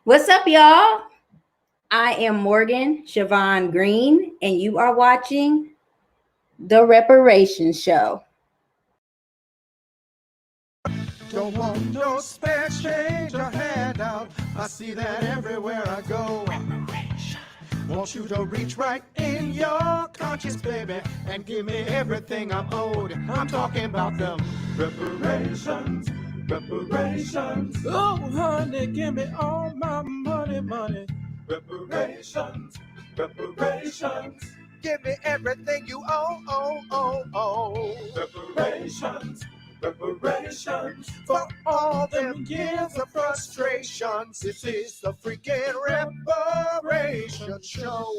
What's up, y'all? I am Morgan Siobhan Green, and you are watching the Reparations Show. Don't want no spare change or handout. I see that everywhere I go. Want you to reach right in your conscience, baby, and give me everything I'm owed. I'm talking about them reparations, reparations. Oh, honey, give me all my money, money. Reparations, reparations. Give me everything you owe. Reparations. Reparations for all them years of frustrations. This is the freaking Reparations Show.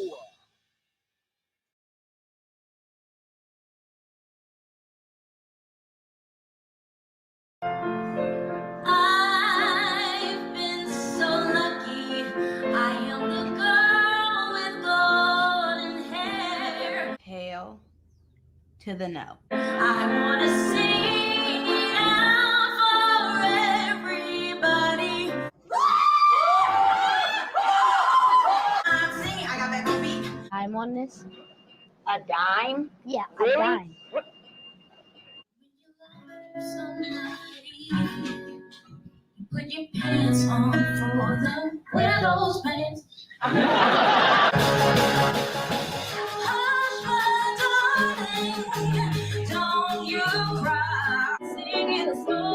I've been so lucky. I am the girl with golden hair. Hail to the no. I want to sing it out for everybody. I'm singing. I got that good beat. Time on this? A dime? Yeah, Really? a dime. Somebody, put your pants on for them. Wear those pants. Hush, my darling, don't you cry. Sing it slow.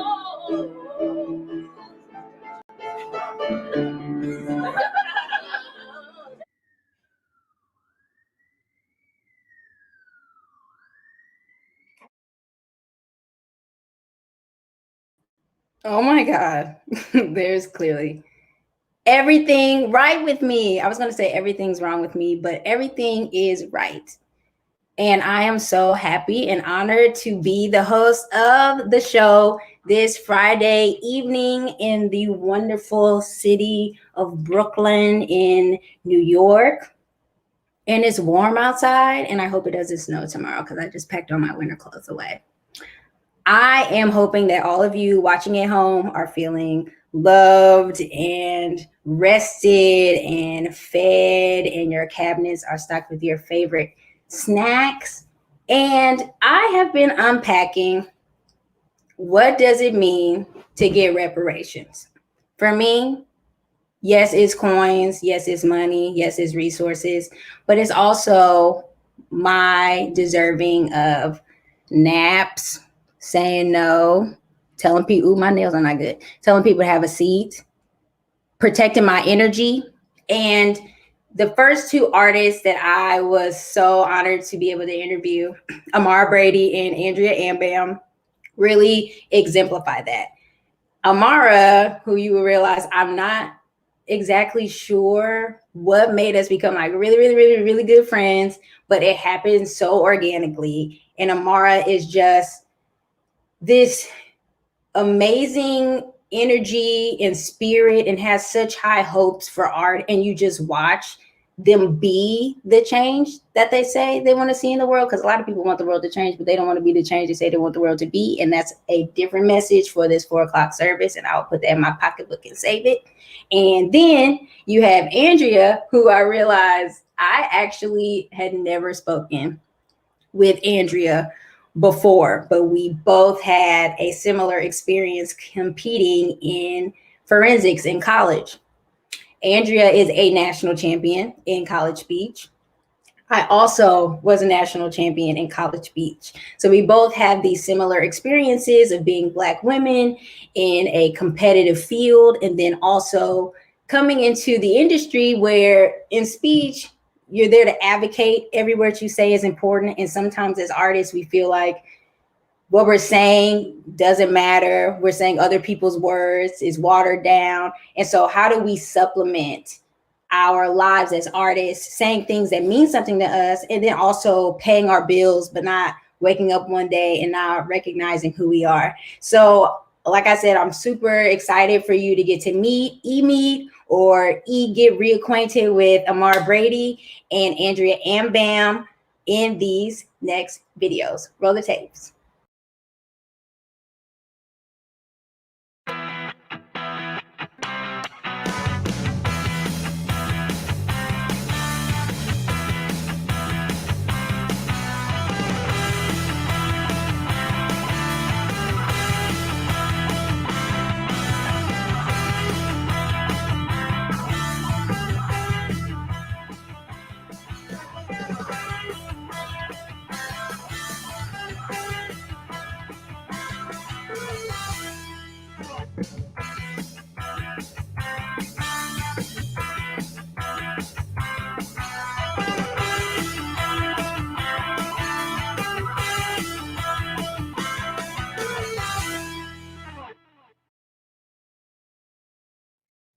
Oh my God. There's clearly everything right with me. I was going to say everything's wrong with me, but everything is right. And I am so happy and honored to be the host of the show this Friday evening in the wonderful city of Brooklyn in New York. And it's warm outside, and I hope it doesn't snow tomorrow because I just packed all my winter clothes away. I am hoping that all of you watching at home are feeling loved and rested and fed, and your cabinets are stocked with your favorite snacks. And I have been unpacking what does it mean to get reparations. For me, yes, it's coins, yes, it's money, yes, it's resources, but it's also my deserving of naps, saying no, telling people, ooh, my nails are not good, telling people to have a seat, protecting my energy. And the first two artists that I was so honored to be able to interview, Amara Brady and Andrea Ambam, really exemplify that. Amara, who you will realize I'm not exactly sure what made us become like really good friends, but it happened so organically. And Amara is just this amazing energy and spirit and has such high hopes for art, and you just watch them be the change that they say they want to see in the world, because a lot of people want the world to change, but they don't want to be the change they say they want the world to be. And that's a different message for this 4:00 service, and I'll put that in my pocketbook and save it. And then you have Andrea, who I realized I actually had never spoken with Andrea before, but we both had a similar experience competing in forensics in college. Andrea is a national champion in College Beach. I also was a national champion in College Beach. So we both have these similar experiences of being Black women in a competitive field, and then also coming into the industry where in speech, you're there to advocate. Every word you say is important. And sometimes as artists, we feel like what we're saying doesn't matter. We're saying other people's words, is watered down. And so how do we supplement our lives as artists, saying things that mean something to us, and then also paying our bills, but not waking up one day and not recognizing who we are? So like I said, I'm super excited for you to get to meet or get reacquainted with Amara Brady and Andrea Ambam in these next videos. Roll the tapes.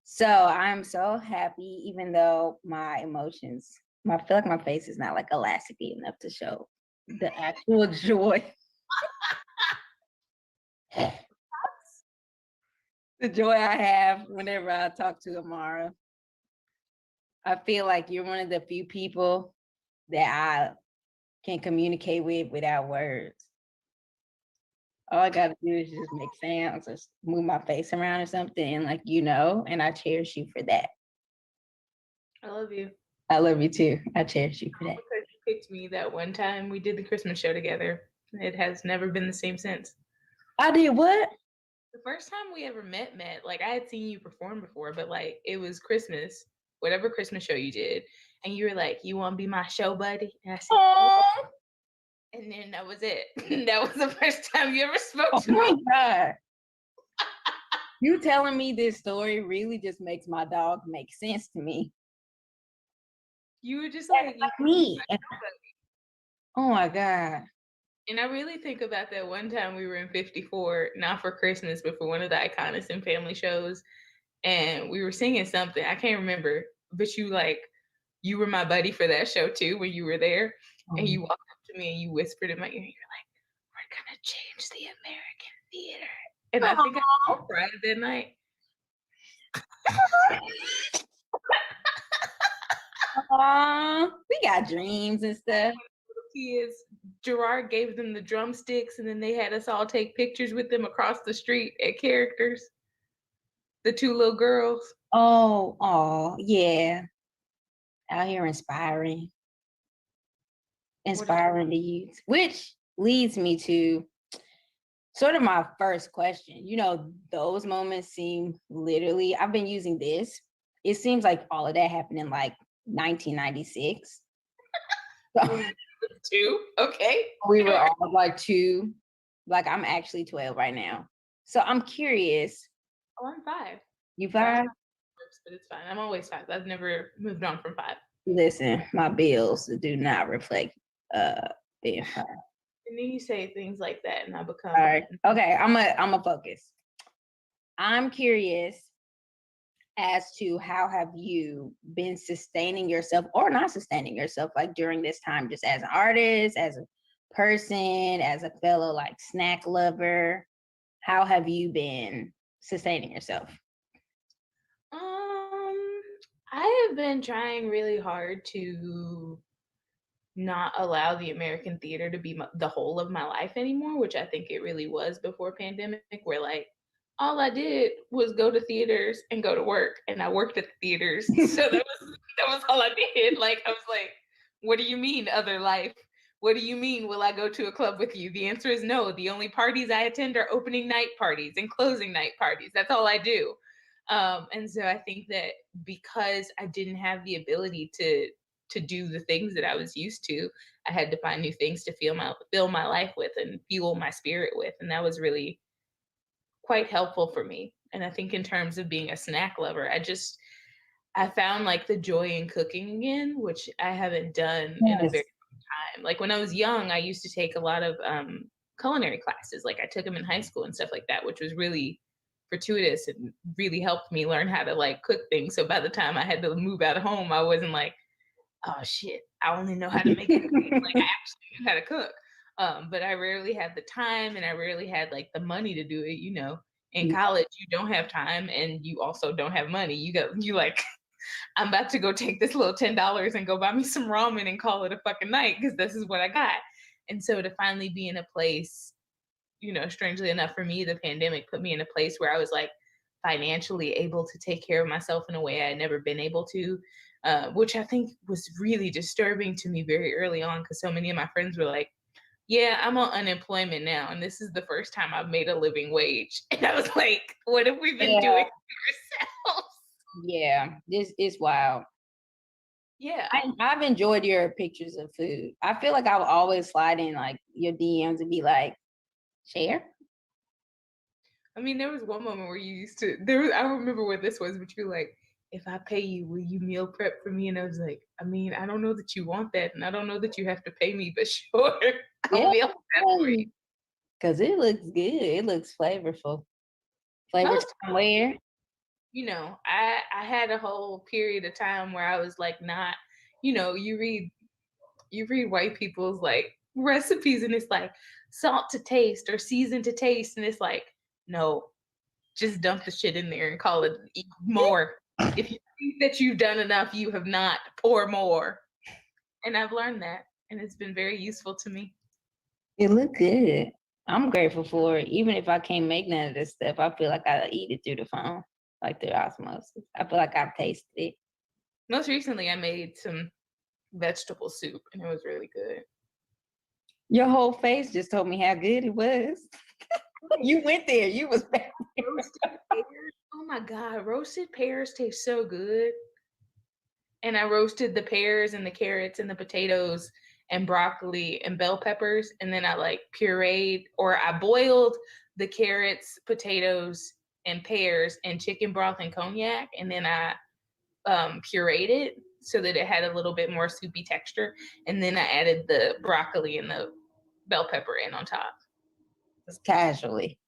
So I'm so happy, even though my emotions, I feel like my face is not like elasticy enough to show the actual joy. The joy I have whenever I talk to Amara. I feel like you're one of the few people that I can communicate with without words. All I gotta do is just make sounds or move my face around or something, and like and I cherish you for that. I love you. I love you too. I cherish you for that. Because you picked me that one time we did the Christmas show together. It has never been the same since. I did what? The first time we ever met, like I had seen you perform before, but like it was Christmas, whatever Christmas show you did, and you were like, "You want to be my show buddy?" And I said, "Oh." And then that was it. That was the first time you ever spoke to me. Oh my God. You telling me this story really just makes my dog make sense to me. You were just like me. Oh my God. And I really think about that one time we were in 54, not for Christmas, but for one of the Iconics and family shows. And we were singing something. I can't remember, but you were my buddy for that show too when you were there. And you walked up to me and you whispered in my ear, you're like, "We're going to change the American theater." And I think I cried that night. We got dreams and stuff. Kids, Gerard gave them the drumsticks, and then they had us all take pictures with them across the street at Characters. The two little girls. Oh, yeah. Out here inspiring the youth, which leads me to sort of my first question. Those moments seem literally, I've been using this. It seems like all of that happened in like 1996. Two, okay. We were all like 2. Like I'm actually 12 right now. So I'm curious. Oh, I'm 5. You 5? But it's fine. I'm always 5. I've never moved on from 5. Listen, my bills do not reflect being 5. And then you say things like that, and I become. All right. Okay, I'm a focus. I'm curious as to how have you been sustaining yourself or not sustaining yourself, like during this time, just as an artist, as a person, as a fellow like snack lover. How have you been sustaining yourself? I have been trying really hard to not allow the American theater to be the whole of my life anymore, which I think it really was before pandemic, where like all I did was go to theaters and go to work, and I worked at the theaters. So that was all I did. Like I was like, what do you mean other life? What do you mean will I go to a club with you? The answer is no. The only parties I attend are opening night parties and closing night parties. That's all I do. And so I think that because I didn't have the ability to do the things that I was used to, I had to find new things to fill my life with and fuel my spirit with. And that was really quite helpful for me. And I think in terms of being a snack lover, I found like the joy in cooking again, which I haven't done in a very long time. Like when I was young, I used to take a lot of culinary classes. Like I took them in high school and stuff like that, which was really fortuitous and really helped me learn how to like cook things. So by the time I had to move out of home, I wasn't like, oh shit, I only know how to make it. Like I actually knew how to cook. But I rarely had the time, and I rarely had like the money to do it. In college, you don't have time, and you also don't have money. You like, I'm about to go take this little $10 and go buy me some ramen and call it a fucking night because this is what I got. And so to finally be in a place, strangely enough for me, the pandemic put me in a place where I was like financially able to take care of myself in a way I had never been able to, which I think was really disturbing to me very early on because so many of my friends were like, yeah, I'm on unemployment now, and this is the first time I've made a living wage. And I was like, what have we been doing to ourselves? Yeah, this is wild. Yeah. I've enjoyed your pictures of food. I feel like I would always slide in like your DMs and be like, share. I mean, there was one moment where you used to. I don't remember what this was, but you were like, "If I pay you, will you meal prep for me?" And I was like, "I mean, I don't know that you want that, and I don't know that you have to pay me, but sure, I'll Yeah, meal prep for you." because it looks good. It looks flavorful. Flavor Most, somewhere. I had a whole period of time where I was like, not, you read white people's like recipes, and it's like salt to taste or season to taste, and it's like, no, just dump the shit in there and call it eat more. If you think that you've done enough, you have not. Pour more. And I've learned that, and it's been very useful to me. It look good. I'm grateful for it. Even if I can't make none of this stuff, I feel like I eat it through the phone, like through osmosis. I feel like I've tasted it. Most recently, I made some vegetable soup, and it was really good. Your whole face just told me how good it was. You went there. You was back. Roasted pears. Oh my god, roasted pears taste so good. And I roasted the pears and the carrots and the potatoes and broccoli and bell peppers, and then I like pureed or I boiled the carrots, potatoes, and pears in chicken broth and cognac, and then I pureed it so that it had a little bit more soupy texture, and then I added the broccoli and the bell pepper in on top. Just casually.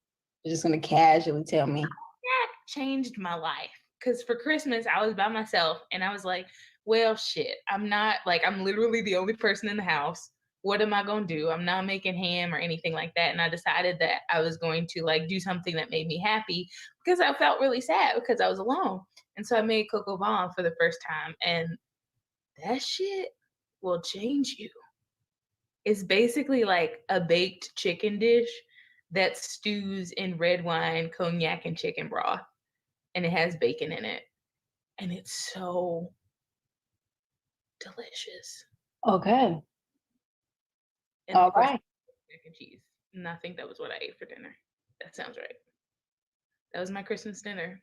You're just gonna casually tell me. That changed my life because for Christmas I was by myself and I was like, well, shit, I'm literally the only person in the house. What am I gonna do? I'm not making ham or anything like that. And I decided that I was going to like do something that made me happy because I felt really sad because I was alone. And so I made coco bond for the first time, and that shit will change you. It's basically like a baked chicken dish that stews in red wine, cognac, and chicken broth, and it has bacon in it, and it's so delicious. Okay. And All of course, right. mac and cheese. And I think that was what I ate for dinner. That sounds right. That was my Christmas dinner.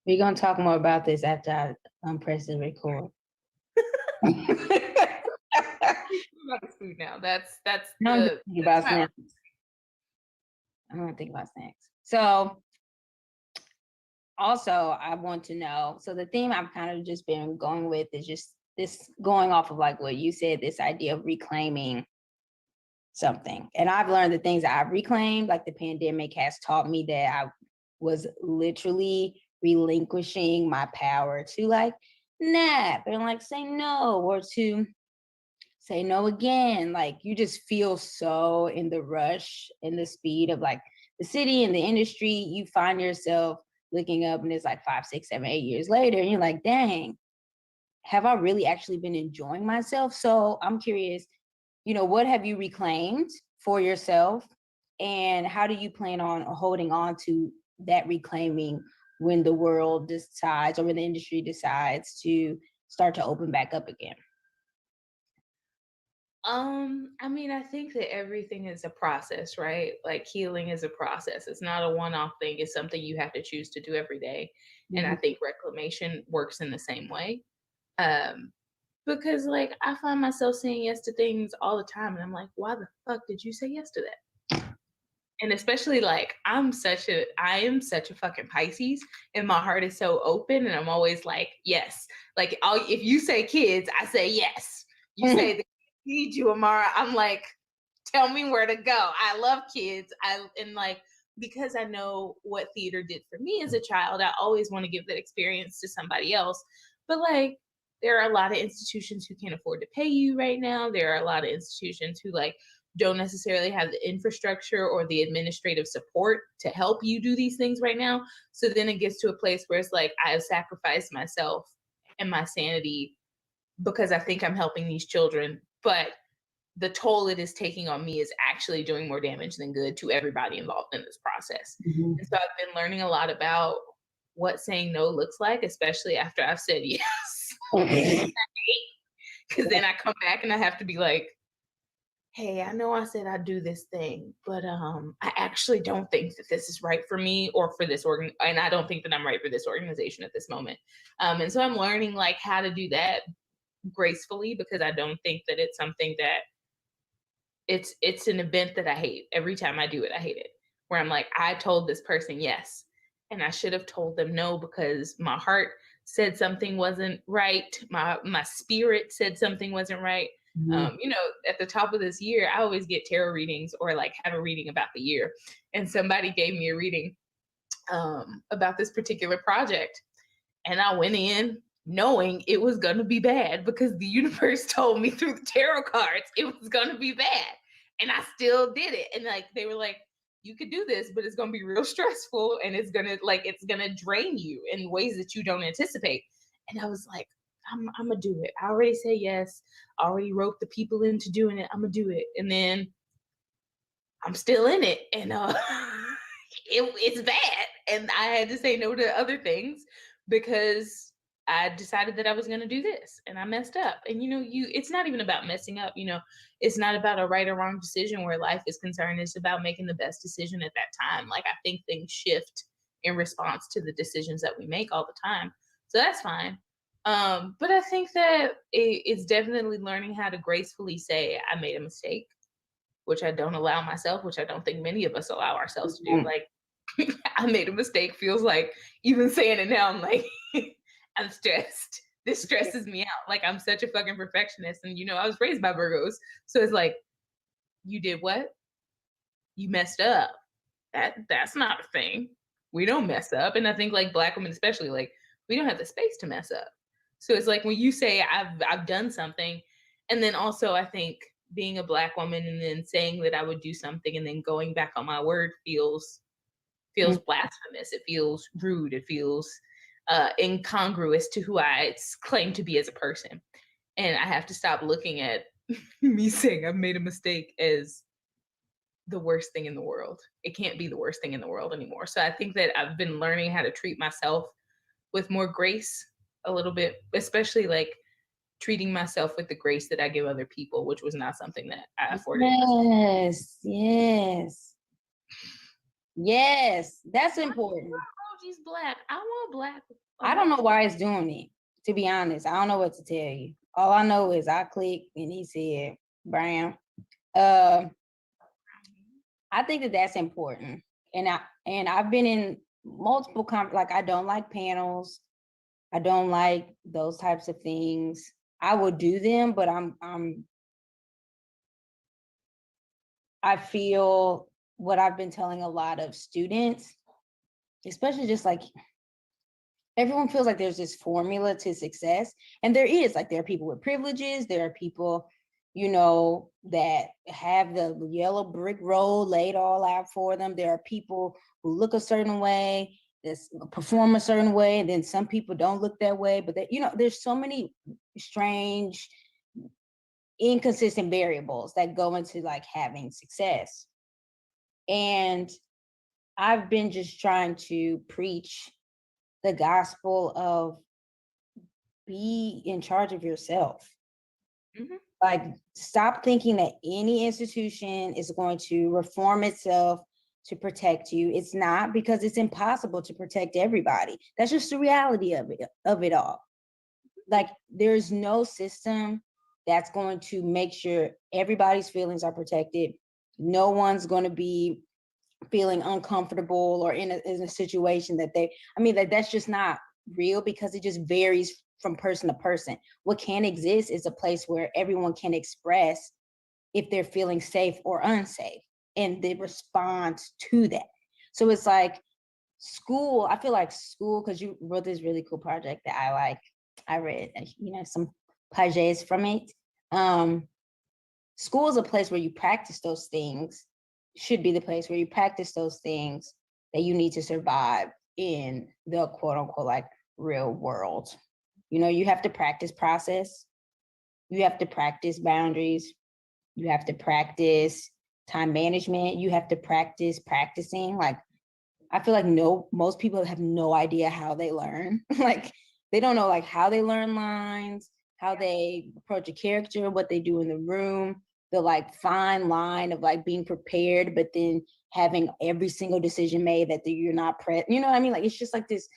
We're gonna talk more about this after I press the record. About this food now. That's I'm the thinking about my- snacks. I'm gonna think about snacks. So also I want to know, so the theme I've kind of just been going with is just this going off of like what you said, this idea of reclaiming something. And I've learned the things that I've reclaimed, like the pandemic has taught me that I was literally relinquishing my power to like nap and like say no, or to say no again. Like you just feel so in the rush and the speed of like the city and the industry. You find yourself looking up and it's like 5, 6, 7, 8 years later, and you're like, dang, have I really actually been enjoying myself? So I'm curious, what have you reclaimed for yourself, and how do you plan on holding on to that reclaiming when the world decides or when the industry decides to start to open back up again? I mean, I think that everything is a process, right? Like healing is a process. It's not a one-off thing. It's something you have to choose to do every day. And I think reclamation works in the same way. Um, because like I find myself saying yes to things all the time, and I'm like, why the fuck did you say yes to that? And especially like I am such a fucking Pisces, and my heart is so open, and I'm always like, yes. Like if you say kids, I say yes. You say the need you, Amara, I'm like, tell me where to go. I love kids. And like because I know what theater did for me as a child, I always want to give that experience to somebody else. But like there are a lot of institutions who can't afford to pay you right now. There are a lot of institutions who like don't necessarily have the infrastructure or the administrative support to help you do these things right now. So then it gets to a place where it's like I have sacrificed myself and my sanity because I think I'm helping these children, but the toll it is taking on me is actually doing more damage than good to everybody involved in this process. Mhm. And so I've been learning a lot about what saying no looks like, especially after I've said yes. Because then I come back and I have to be like, hey, I know I said I'd do this thing, but I actually don't think that this is right for me or for this organ, and I don't think that I'm right for this organization at this moment. And so I'm learning like how to do that gracefully, because I don't think that it's something that it's an event that I hate. Every time I do it, I hate it. where I'm like, I told this person yes, and I should have told them no because my heart said something wasn't right. My spirit said something wasn't right. You know, at the top of this year, I always get tarot readings or like have a reading about the year. And somebody gave me a reading about this particular project. And I went in knowing it was going to be bad because the universe told me through the tarot cards it was going to be bad. And I still did it. And like, they were like, you could do this, but it's going to be real stressful and it's going to drain you in ways that you don't anticipate. And I was like, I'm going to do it. I already said yes. I already wrote the people into doing it. I'm going to do it. And then I'm still in it. And it's bad. And I had to say no to other things because I decided that I was going to do this and I messed up. And it's not even about messing up, it's not about a right or wrong decision where life is concerned. It's about making the best decision at that time. Like I think things shift in response to the decisions that we make all the time. So that's fine. But I think that it's definitely learning how to gracefully say I made a mistake, which I don't allow myself, which I don't think many of us allow ourselves to do. Like I made a mistake feels like even saying it now, I'm like, I'm stressed. This stresses me out. Like I'm such a fucking perfectionist. And I was raised by Virgos. So it's like, you did what? You messed up. That's not a thing. We don't mess up. And I think like Black women especially, like we don't have the space to mess up. So it's like when you say I've done something, and then also I think being a Black woman and then saying that I would do something and then going back on my word feels blasphemous. It feels rude. It feels incongruous to who I claim to be as a person. And I have to stop looking at me saying I've made a mistake as the worst thing in the world. It can't be the worst thing in the world anymore. So I think that I've been learning how to treat myself with more grace a little bit, especially like treating myself with the grace that I give other people, which was not something that I afforded. Yes, that's important. She's Black. I want Black. I don't know why it's doing it, to be honest. I don't know what to tell you. All I know is I clicked and he said brown. I think that that's important. And I've been in multiple like I don't like panels. I don't like those types of things. I would do them, but I feel what I've been telling a lot of students, especially just like everyone feels like there's this formula to success. And there is, like there are people with privileges, there are people, that have the yellow brick road laid all out for them. There are people who look a certain way, perform a certain way, and then some people don't look that way. But there's so many strange, inconsistent variables that go into like having success. And I've been just trying to preach the gospel of be in charge of yourself. Mm-hmm. Like stop thinking that any institution is going to reform itself to protect you. It's not, because it's impossible to protect everybody. That's just the reality of it all. Like there's no system that's going to make sure everybody's feelings are protected. No one's going to be feeling uncomfortable or in a situation that that's just not real, because it just varies from person to person. What can exist is a place where everyone can express if they're feeling safe or unsafe and the response to that. So it's like school, I feel like school, because you wrote this really cool project that I read, some pages from it. School is a place where you practice those things, should be the place where you practice those things that you need to survive in the quote unquote like real world. You have to practice process. You have to practice boundaries. You have to practice time management. You have to practice practicing. Like, I feel like most people have no idea how they learn. Like, they don't know like how they learn lines, how they approach a character, what they do in the room, the like fine line of like being prepared, but then having every single decision made that you're not you know what I mean? Like, it's just like this.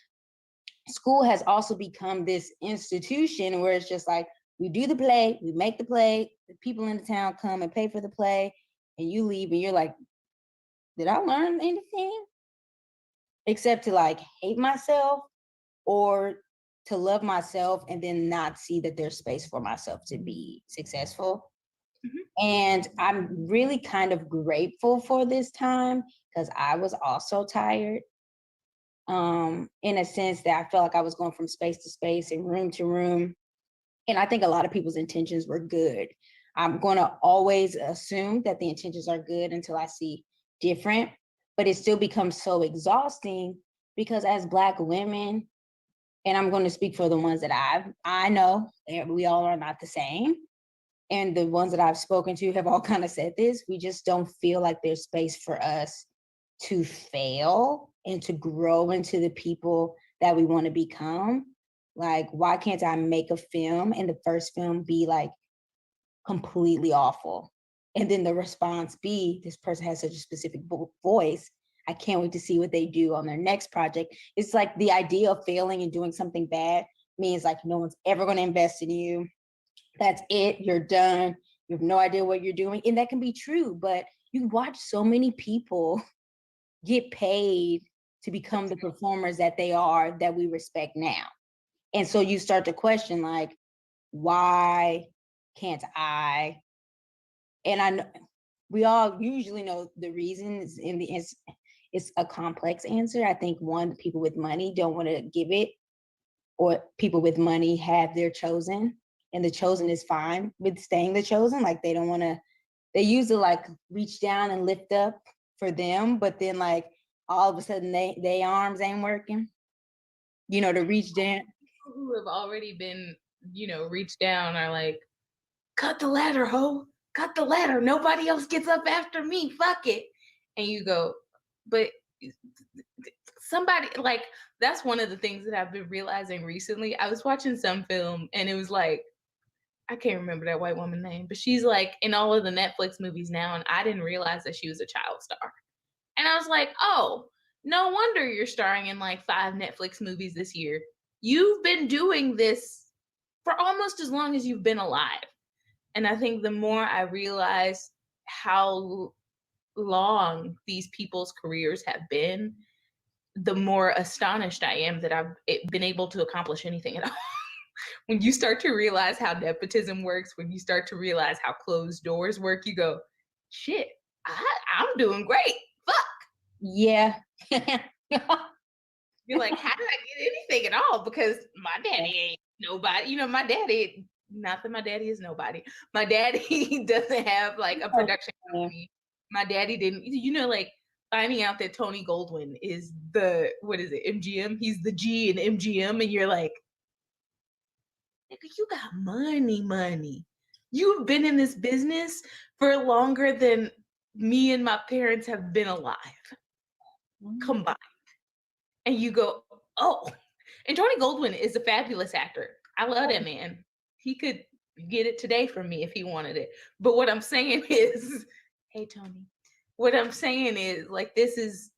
School has also become this institution where it's just like, we do the play, we make the play, the people in the town come and pay for the play, and you leave and you're like, did I learn anything? Except to like hate myself or to love myself and then not see that there's space for myself to be successful. And I'm really kind of grateful for this time because I was also tired. In a sense that I felt like I was going from space to space and room to room. And I think a lot of people's intentions were good. I'm going to always assume that the intentions are good until I see different, but it still becomes so exhausting because as Black women, and I'm going to speak for the ones that I know, we all are not the same. And the ones that I've spoken to have all kind of said this. We just don't feel like there's space for us to fail and to grow into the people that we want to become. Like, why can't I make a film and the first film be like completely awful? And then the response be, this person has such a specific voice. I can't wait to see what they do on their next project. It's like the idea of failing and doing something bad means like no one's ever going to invest in you. That's it. You're done. You have no idea what you're doing. And that can be true, but you watch so many people get paid to become the performers that they are that we respect now. And so you start to question like, why can't I? And we all usually know the reasons it's a complex answer. I think one, people with money don't want to give it, or people with money have their chosen, and the chosen is fine with staying the chosen. Like they don't want to, they usually like reach down and lift up for them, but then like all of a sudden they arms ain't working, to reach down. People who have already been, reached down are like, cut the ladder, ho, cut the ladder. Nobody else gets up after me. Fuck it. And you go, but somebody, like, that's one of the things that I've been realizing recently. I was watching some film and it was like, I can't remember that white woman's name, but she's like in all of the Netflix movies now, and I didn't realize that she was a child star. And I was like, oh, no wonder you're starring in like 5 Netflix movies this year. You've been doing this for almost as long as you've been alive. And I think the more I realize how long these people's careers have been, the more astonished I am that I've been able to accomplish anything at all. When you start to realize how nepotism works, when you start to realize how closed doors work, you go, shit, I'm doing great. Fuck. Yeah. You're like, how did I get anything at all? Because my daddy ain't nobody. My daddy, not that my daddy is nobody. My daddy doesn't have like a production company. My daddy didn't, like finding out that Tony Goldwyn is the, what is it, MGM? He's the G in MGM. And you're like, nigga, you got money. You've been in this business for longer than me and my parents have been alive combined. And you go, oh. And Tony Goldwyn is a fabulous actor. I love that man. He could get it today from me if he wanted it. But what I'm saying is, hey Tony, what I'm saying is like this is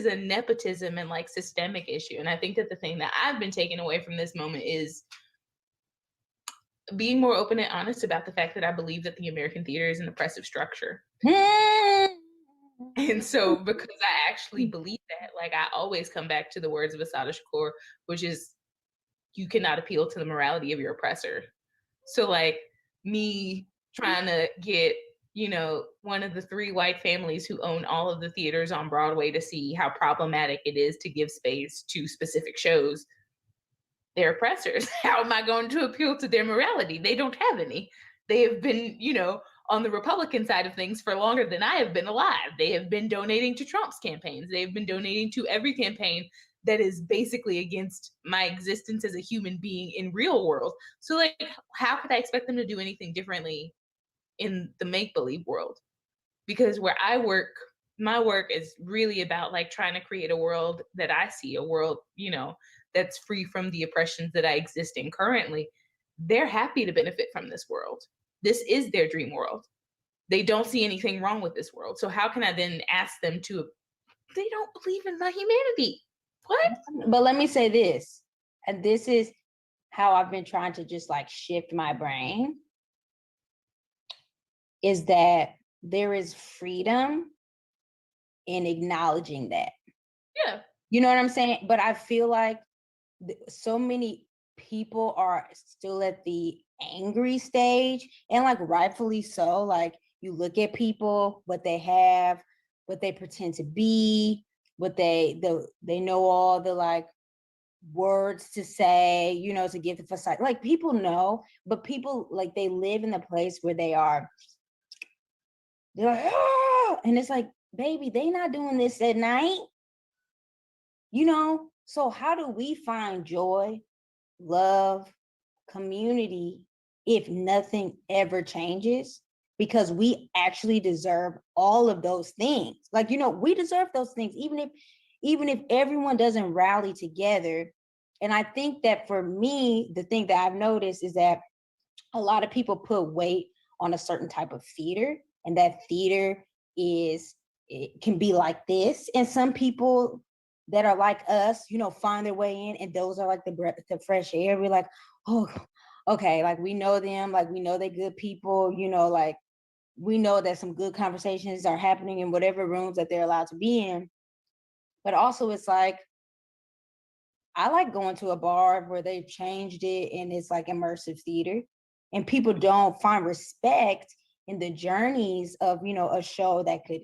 a nepotism and like systemic issue. And I think that the thing that I've been taking away from this moment is being more open and honest about the fact that I believe that the American theater is an oppressive structure. And so because I actually believe that, like I always come back to the words of Assata Shakur, which is you cannot appeal to the morality of your oppressor. So like me trying to get, one of the 3 white families who own all of the theaters on Broadway to see how problematic it is to give space to specific shows, they're oppressors. How am I going to appeal to their morality? They don't have any. They have been, on the Republican side of things for longer than I have been alive. They have been donating to Trump's campaigns. They've been donating to every campaign that is basically against my existence as a human being in real world. So like, how could I expect them to do anything differently in the make-believe world? Because where I work, my work is really about like trying to create a world that I see, a world, that's free from the oppressions that I exist in currently. They're happy to benefit from this world. This is their dream world. They don't see anything wrong with this world. So how can I then ask them to, they don't believe in my humanity. What? But let me say this, and this is how I've been trying to just like shift my brain, is that there is freedom in acknowledging that. Yeah. You know what I'm saying? But I feel like so many people are still at the angry stage, and like rightfully so. Like you look at people, what they have, what they pretend to be, what they know all the like words to say, you know, to give the facade. Like people know, but people like they live in the place where they're like, oh, and it's like, baby, they not doing this at night, you know. So how do we find joy, love, community if nothing ever changes? Because we actually deserve all of those things. Like, you know, we deserve those things, even if everyone doesn't rally together. And I think that for me, the thing that I've noticed is that a lot of people put weight on a certain type of theater, and that theater it can be like this. And some people that are like us, you know, find their way in, and those are like the breath of fresh air. We're like, oh, okay, like we know them, like we know they're good people, you know, like we know that some good conversations are happening in whatever rooms that they're allowed to be in. But also it's like, I like going to a bar where they've changed it and it's like immersive theater, and people don't find respect in the journeys of, you know, a show that could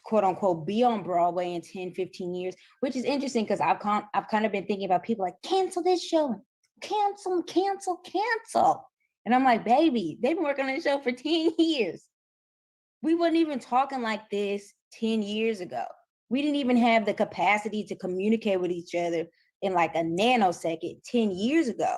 quote unquote be on Broadway in 10, 15 years, which is interesting because I've kind of been thinking about people like cancel this show, cancel, cancel, cancel. And I'm like, baby, they've been working on this show for 10 years. We wasn't even talking like this 10 years ago. We didn't even have the capacity to communicate with each other in like a nanosecond 10 years ago.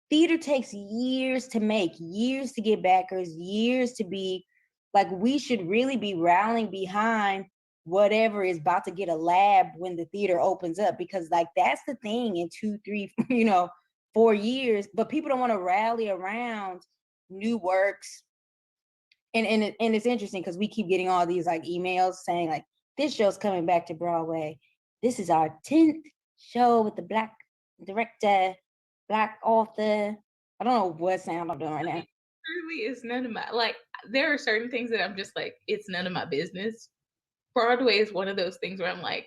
Theater takes years to make, years to get backers, years to be like, we should really be rallying behind whatever is about to get a lab when the theater opens up, because like that's the thing in 2, 3, 4 years. But people don't want to rally around new works. And it's interesting because we keep getting all these like emails saying like, this show's coming back to Broadway. This is our 10th show with the Black director, Black author. I don't know what sound I'm doing right now. Truly, it's none of my, like, there are certain things that I'm just like, it's none of my business. Broadway is one of those things where I'm like,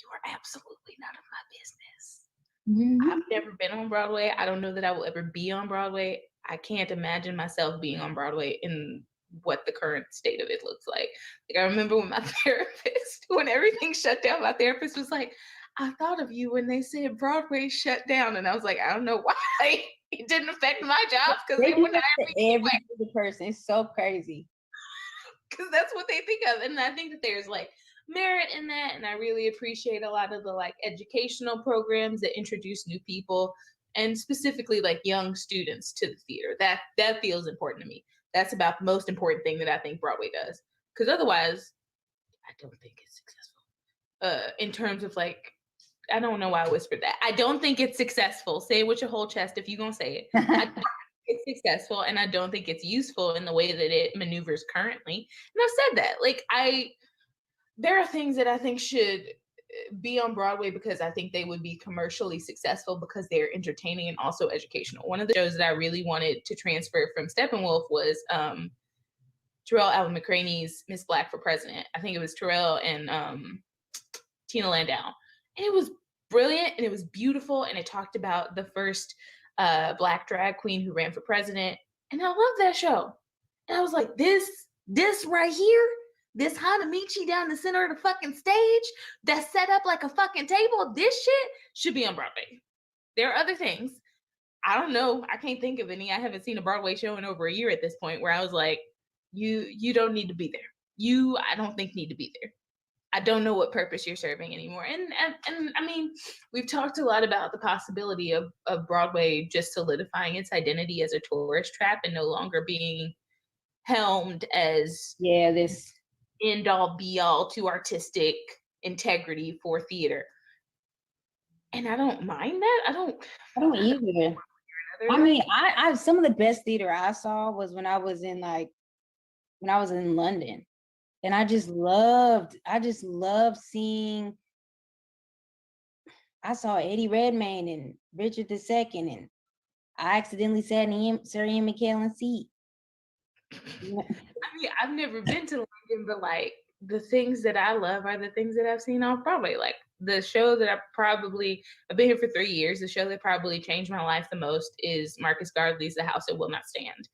you are absolutely none of my business. Mm-hmm. I've never been on Broadway. I don't know that I will ever be on Broadway. I can't imagine myself being on Broadway in what the current state of it looks like. Like I remember when my therapist, when everything shut down, my therapist was like, I thought of you when they said Broadway shut down. And I was like, I don't know why. It didn't affect my job because they wouldn't hire me every single person. It's so crazy. because that's what they think of. And I think that there's like merit in that. And I really appreciate a lot of the like educational programs that introduce new people and specifically like young students to the theater. That feels important to me. That's about the most important thing that I think Broadway does. Because otherwise, I don't think it's successful. In terms of like, I don't know why I whispered that. I don't think it's successful. Say it with your whole chest if you're gonna say it. I don't think it's successful, and I don't think it's useful in the way that it maneuvers currently. And I've said that. Like there are things that I think should be on Broadway because I think they would be commercially successful because they're entertaining and also educational. One of the shows that I really wanted to transfer from Steppenwolf was Terrell Alvin McCraney's Miss Black for President. I think it was Terrell and Tina Landau. And it was brilliant and it was beautiful. And it talked about the first Black drag queen who ran for president. And I love that show. And I was like, this right here, this Hanamichi down the center of the fucking stage that's set up like a fucking table, this shit should be on Broadway. There are other things. I don't know. I can't think of any. I haven't seen a Broadway show in over a year at this point where I was like, you don't need to be there. I don't think need to be there. I don't know what purpose you're serving anymore. And I mean, we've talked a lot about the possibility of Broadway just solidifying its identity as a tourist trap and no longer being helmed as this end all be all to artistic integrity for theater. And I don't mind that. I don't either. I mean, I some of the best theater I saw was when I was in London. And I just loved seeing, I saw Eddie Redmayne and Richard II, and I accidentally sat in Sarah McKellen's seat. I mean, I've never been to London, but like the things that I love are the things that I've seen off Broadway. Like the show that I've been here for 3 years. The show that probably changed my life the most is Marcus Gardley's The House That Will Not Stand.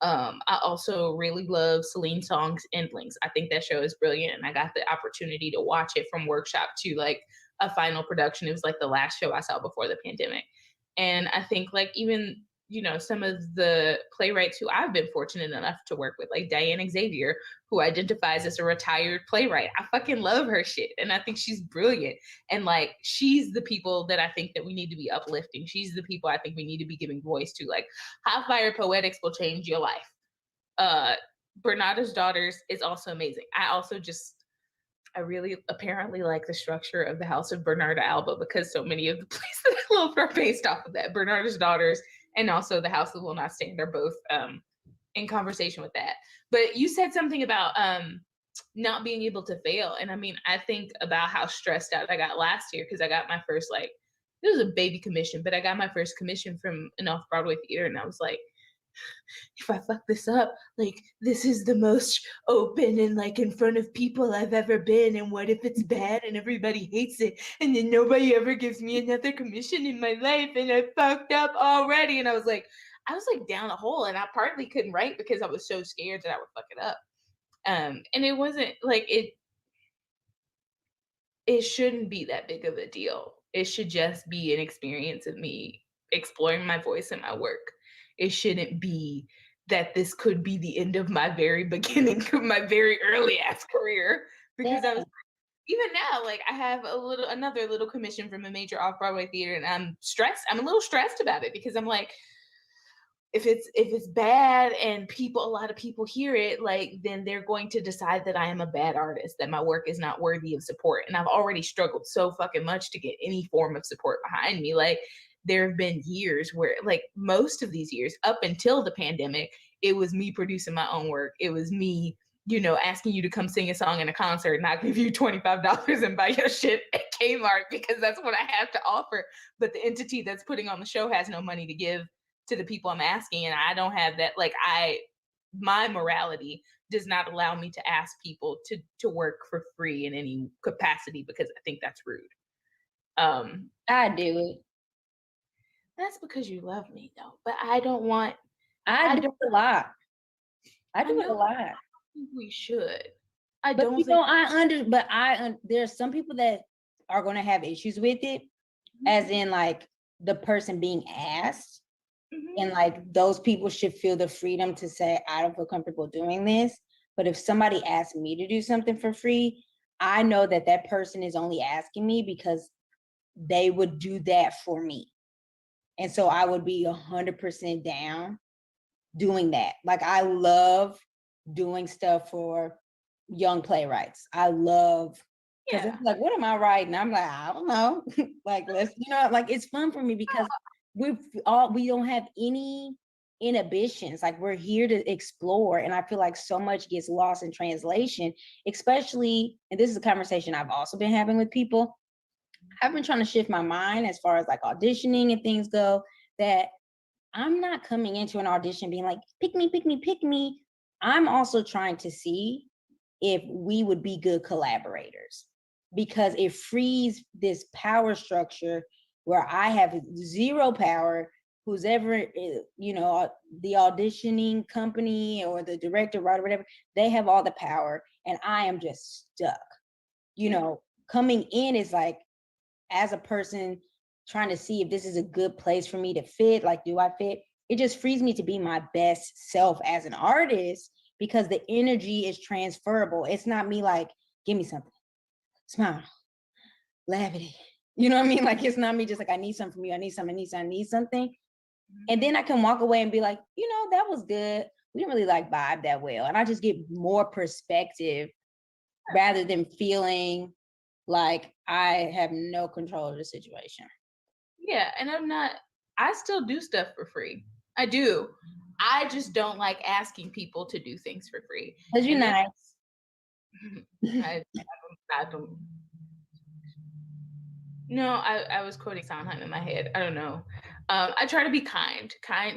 I also really love Celine Song's Endlings. I think that show is brilliant, and I got the opportunity to watch it from workshop to like a final production. It was like the last show I saw before the pandemic. And I think like even, some of the playwrights who I've been fortunate enough to work with, like Diane Xavier, who identifies as a retired playwright. I fucking love her shit. And I think she's brilliant. And like, she's the people that I think that we need to be uplifting. She's the people I think we need to be giving voice to. Like, Hot Fire Poetics will change your life. Bernarda's Daughters is also amazing. I really apparently like the structure of the House of Bernarda Alba because so many of the plays that I love are based off of that. Bernarda's Daughters and also The House That Will Not Stand are both in conversation with that. But you said something about not being able to fail. And I mean, I think about how stressed out I got last year because I got my first, it was a baby commission, but I got my first commission from an off-Broadway theater. And I was like, if I fuck this up, this is the most open and in front of people I've ever been. And what if it's bad and everybody hates it? And then nobody ever gives me another commission in my life and I fucked up already. And I was down a hole, and I partly couldn't write because I was so scared that I would fuck it up. And it wasn't it shouldn't be that big of a deal. It should just be an experience of me exploring my voice and my work. It shouldn't be that this could be the end of my very beginning of my very early ass career. Because I was even now, I have another little commission from a major off-Broadway theater, and I'm stressed. I'm a little stressed about it because I'm like, if it's bad and a lot of people hear it, then they're going to decide that I am a bad artist, that my work is not worthy of support. And I've already struggled so fucking much to get any form of support behind me. There have been years where, most of these years, up until the pandemic, it was me producing my own work. It was me, asking you to come sing a song in a concert and I'll give you $25 and buy your shit at Kmart because that's what I have to offer. But the entity that's putting on the show has no money to give to the people I'm asking. And I don't have that. My morality does not allow me to ask people to work for free in any capacity because I think that's rude. I do it. That's because you love me, though. But I don't want. I do it a lot. I do it a lot. I think we should. There's some people that are going to have issues with it, as in the person being asked, and those people should feel the freedom to say, I don't feel comfortable doing this. But if somebody asks me to do something for free, I know that person is only asking me because they would do that for me. And so I would be 100% down doing that. I love doing stuff for young playwrights. I love, because it's what am I writing? I'm I don't know. It's fun for me because we don't have any inhibitions. We're here to explore. And I feel so much gets lost in translation, especially, and this is a conversation I've also been having with people. I've been trying to shift my mind as far as auditioning and things go, that I'm not coming into an audition being pick me, pick me, pick me. I'm also trying to see if we would be good collaborators, because it frees this power structure where I have zero power. Who's ever, the auditioning company or the director, writer, whatever, they have all the power and I am just stuck. Coming in is as a person trying to see if this is a good place for me to fit, do I fit? It just frees me to be my best self as an artist because the energy is transferable. It's not me give me something, smile, laugh at it. You know what I mean? It's not me just I need something from you. I need something. And then I can walk away and be that was good. We didn't really vibe that well. And I just get more perspective rather than feeling I have no control of the situation. Yeah, and I still do stuff for free. I do. I just don't like asking people to do things for free. Because you're nice. I don't. No, I was quoting Sondheim in my head. I don't know. I try to be kind.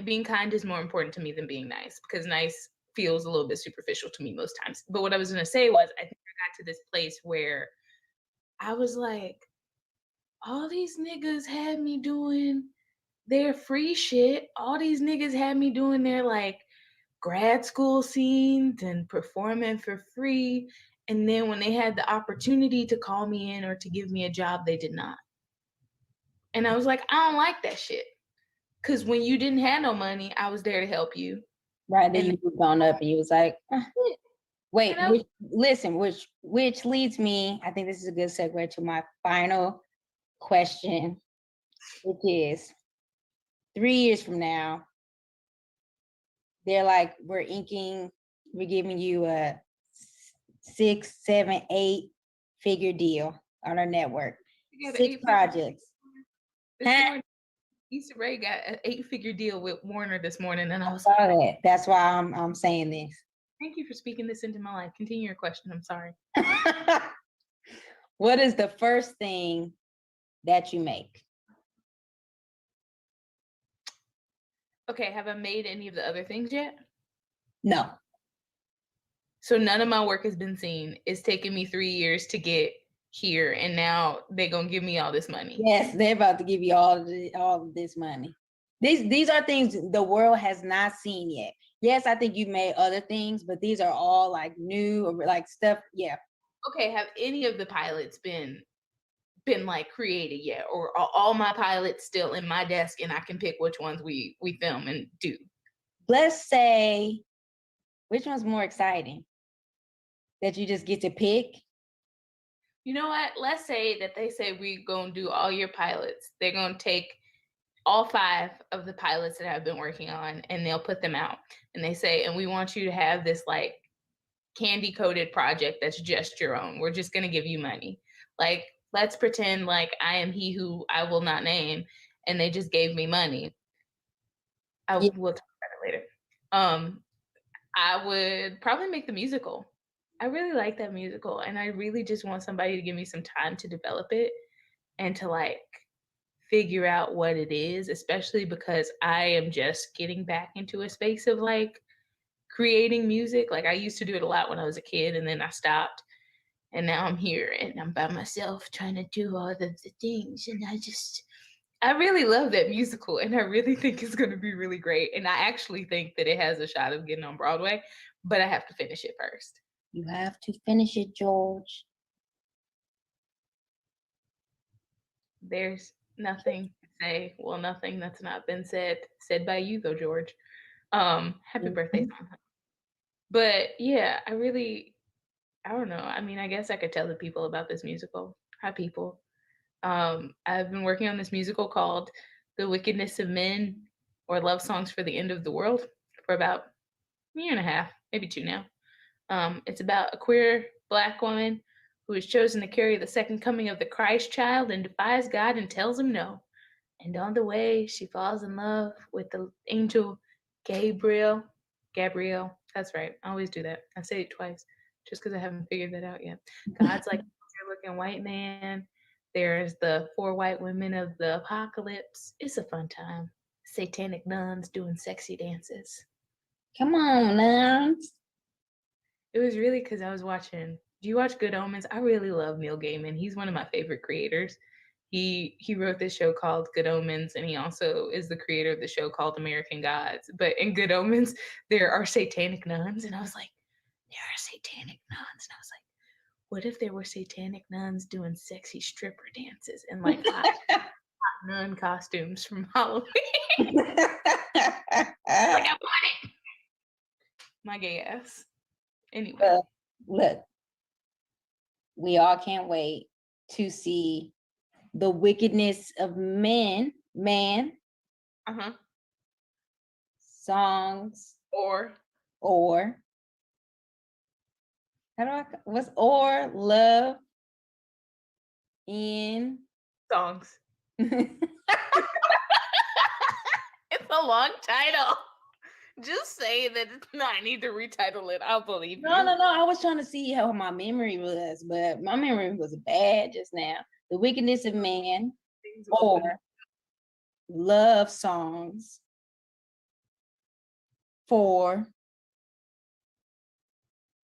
Being kind is more important to me than being nice, because nice feels a little bit superficial to me most times. But what I was going to say was, I think I got to this place where I was like, all these niggas had me doing their free shit. All these niggas had me doing their like grad school scenes and performing for free. And then when they had the opportunity to call me in or to give me a job, they did not. And I was like, I don't like that shit. Because when you didn't have no money, I was there to help you. Right, then And you moved on up and you was like, wait, And I- which leads me, I think this is a good segue to my final question, which is 3 years from now, they're like, we're giving you a 6, 7, 8-figure deal on our network. you got 6 projects. This Huh? morning, Issa Rae got an 8-figure deal with Warner this morning, and I was Saw like, that. That's why I'm saying this. thank you for speaking this into my life. Continue your question. I'm sorry. What is the first thing that you make? Okay, have I made any of the other things yet? No. So none of my work has been seen. It's taken me 3 years to get here, and now they're gonna give me all this money. Yes, they're about to give you all of this money. These are things the world has not seen yet. Yes, I think you've made other things, but these are all like new or like stuff. Yeah. Okay, have any of the pilots been like created yet, or are all my pilots still in my desk and I can pick which ones we film and do? Let's say, which one's more exciting? That you just get to pick? You know what? Let's say that they say we're gonna do all your pilots. They're gonna take all 5 of the pilots that I've been working on and they'll put them out. And they say, and we want you to have this like candy coated project that's just your own. We're just gonna give you money. Like, let's pretend like I am he who I will not name, and they just gave me money. Yeah. We'll talk about it later. I would probably make the musical. I really like that musical, and I really just want somebody to give me some time to develop it and to like figure out what it is, especially because I am just getting back into a space of like creating music. Like I used to do it a lot when I was a kid, and then I stopped, and now I'm here and I'm by myself trying to do all of the things, and I really love that musical, and I really think it's going to be really great. And I actually think that it has a shot of getting on Broadway, but I have to finish it first. You have to finish it, George. There's nothing to say. Well, nothing that's not been said by you though, George. Happy birthday, Song. But yeah, I don't know. I mean, I guess I could tell the people about this musical. Hi, people. I've been working on this musical called The Wickedness of Men, or Love Songs for the End of the World, for about a year and a half, maybe 2 now. It's about a queer Black woman who is chosen to carry the second coming of the Christ child and defies God and tells him no. And on the way, she falls in love with the angel Gabriel. Gabrielle. That's right. I always do that. I say it twice just because I haven't figured that out yet. God's like a looking white man. There's the 4 white women of the apocalypse. It's a fun time. Satanic nuns doing sexy dances. Come on, nuns. It was really because I was watching. Do you watch Good Omens? I really love Neil Gaiman. He's one of my favorite creators. He wrote this show called Good Omens, and he also is the creator of the show called American Gods. But in Good Omens, there are satanic nuns, and I was like, there are satanic nuns, and I was like, what if there were satanic nuns doing sexy stripper dances and like hot nun costumes from Halloween? Like I want it. My gay ass. Anyway. Look, we all can't wait to see The Wickedness of Man songs Or what's or love in songs. It's a long title. Just say that I need to retitle it. I'll believe you. No. I was trying to see how my memory was, but my memory was bad just now. The Wickedness of Man or love songs for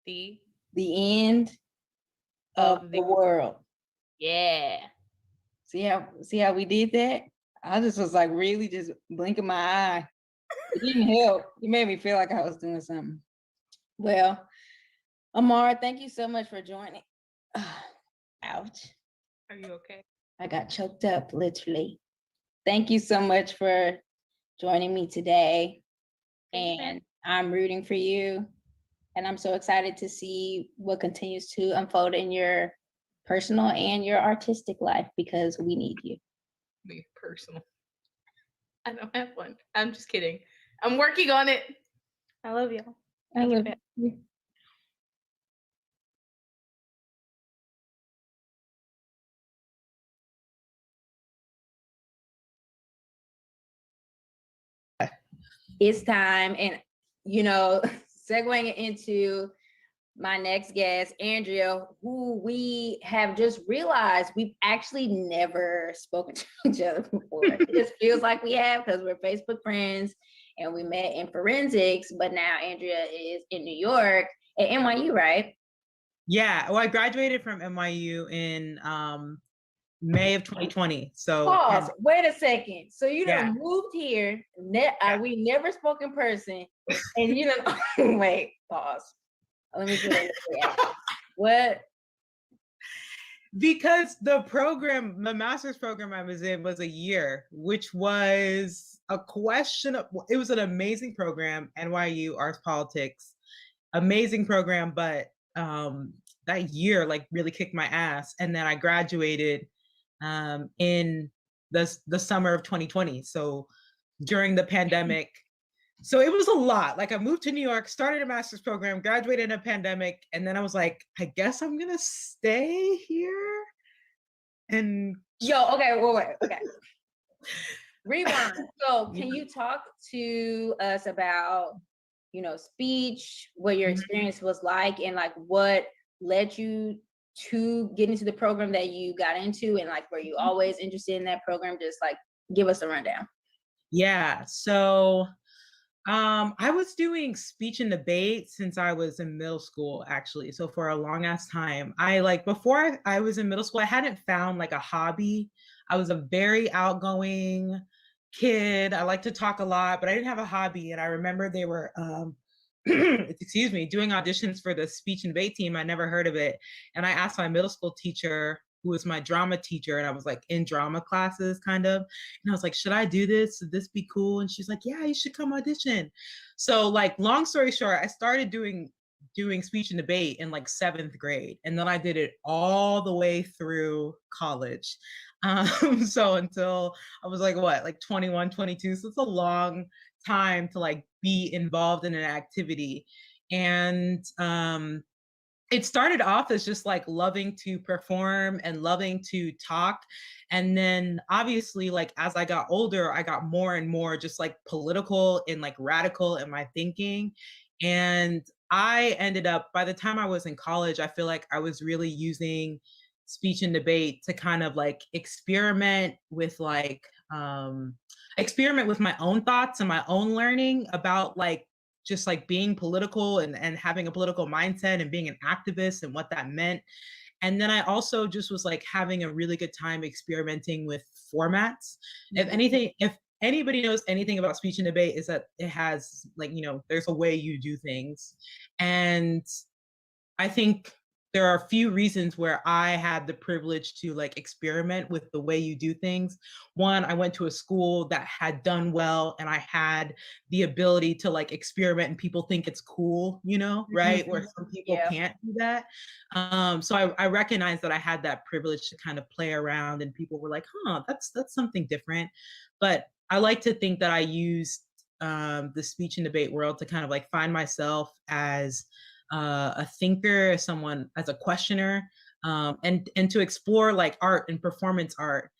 the end of the world. Yeah. See how we did that? I just was like really just blinking my eye. It didn't help. It made me feel like I was doing something. Well, Amara, thank you so much for joining. Ouch. Are you okay? I got choked up, literally. Thank you so much for joining me today. And I'm rooting for you. And I'm so excited to see what continues to unfold in your personal and your artistic life, because we need you. Me personal. I don't have one. I'm just kidding. I'm working on it. I love y'all. I love you. It's time. And, segueing into my next guest, Andrea, who we have just realized we've actually never spoken to each other before. It just feels like we have, because we're Facebook friends and we met in forensics, but now Andrea is in New York at NYU, right? Yeah, well, I graduated from NYU in May of 2020. So pause. Wait a second. So you Yeah. done moved here. We never spoke in person, and you done wait. Pause. Let me put it. What? Because the master's program I was in was a year, which was it was an amazing program, NYU Arts Politics, amazing program, but that year like really kicked my ass. And then I graduated in the summer of 2020. So during the pandemic. So it was a lot. Like I moved to New York, started a master's program, graduated in a pandemic, and then I was like, I guess I'm gonna stay here. And okay, wait, okay. Rewind. So can you talk to us about, speech, what your experience was like, and like what led you to get into the program that you got into, and like were you always interested in that program? Just like give us a rundown. Yeah. So I was doing speech and debate since I was in middle school, actually. So for a long ass time, before I was in middle school, I hadn't found like a hobby. I was a very outgoing kid. I like to talk a lot, but I didn't have a hobby. And I remember they were, excuse me, doing auditions for the speech and debate team. I never heard of it. And I asked my middle school teacher, who was my drama teacher, and I was like in drama classes kind of. And I was like, should I do this? Would this be cool? And she's like, yeah, you should come audition. So like, long story short, I started doing speech and debate in like 7th grade. And then I did it all the way through college. So until I was like, 21, 22. So it's a long time to like be involved in an activity. And it started off as just like loving to perform and loving to talk. And then obviously, like as I got older, I got more and more just like political and like radical in my thinking. And I ended up, by the time I was in college, I feel like I was really using speech and debate to kind of like experiment with my own thoughts and my own learning about like just like being political and having a political mindset and being an activist and what that meant. And then I also just was like having a really good time experimenting with formats. Mm-hmm. If anybody knows anything about speech and debate, is that it has like, there's a way you do things. And I think there are a few reasons where I had the privilege to like experiment with the way you do things. One, I went to a school that had done well, and I had the ability to like experiment and people think it's cool, right? Mm-hmm. Where some people can't do that. So I recognized that I had that privilege to kind of play around, and people were like, that's something different. But I like to think that I used the speech and debate world to kind of like find myself as a thinker, as a questioner, and to explore like art and performance art.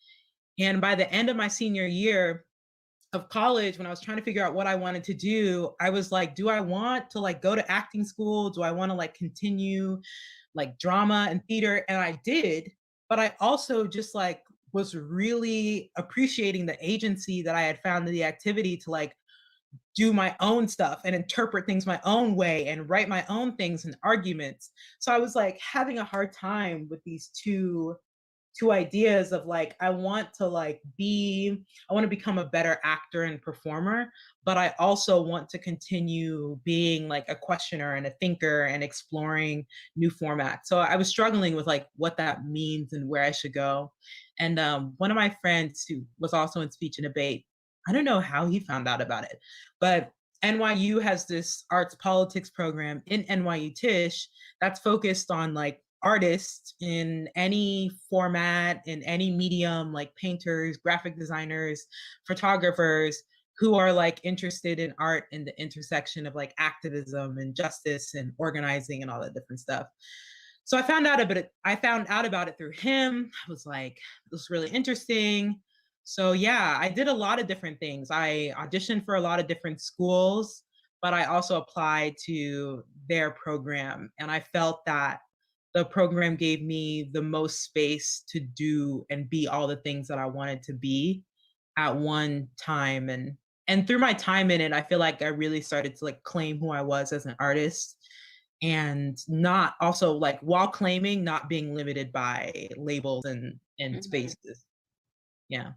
And by the end of my senior year of college, when I was trying to figure out what I wanted to do, I was like, do I want to like go to acting school? Do I want to like continue like drama and theater? And I did, but I also just like was really appreciating the agency that I had found in the activity to like do my own stuff and interpret things my own way and write my own things and arguments. So I was like having a hard time with these two ideas of like I want to become a better actor and performer, but I also want to continue being like a questioner and a thinker and exploring new formats. So I was struggling with like what that means and where I should go. And one of my friends who was also in speech and debate, I don't know how he found out about it, but NYU has this arts politics program in NYU Tisch that's focused on like artists in any format, in any medium, like painters, graphic designers, photographers who are like interested in art and the intersection of like activism and justice and organizing and all that different stuff. So I found out about it through him. I was like, it was really interesting. So yeah, I did a lot of different things. I auditioned for a lot of different schools, but I also applied to their program. And I felt that the program gave me the most space to do and be all the things that I wanted to be at one time. And through my time in it, I feel like I really started to like claim who I was as an artist, and not also like while claiming not being limited by labels and spaces. Yeah.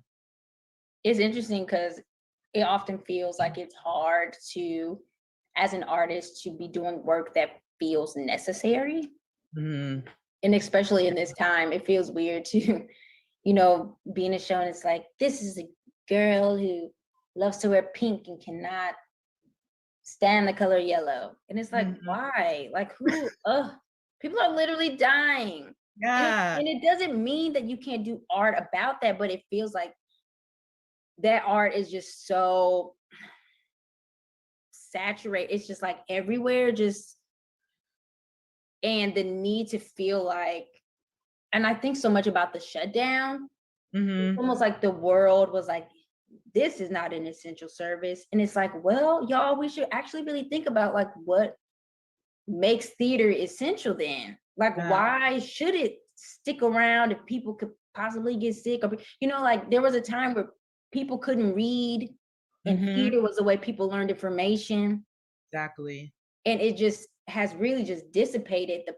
It's interesting because it often feels like it's hard to, as an artist, to be doing work that feels necessary. Mhm. And especially in this time, it feels weird to, be in a show and it's like, this is a girl who loves to wear pink and cannot stand the color yellow. And it's like, why? Like who? People are literally dying. Yeah. And it doesn't mean that you can't do art about that, but it feels like that art is just so saturated. It's just like everywhere, and the need to feel like, and I think so much about the shutdown. It's almost like the world was like, this is not an essential service. And it's like, well, y'all, we should actually really think about like what makes theater essential then. Like, why should it stick around if people could possibly get sick? Or, like there was a time where people couldn't read and theater was the way people learned information. Exactly. And it just has really just dissipated the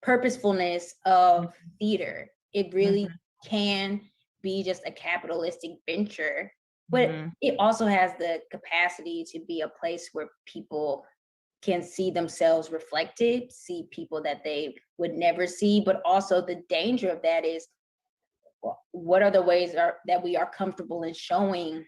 purposefulness of theater. It really can be just a capitalistic venture, but it also has the capacity to be a place where people can see themselves reflected, see people that they would never see. But also the danger of that is, what are the ways that we are comfortable in showing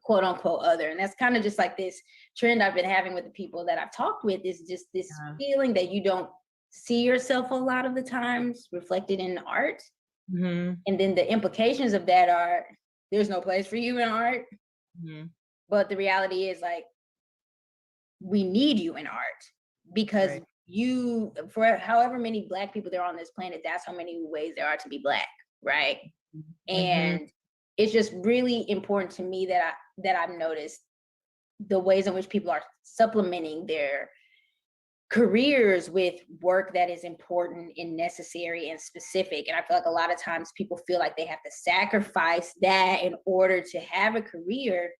quote unquote other? And that's kind of just like this trend I've been having with the people that I've talked with, is just this feeling that you don't see yourself a lot of the times reflected in art. And then the implications of that are, there's no place for you in art. But the reality is like, we need you in art, because you, for however many Black people there are on this planet, that's how many ways there are to be Black, right? And it's just really important to me that I've noticed the ways in which people are supplementing their careers with work that is important and necessary and specific. And I feel like a lot of times people feel like they have to sacrifice that in order to have a career.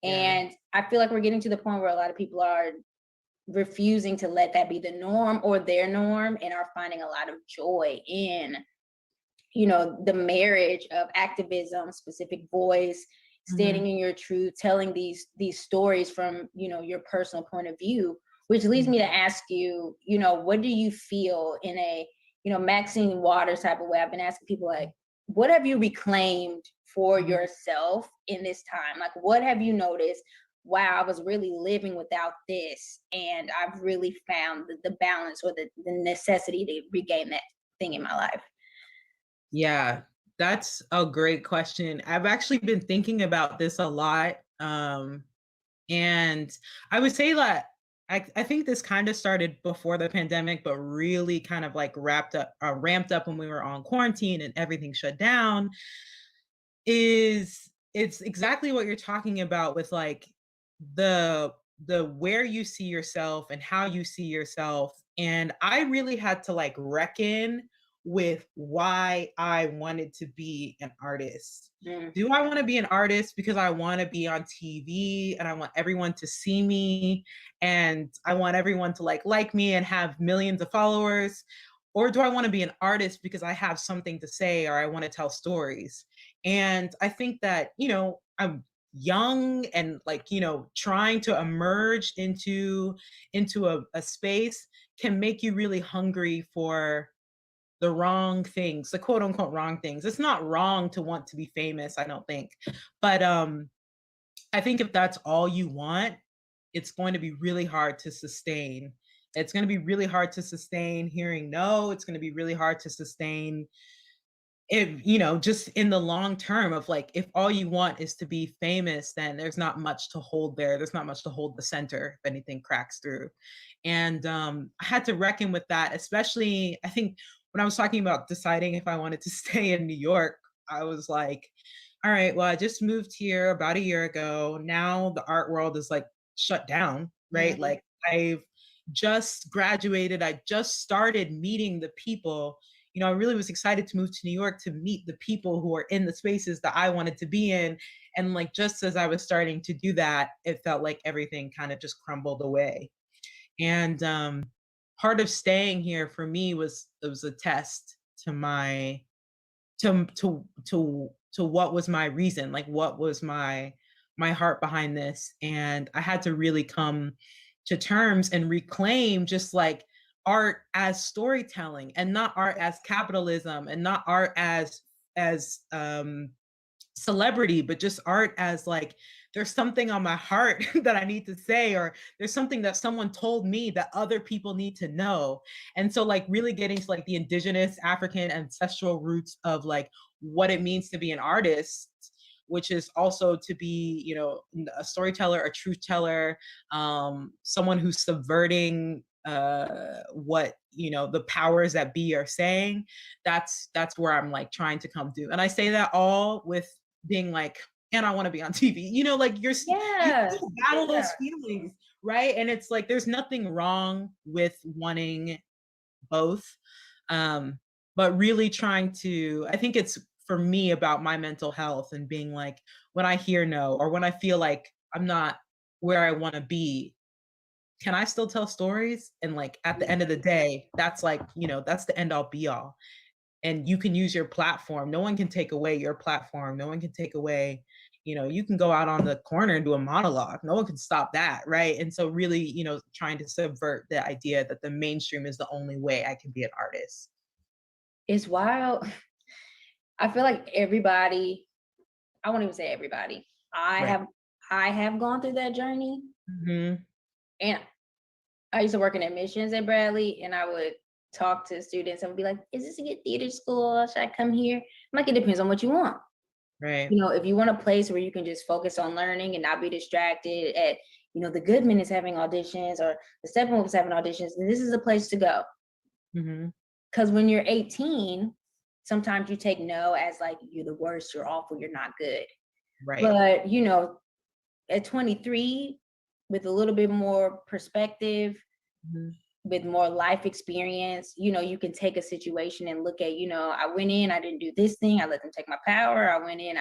And I feel like we're getting to the point where a lot of people are refusing to let that be the norm or their norm, and are finding a lot of joy in, the marriage of activism, specific voice, standing in your truth, telling these stories from, your personal point of view. Which leads me to ask you, what do you feel in a, Maxine Waters type of way? I've been asking people like, what have you reclaimed for yourself in this time? Like, what have you noticed? Wow, I was really living without this, and I've really found the balance or the necessity to regain that thing in my life. Yeah, that's a great question. I've actually been thinking about this a lot. And I would say that I think this kind of started before the pandemic, but really kind of like ramped up when we were on quarantine and everything shut down. It's exactly what you're talking about with like the where you see yourself and how you see yourself. And I really had to like reckon with why I wanted to be an artist. Mm. Do I want to be an artist because I want to be on TV and I want everyone to see me and I want everyone to like me and have millions of followers? Or do I want to be an artist because I have something to say or I want to tell stories? And I think that, I'm young and trying to emerge into a space can make you really hungry for the wrong things, the quote unquote wrong things. It's not wrong to want to be famous, I don't think. But I think if that's all you want, it's going to be really hard to sustain. It's going to be really hard to sustain hearing no. It's going to be really hard to sustain if, just in the long term of if all you want is to be famous, then there's not much to hold there. There's not much to hold the center if anything cracks through. And I had to reckon with that, especially I think when I was talking about deciding if I wanted to stay in New York, I was like, all right, well, I just moved here about a year ago. Now the art world is shut down, right? Mhm. I've just graduated. I just started meeting the people. I really was excited to move to New York to meet the people who are in the spaces that I wanted to be in. And just as I was starting to do that, it felt like everything kind of just crumbled away. And part of staying here for me was it was a test to my to what was my reason, what was my heart behind this. And I had to really come to terms and reclaim just art as storytelling and not art as capitalism and not art as celebrity, but just art as there's something on my heart that I need to say, or there's something that someone told me that other people need to know. And so really getting to the indigenous African ancestral roots of what it means to be an artist, which is also to be, a storyteller, a truth teller, someone who's subverting what the powers that be are saying. That's where I'm trying to come to. And I say that all with being and I want to be on TV. You Yeah. still battle those feelings, right? And it's there's nothing wrong with wanting both. But really trying to, I think it's for me about my mental health and being when I hear no, or when I feel like I'm not where I want to be, can I still tell stories? And at the end of the day, that's that's the end all be all. And you can use your platform. No one can take away your platform. No one can take away, you can go out on the corner and do a monologue. No one can stop that, right? And so really, trying to subvert the idea that the mainstream is the only way I can be an artist. It's wild. I feel like everybody, I won't even say everybody. I have gone through that journey. Mm-hmm. And I used to work in admissions at Bradley, and I would talk to students and would be like, is this a good theater school? Should I come here? I'm like, it depends on what you want. Right. If you want a place where you can just focus on learning and not be distracted at, the Goodman is having auditions or the Steppenwolf is having auditions, then this is a place to go. Because when you're 18, sometimes you take no as you're the worst, you're awful, you're not good. Right. But, at 23, with a little bit more perspective, with more life experience, you can take a situation and look at, I went in, I didn't do this thing, I let them take my power. I went in,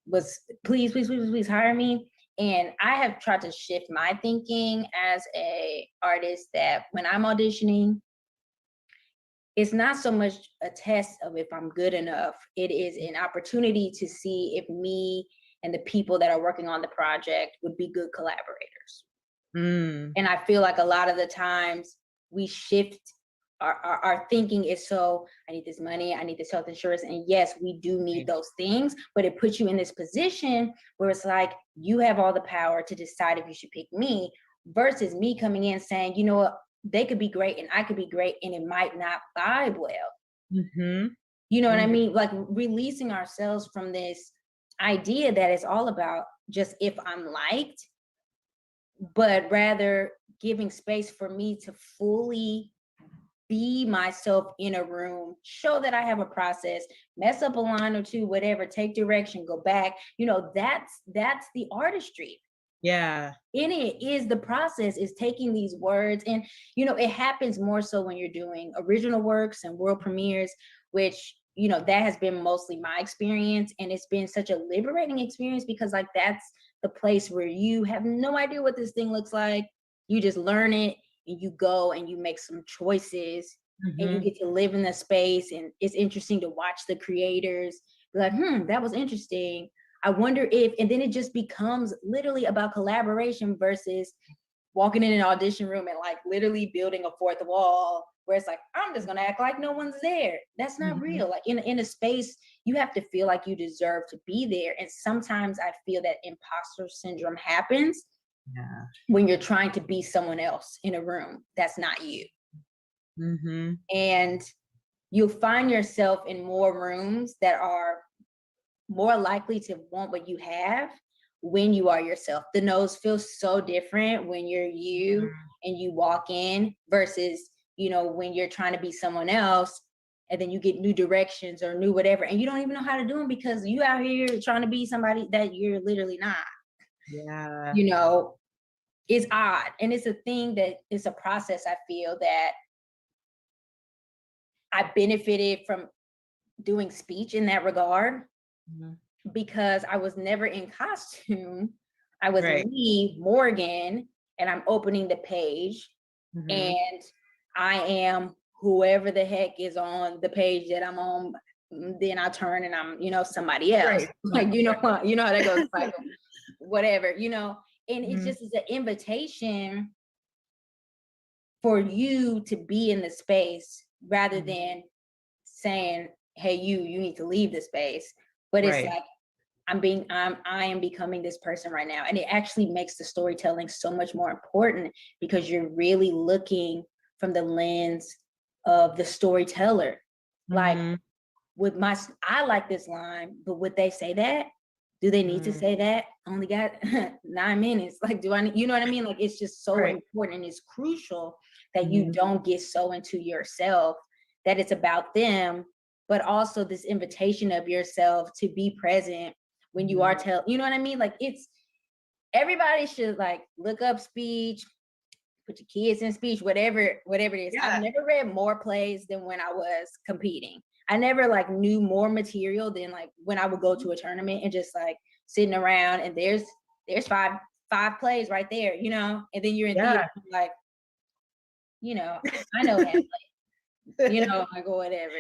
was please hire me. And I have tried to shift my thinking as a artist that when I'm auditioning, it's not so much a test of if I'm good enough. It is an opportunity to see if me and the people that are working on the project would be good collaborators. And I feel like a lot of the times we shift our thinking is so, I need this money, I need this health insurance. And yes, we do need those things, but it puts you in this position where it's you have all the power to decide if you should pick me versus me coming in saying, you know what, they could be great and I could be great and it might not vibe well. You know what I mean? Releasing ourselves from this idea that it's all about just if I'm liked, but rather giving space for me to fully be myself in a room, show that I have a process, mess up a line or two, whatever, take direction, go back. That's the artistry. Yeah. In it is the process, is taking these words. And it happens more so when you're doing original works and world premieres, which that has been mostly my experience. And it's been such a liberating experience, because like that's the place where you have no idea what this thing looks like. You just learn it, and you go and you make some choices, and you get to live in the space. And it's interesting to watch the creators be like, that was interesting. I wonder if, and then it just becomes literally about collaboration versus walking in an audition room and like literally building a fourth wall where it's like, I'm just gonna act like no one's there. That's not real. Like in a space, you have to feel like you deserve to be there. And sometimes I feel that imposter syndrome happens when you're trying to be someone else in a room that's not you. And you'll find yourself in more rooms that are more likely to want what you have when you are yourself. The nose feels so different when you're you and you walk in versus, when you're trying to be someone else, and then you get new directions or new whatever, and you don't even know how to do them because you out here trying to be somebody that you're literally not. Yeah. It's odd. And it's a thing that it's a process. I feel that I benefited from doing speech in that regard, because I was never in costume. I was me, Morgan, and I'm opening the page, and I am whoever the heck is on the page that I'm on. Then I turn and I'm, somebody else. Like, how that goes, like whatever, and it just is an invitation for you to be in the space rather than saying, hey, you need to leave the space. But it's like, I am becoming this person right now. And it actually makes the storytelling so much more important, because you're really looking from the lens of the storyteller. Like I like this line, but would they say that? Do they need to say that? Only got 9 minutes. Like, do I, you know what I mean? Like, it's just so important. And it's crucial that you don't get so into yourself that it's about them, but also this invitation of yourself to be present when you are you know what I mean? Like, everybody should like look up speech, put your kids in speech, whatever it is. I've never read more plays than when I was competing. I never like knew more material than like when I would go to a tournament and just like sitting around and there's five plays right there, and then you're in theater like, I know that play, like or whatever.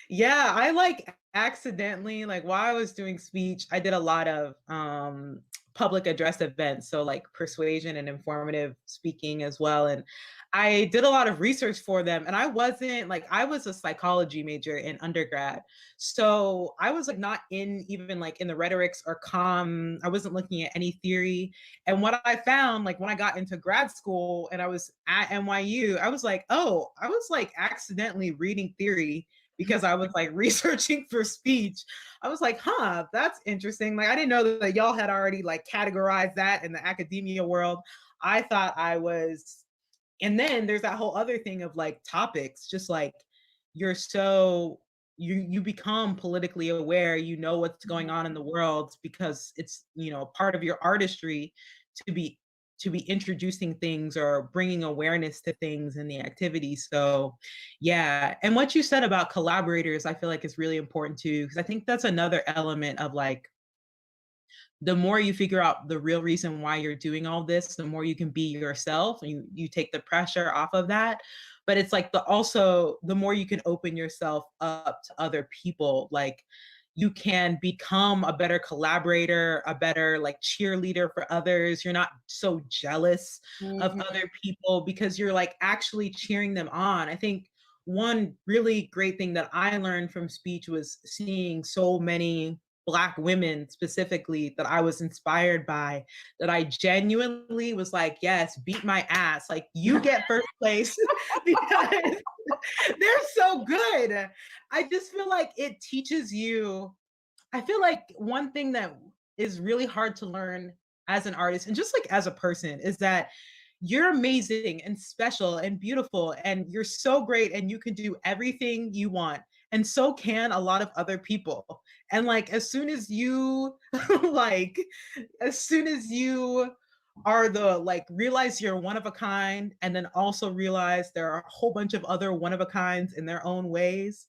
Yeah, I like accidentally, like while I was doing speech, I did a lot of public address events, so like persuasion and informative speaking as well. And I did a lot of research for them. And I was a psychology major in undergrad. So I was like not in even like in the rhetorics or I wasn't looking at any theory. And what I found, like when I got into grad school and I was at NYU, I was like, oh, I was like accidentally reading theory because I was like researching for speech. I was like, that's interesting. Like, I didn't know that y'all had already like categorized that in the academia world. I thought I was, and then there's that whole other thing of like topics, just like you become politically aware, what's going on in the world because it's, part of your artistry to be introducing things or bringing awareness to things in the activity. So yeah. And what you said about collaborators, I feel like is really important too, because I think that's another element of like, the more you figure out the real reason why you're doing all this, the more you can be yourself and you take the pressure off of that. But it's like the more you can open yourself up to other people, like you can become a better collaborator, a better like cheerleader for others. You're not so jealous of other people because you're like actually cheering them on. I think one really great thing that I learned from speech was seeing so many Black women specifically that I was inspired by, that I genuinely was like, yes, beat my ass. Like, you get first place because they're so good. I just feel like it teaches you. I feel like one thing that is really hard to learn as an artist and just like as a person is that you're amazing and special and beautiful and you're so great and you can do everything you want. and so can a lot of other people. And like as soon as you like as soon as you are the like realize you're one of a kind, and then also realize there are a whole bunch of other one of a kinds in their own ways,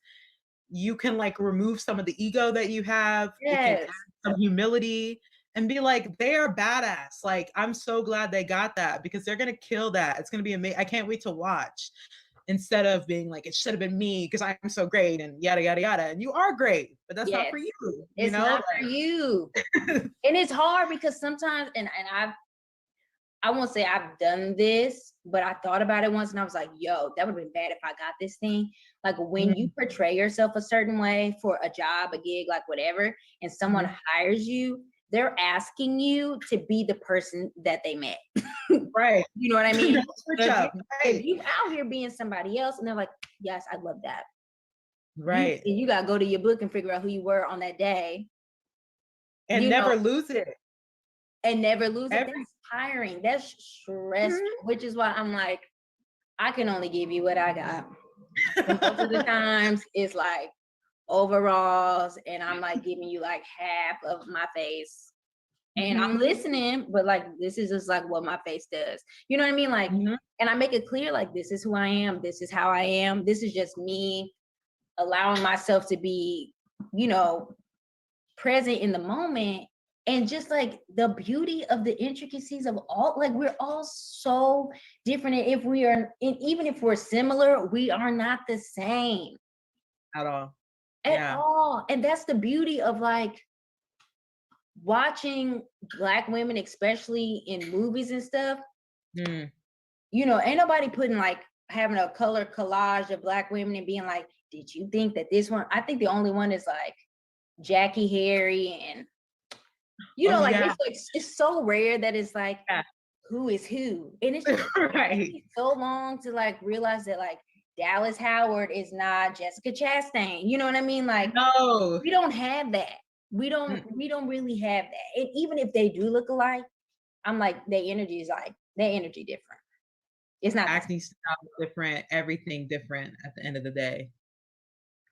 you can like remove some of the ego that you have. It can Yes. add some humility and be like, they are badass. Like, I'm so glad they got that because they're gonna kill that. It's gonna be amazing. I can't wait to watch. Instead of being like, it should have been me because I'm so great and yada yada yada. And you are great, but that's not for Yes. you. You It's know, not for you. And it's hard because sometimes, and I won't say I've done this, but I thought about it once and I was like, yo, that would have been bad if I got this thing. Like when you portray yourself a certain way for a job, a gig, like whatever, and someone hires you, they're asking you to be the person that they met. right. You know what I mean? Switch up. If you out here being somebody else and they're like, yes, I love that. Right. You got to go to your book and figure out who you were on that day. And never lose it. And never lose it. That's tiring. That's stressful, which is why I'm like, I can only give you what I got. And most of the times it's like overalls, and I'm like giving you like half of my face. And I'm listening, but like this is just like what my face does. You know what I mean? Like, and I make it clear, like, this is who I am, this is how I am, this is just me allowing myself to be, you know, present in the moment. And just like the beauty of the intricacies of all, like we're all so different. And if we are, and even if we're similar, we are not the same at all. At all. And that's the beauty of like watching Black women, especially in movies and stuff. You know, ain't nobody putting like having a color collage of Black women and being like, did you think that this one? I think the only one is like Jackie Harry, and you know, like it's so rare that it's like who is who, and it's just so long to like realize that like Dallas Howard is not Jessica Chastain. You know what I mean? Like we don't have that. We don't really have that. And even if they do look alike, I'm like their energy different. It's not acting style different, everything different at the end of the day.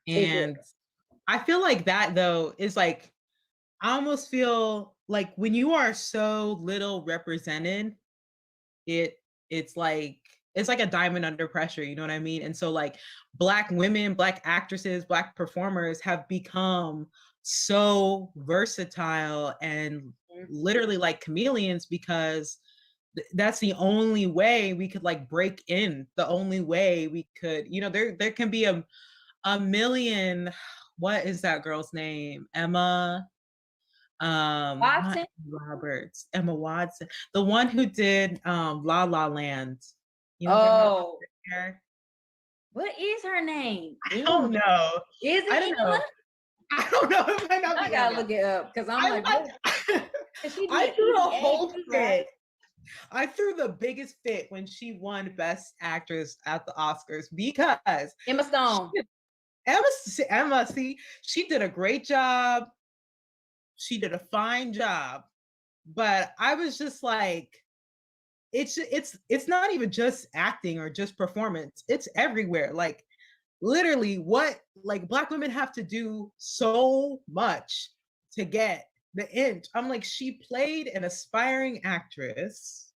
And I feel like that though is like, I almost feel like when you are so little represented, it's like a diamond under pressure, you know what I mean? And so like Black women, Black actresses, Black performers have become so versatile and literally like chameleons because that's the only way we could like break in, the only way we could, you know, there can be a million, what is that girl's name? Emma Watson? Roberts, Emma Watson, the one who did La La Land. You know what is her name? I don't know. Is it? I don't know. I don't know. It might not be. I gotta look it up because I'm like, I threw a whole fit. I threw the biggest fit when she won Best Actress at the Oscars because Emma Stone. Emma, see, she did a great job. She did a fine job, but I was just like, it's not even just acting or just performance. It's everywhere. Like literally what like Black women have to do so much to get the inch. I'm like, she played an aspiring actress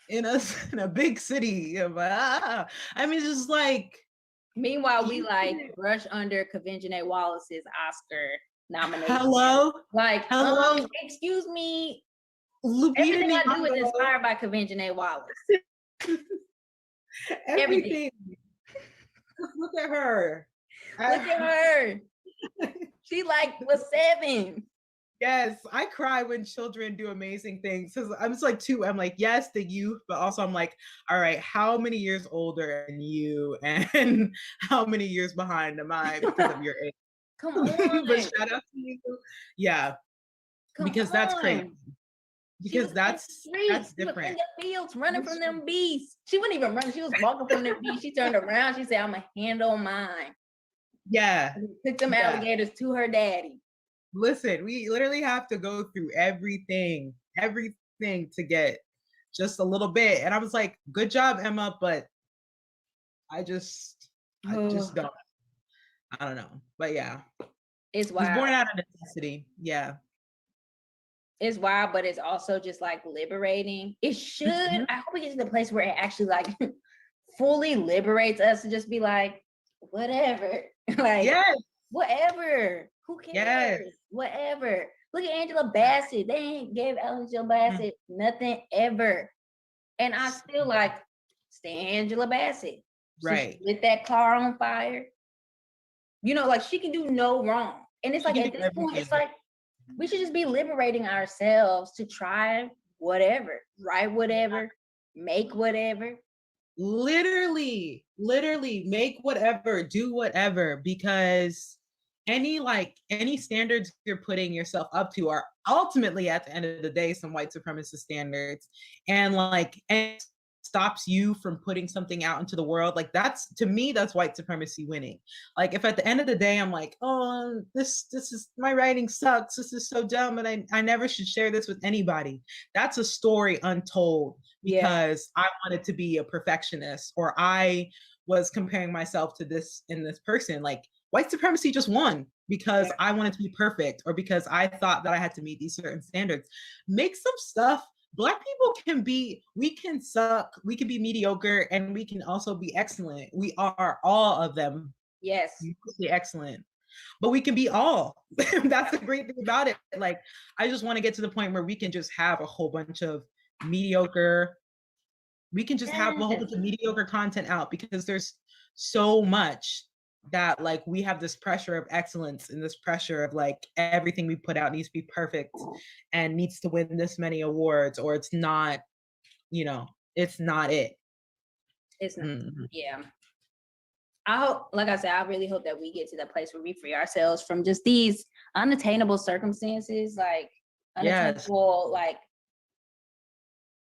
in a big city. I mean, it's just like. Meanwhile, we like brush under Kavengene Wallace's Oscar nomination. Hello? Like, hello? Excuse me. Lupita Everything I do is inspired by Kavengene Wallace. Everything. Look at her. Look at her. She like was 7. Yes, I cry when children do amazing things. Because I'm just like, I'm like, yes, the youth, but also I'm like, all right, how many years older than you and how many years behind am I because of your age? Come on. But shout out to you. Yeah. Because that's crazy. Because that's different. She was in the fields running from them beasts. She wouldn't even run. She was walking from them beasts. She turned around. She said, I'm going to handle mine. Yeah. Took them alligators to her daddy. Listen, we literally have to go through everything to get just a little bit. And I was like, good job, Emma, but I just don't. I don't know. But yeah. It's It was born wild. out of necessity. Yeah. It's wild, but it's also just like liberating. It should. Mhm. I hope we get to the place where it actually like fully liberates us to just be like, whatever. Like, Yes. whatever. Who Yes. cares? Whatever. Look at Angela Bassett. They ain't gave Angela Bassett nothing ever. And I still like stay Angela Bassett. So Right. she lit that car on fire. You know, like she can do no wrong. And it's She like can at do this point, everything. it's like we should just be liberating ourselves to try whatever, write whatever, make whatever. Literally make whatever, do whatever, because any standards you're putting yourself up to are ultimately at the end of the day some white supremacist standards, and like and stops you from putting something out into the world. Like that's, to me, that's white supremacy winning. Like if at the end of the day I'm like, oh, this is, my writing sucks, this is so dumb, and I never should share this with anybody, that's a story untold, because I wanted to be a perfectionist, or I was comparing myself to this and this person. Like white supremacy just won because I wanted to be perfect, or because I thought that I had to meet these certain standards. Make some stuff. Black people we can suck, we can be mediocre, and we can also be excellent. We are all of them. Yes. Mostly excellent. But we can be all. That's the great thing about it. Like, I just want to get to the point where we can just have a whole bunch of mediocre, we can just have a whole bunch of mediocre content out, because there's so much that like we have this pressure of excellence, and this pressure of like everything we put out needs to be perfect and needs to win this many awards, or it's not, it's not it. It's not. Yeah. I hope, like I said, I really hope that we get to that place where we free ourselves from just these unattainable circumstances, like unattainable, like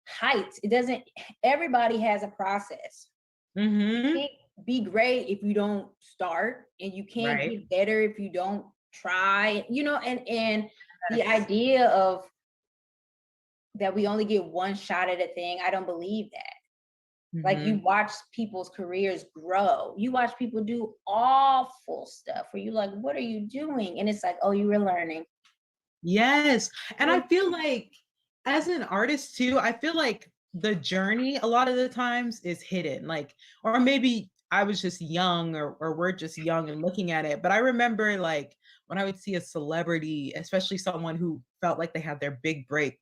heights. It doesn't, everybody has a process. You can't be great if you don't start, and you can't get better if you don't try, and the idea of that we only get one shot at a thing, I don't believe that. Like you watch people's careers grow. You watch people do awful stuff where you're like, what are you doing? And it's like, oh, you were learning. Yes. And I feel like as an artist too, I feel like the journey a lot of the times is hidden. Like, or maybe I was just young, or we're just young and looking at it. But I remember like when I would see a celebrity, especially someone who felt like they had their big break,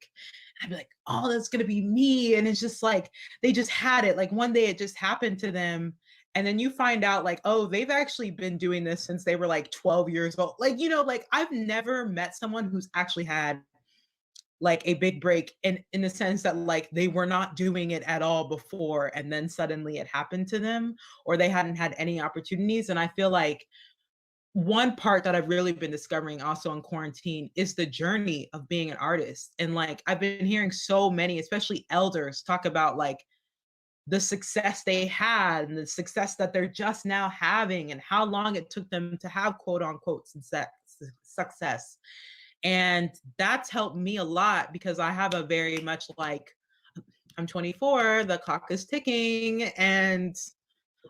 I'd be like, oh, that's going to be me. And it's just like, they just had it. Like one day it just happened to them. And then you find out like, oh, they've actually been doing this since they were like 12 years old. Like, like I've never met someone who's actually had like a big break in the sense that like they were not doing it at all before, and then suddenly it happened to them, or they hadn't had any opportunities. And I feel like one part that I've really been discovering also in quarantine is the journey of being an artist. And like I've been hearing so many, especially elders, talk about like the success they had and the success that they're just now having, and how long it took them to have quote unquote success. And that's helped me a lot, because I have a very much like, I'm 24, the clock is ticking, and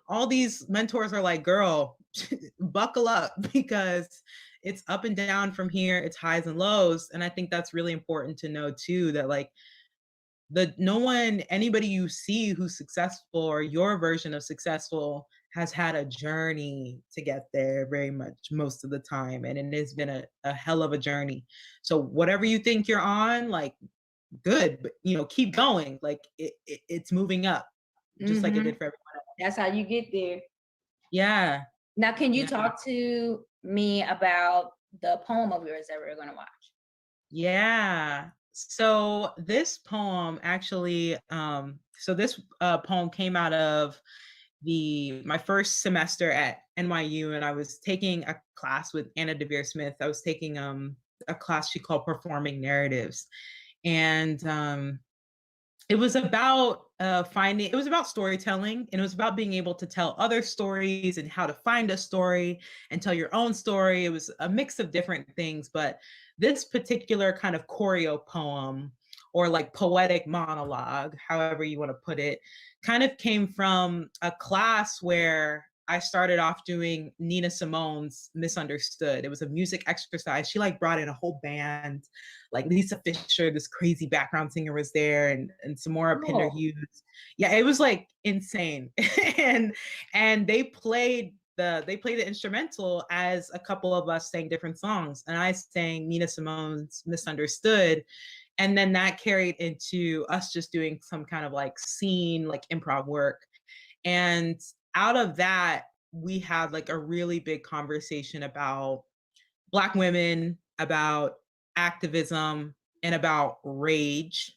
all these mentors are like, girl, buckle up, because it's up and down from here, it's highs and lows. And I think that's really important to know too, that like anybody you see who's successful, or your version of successful, has had a journey to get there, very much most of the time. And it has been a hell of a journey. So whatever you think you're on, like, good, but keep going. Like it's moving up, just like it did for everyone else. That's how you get there. Yeah. Now, can you talk to me about the poem of yours that we're going to watch? Yeah. So this poem actually, this poem came out of my first semester at NYU, and I was taking a class with Anna DeVere Smith. I was taking a class she called Performing Narratives. And it was about it was about storytelling, and it was about being able to tell other stories, and how to find a story and tell your own story. It was a mix of different things, but this particular kind of choreo poem, or like poetic monologue, however you want to put it, kind of came from a class where I started off doing Nina Simone's Misunderstood. It was a music exercise. She like brought in a whole band, like Lisa Fisher, this crazy background singer was there, and Samora Pinder Oh. Hughes. Yeah, it was like insane. and they played the instrumental as a couple of us sang different songs. And I sang Nina Simone's Misunderstood. And then that carried into us just doing some kind of like scene, like improv work. And out of that, we had like a really big conversation about Black women, about activism, and about rage.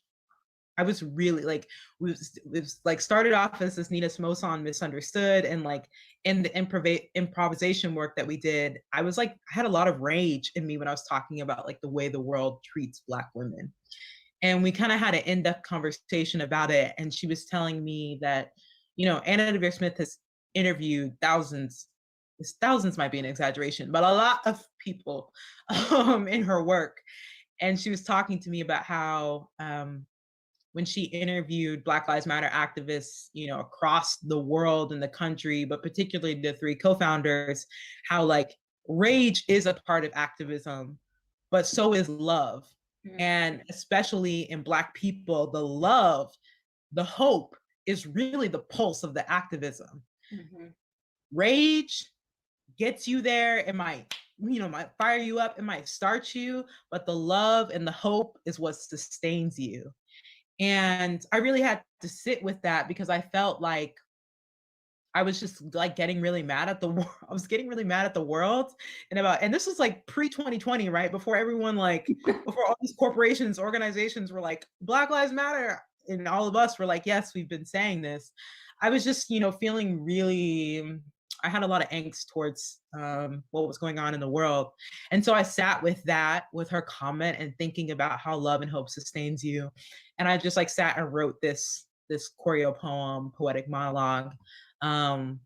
I was really like, it was like started off as this Nina Simone song, Misunderstood, and like in the improvisation work that we did, I was like, I had a lot of rage in me when I was talking about like the way the world treats Black women. And we kind of had an in-depth conversation about it. And she was telling me that, you know, Anna Deavere Smith has interviewed thousands might be an exaggeration, but a lot of people in her work. And she was talking to me about how when she interviewed Black Lives Matter activists, you know, across the world and the country, but particularly the three co-founders, how like rage is a part of activism, but so is love. Mm-hmm. And especially in Black people, the love, the hope is really the pulse of the activism. Mm-hmm. Rage gets you there. It might, you know, might fire you up. It might start you, but the love and the hope is what sustains you. And I really had to sit with that because I felt like I was just like getting really mad at the world. I was getting really mad at the world and this was like pre-2020, right? Before everyone before all these corporations, organizations were like, Black Lives Matter. And all of us were like, yes, we've been saying this. I was just, you know, feeling really, I had a lot of angst towards what was going on in the world. And so I sat with that, with her comment and thinking about how love and hope sustains you. And I just like sat and wrote this choreo poem, poetic monologue. And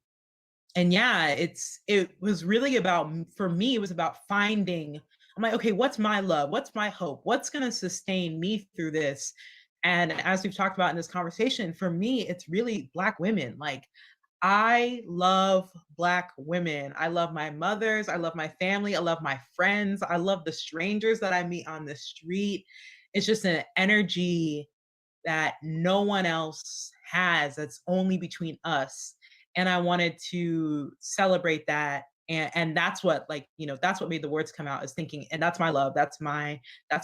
yeah, it was really about, for me, it was about finding, I'm like, okay, what's my love? What's my hope? What's going to sustain me through this? And as we've talked about in this conversation, for me, it's really Black women. Like, I love Black women. I love my mothers. I love my family. I love my friends. I love the strangers that I meet on the street. It's just an energy that no one else has, that's only between us. And I wanted to celebrate that. And that's what, like, you know, that's what made the words come out, is thinking, and that's my love. That's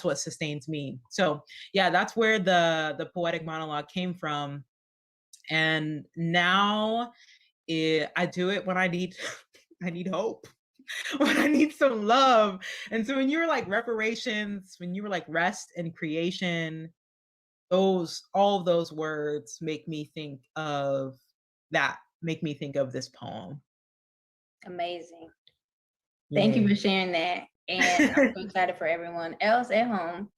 what sustains me. So yeah, that's where the poetic monologue came from. And now I do it when I need I need hope, when I need some love. And so when you were like reparations, when you were like rest and creation, all of those words make me think of this poem. Amazing. Thank you for sharing that. And I'm so excited for everyone else at home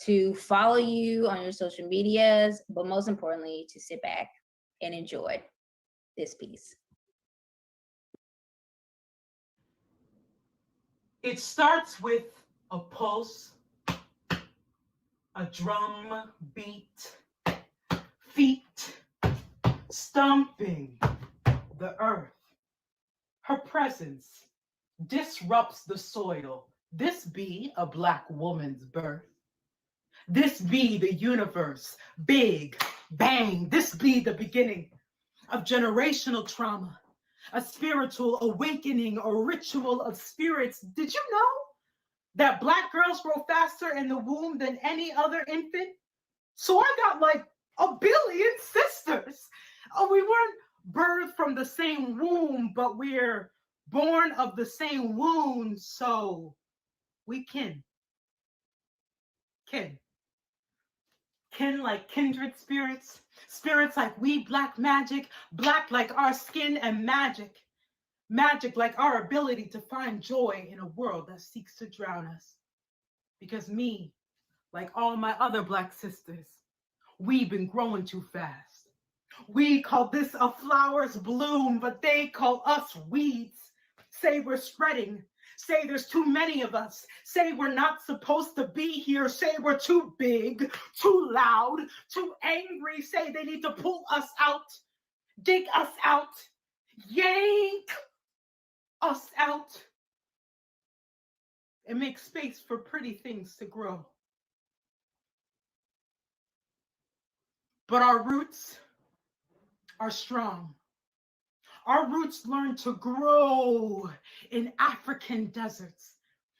to follow you on your social medias, but most importantly, to sit back and enjoy this piece. It starts with a pulse, a drum beat, feet stomping the earth. Her presence disrupts the soil. This be a Black woman's birth. This be the universe, big bang. This be the beginning of generational trauma, a spiritual awakening, a ritual of spirits. Did you know that Black girls grow faster in the womb than any other infant? So I got like 1 billion sisters. Oh, we weren't birthed from the same womb, but we're born of the same wound, so we kin like kindred spirits, spirits like we, Black magic, Black like our skin, and magic like our ability to find joy in a world that seeks to drown us. Because me, like all my other Black sisters, we've been growing too fast. We call this a flower's bloom, but they call us weeds. Say we're spreading. Say there's too many of us. Say we're not supposed to be here. Say we're too big, too loud, too angry. Say they need to pull us out, dig us out. yank us out and make space for pretty things to grow. But our roots are strong. Our roots learn to grow in African deserts,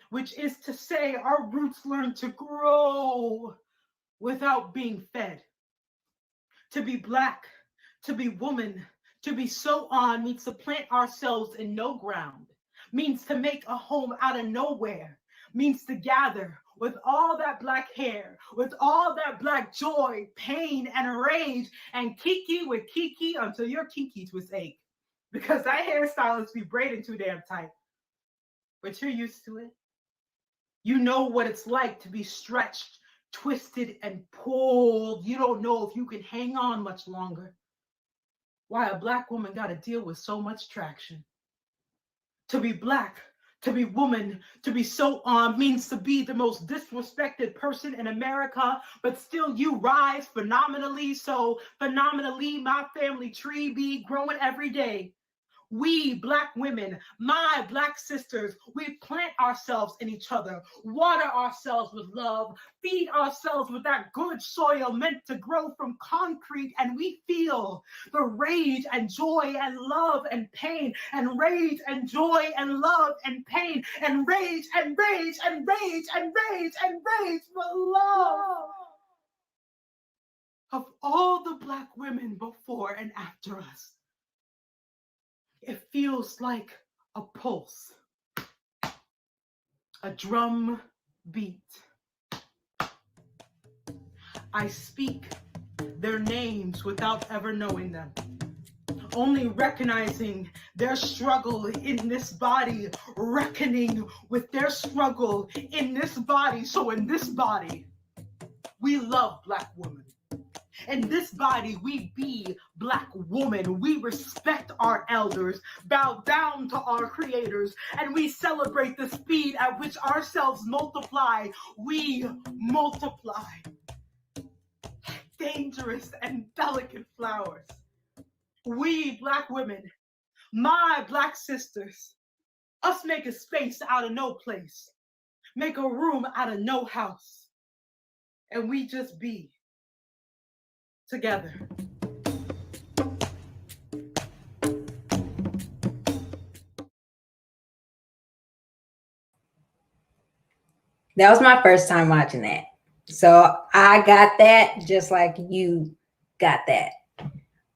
which is to say, our roots learn to grow without being fed. To be Black, to be woman, to be so on means to plant ourselves in no ground, means to make a home out of nowhere, means to gather with all that Black hair, with all that Black joy, pain, and rage, and kiki with kiki until your kiki twist ache. Because that hairstylist be braiding too damn tight. But you're used to it. You know what it's like to be stretched, twisted, and pulled. You don't know if you can hang on much longer. Why a Black woman got to deal with so much traction. To be Black, to be woman, to be so on means to be the most disrespected person in America, but still you rise phenomenally. So phenomenally, my family tree be growing every day. We Black women, my Black sisters, we plant ourselves in each other, water ourselves with love, feed ourselves with that good soil meant to grow from concrete, and we feel the rage and joy and love and pain, and rage and joy and love and pain, and rage and rage and rage and rage and rage for love of all the Black women before and after us. It feels like a pulse, a drum beat. I speak their names without ever knowing them, only recognizing their struggle in this body, reckoning with their struggle in this body. So in this body, we love Black women. In this body, we be Black woman. We respect our elders, bow down to our creators, and we celebrate the speed at which ourselves multiply. We multiply. Dangerous and delicate flowers. We Black women, my Black sisters, us make a space out of no place, make a room out of no house, and we just be together. That was my first time watching that. So I got that just like you got that.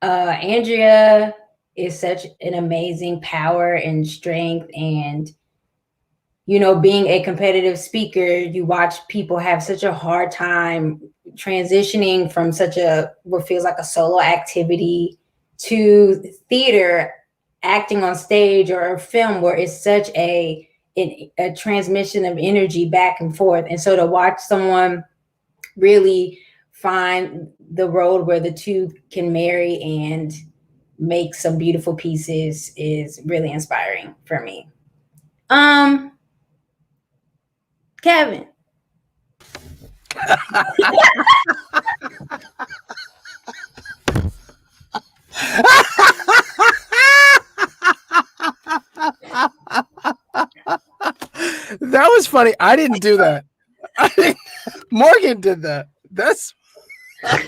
Andrea is such an amazing power and strength, and you know, being a competitive speaker, you watch people have such a hard time transitioning from such a what feels like a solo activity to theater, acting on stage, or a film where it's such a transmission of energy back and forth. And so to watch someone really find the road where the two can marry and make some beautiful pieces is really inspiring for me. Kevin. That was funny. I didn't do that. Morgan did that. That's. Oh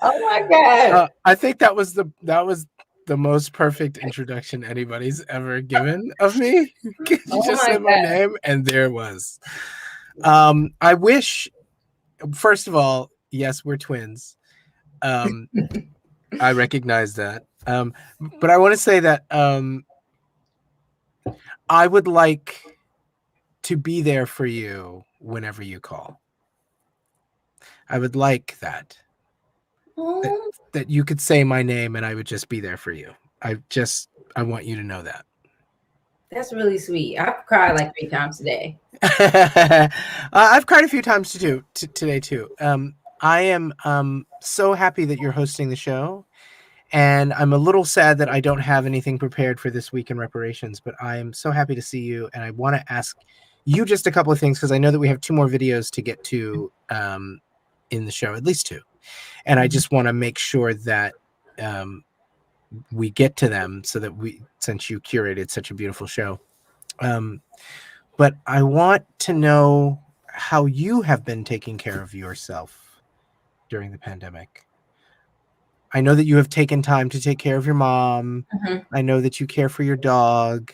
my God. I think that was the most perfect introduction anybody's ever given of me. You just said my name, and there was. I wish, first of all, yes, we're twins. I recognize that. But I want to say that I would like to be there for you whenever you call. I would like that. That you could say my name and I would just be there for you. I want you to know that. That's really sweet. I've cried like 3 times today. I've cried a few times today too. I am so happy that you're hosting the show, and I'm a little sad that I don't have anything prepared for this week in reparations, but I'm so happy to see you, and I want to ask you just a couple of things because I know that we have 2 more videos to get to in the show, at least 2. And I just want to make sure that we get to them, so that since you curated such a beautiful show. But I want to know how you have been taking care of yourself during the pandemic. I know that you have taken time to take care of your mom. Mhm. I know that you care for your dog,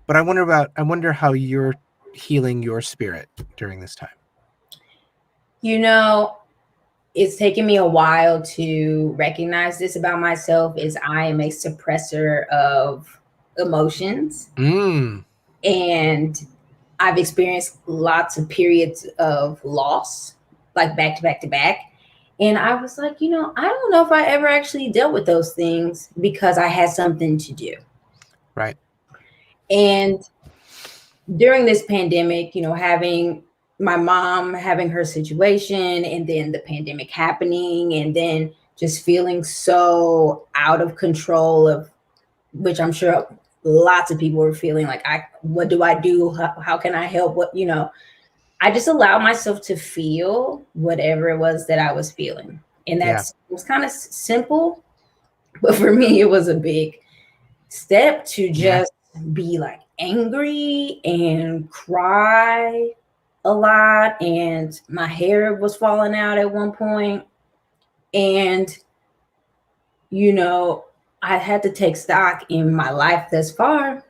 but I wonder how you're healing your spirit during this time. You know, it's taken me a while to recognize this about myself is I am a suppressor of emotions. And I've experienced lots of periods of loss, like back to back to back. And I was like, I don't know if I ever actually dealt with those things because I had something to do. Right. And during this pandemic, having my mom having her situation and then the pandemic happening and then just feeling so out of control of which I'm sure lots of people were feeling like what do I do? How can I help? I just allowed myself to feel whatever it was that I was feeling. And it was kind of simple, but for me it was a big step to just be like angry and cry a lot, and my hair was falling out at one point, and I had to take stock in my life thus far,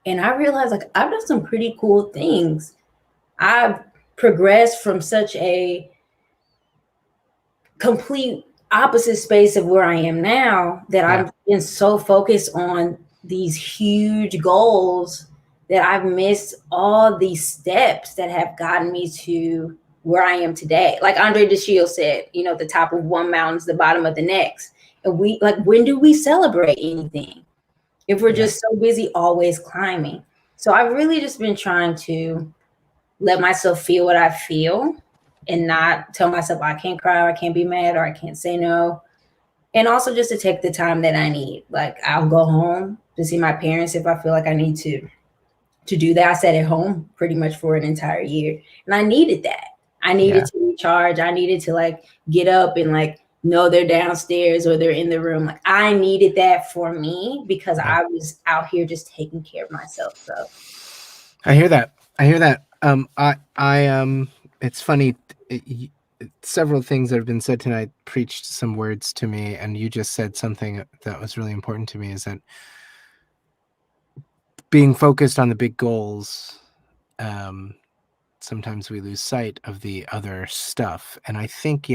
and I realized like I've done some pretty cool things. I've progressed from such a complete opposite space of where I am now that I've been so focused on these huge goals that I've missed all these steps that have gotten me to where I am today. Like Andre DeShiel said, the top of one mountain is the bottom of the next. And when do we celebrate anything if we're just so busy always climbing? So I've really just been trying to let myself feel what I feel and not tell myself I can't cry, or I can't be mad, or I can't say no. And also just to take the time that I need. Like I'll go home to see my parents if I feel like I need to do that. I sat at home pretty much for an entire year, and I needed that. I needed to recharge. I needed to like get up and like know they're downstairs or they're in the room. Like I needed that for me because I was out here just taking care of myself. So I hear that. It's funny. Several things that have been said tonight preached some words to me, and you just said something that was really important to me, is that being focused on the big goals, sometimes we lose sight of the other stuff. And I think,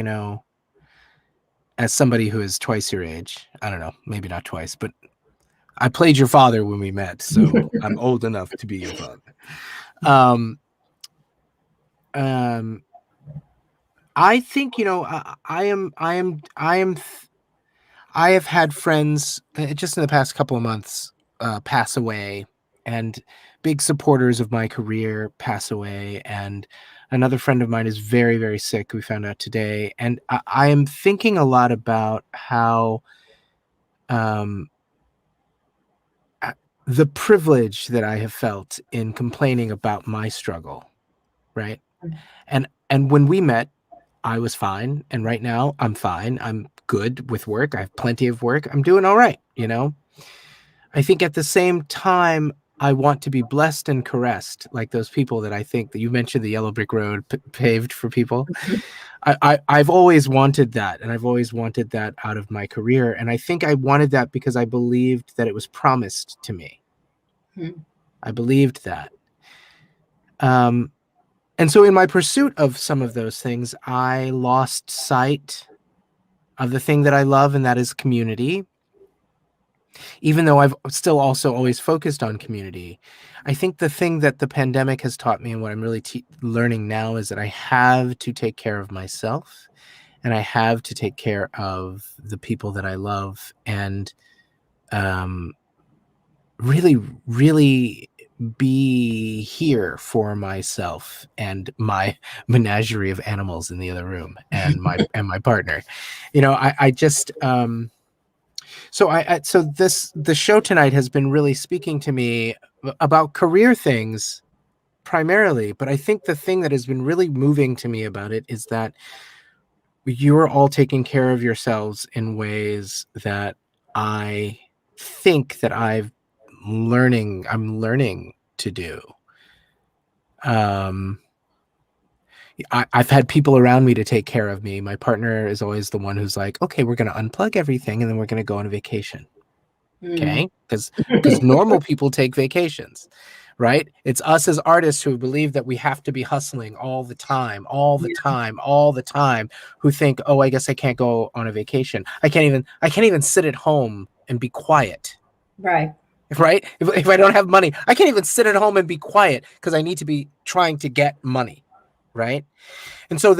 as somebody who is twice your age, I don't know, maybe not twice, but I played your father when we met, so I'm old enough to be your father. I think, I have had friends just in the past couple of months pass away, and big supporters of my career pass away. And another friend of mine is very, very sick. We found out today. And I am thinking a lot about how the privilege that I have felt in complaining about my struggle. Right. And when we met, I was fine. And right now I'm fine. I'm good with work. I have plenty of work. I'm doing all right. I think at the same time, I want to be blessed and caressed, like those people that I think that you mentioned, the yellow brick road paved for people. I've always wanted that. And I've always wanted that out of my career. And I think I wanted that because I believed that it was promised to me. I believed that. And so in my pursuit of some of those things, I lost sight of the thing that I love, and that is community. Even though I've still also always focused on community, I think the thing that the pandemic has taught me, and what I'm really learning now, is that I have to take care of myself, and I have to take care of the people that I love, and really, really be here for myself and my menagerie of animals in the other room, and my partner. I just so the show tonight has been really speaking to me about career things primarily, but I think the thing that has been really moving to me about it is that you're all taking care of yourselves in ways that I think that I'm learning to do. I've had people around me to take care of me. My partner is always the one who's like, okay, we're going to unplug everything and then we're going to go on a vacation. Okay. Because normal people take vacations, right? It's us as artists who believe that we have to be hustling all the time, who think, oh, I guess I can't go on a vacation. I can't even sit at home and be quiet. Right. Right. If I don't have money, I can't even sit at home and be quiet because I need to be trying to get money. Right. And so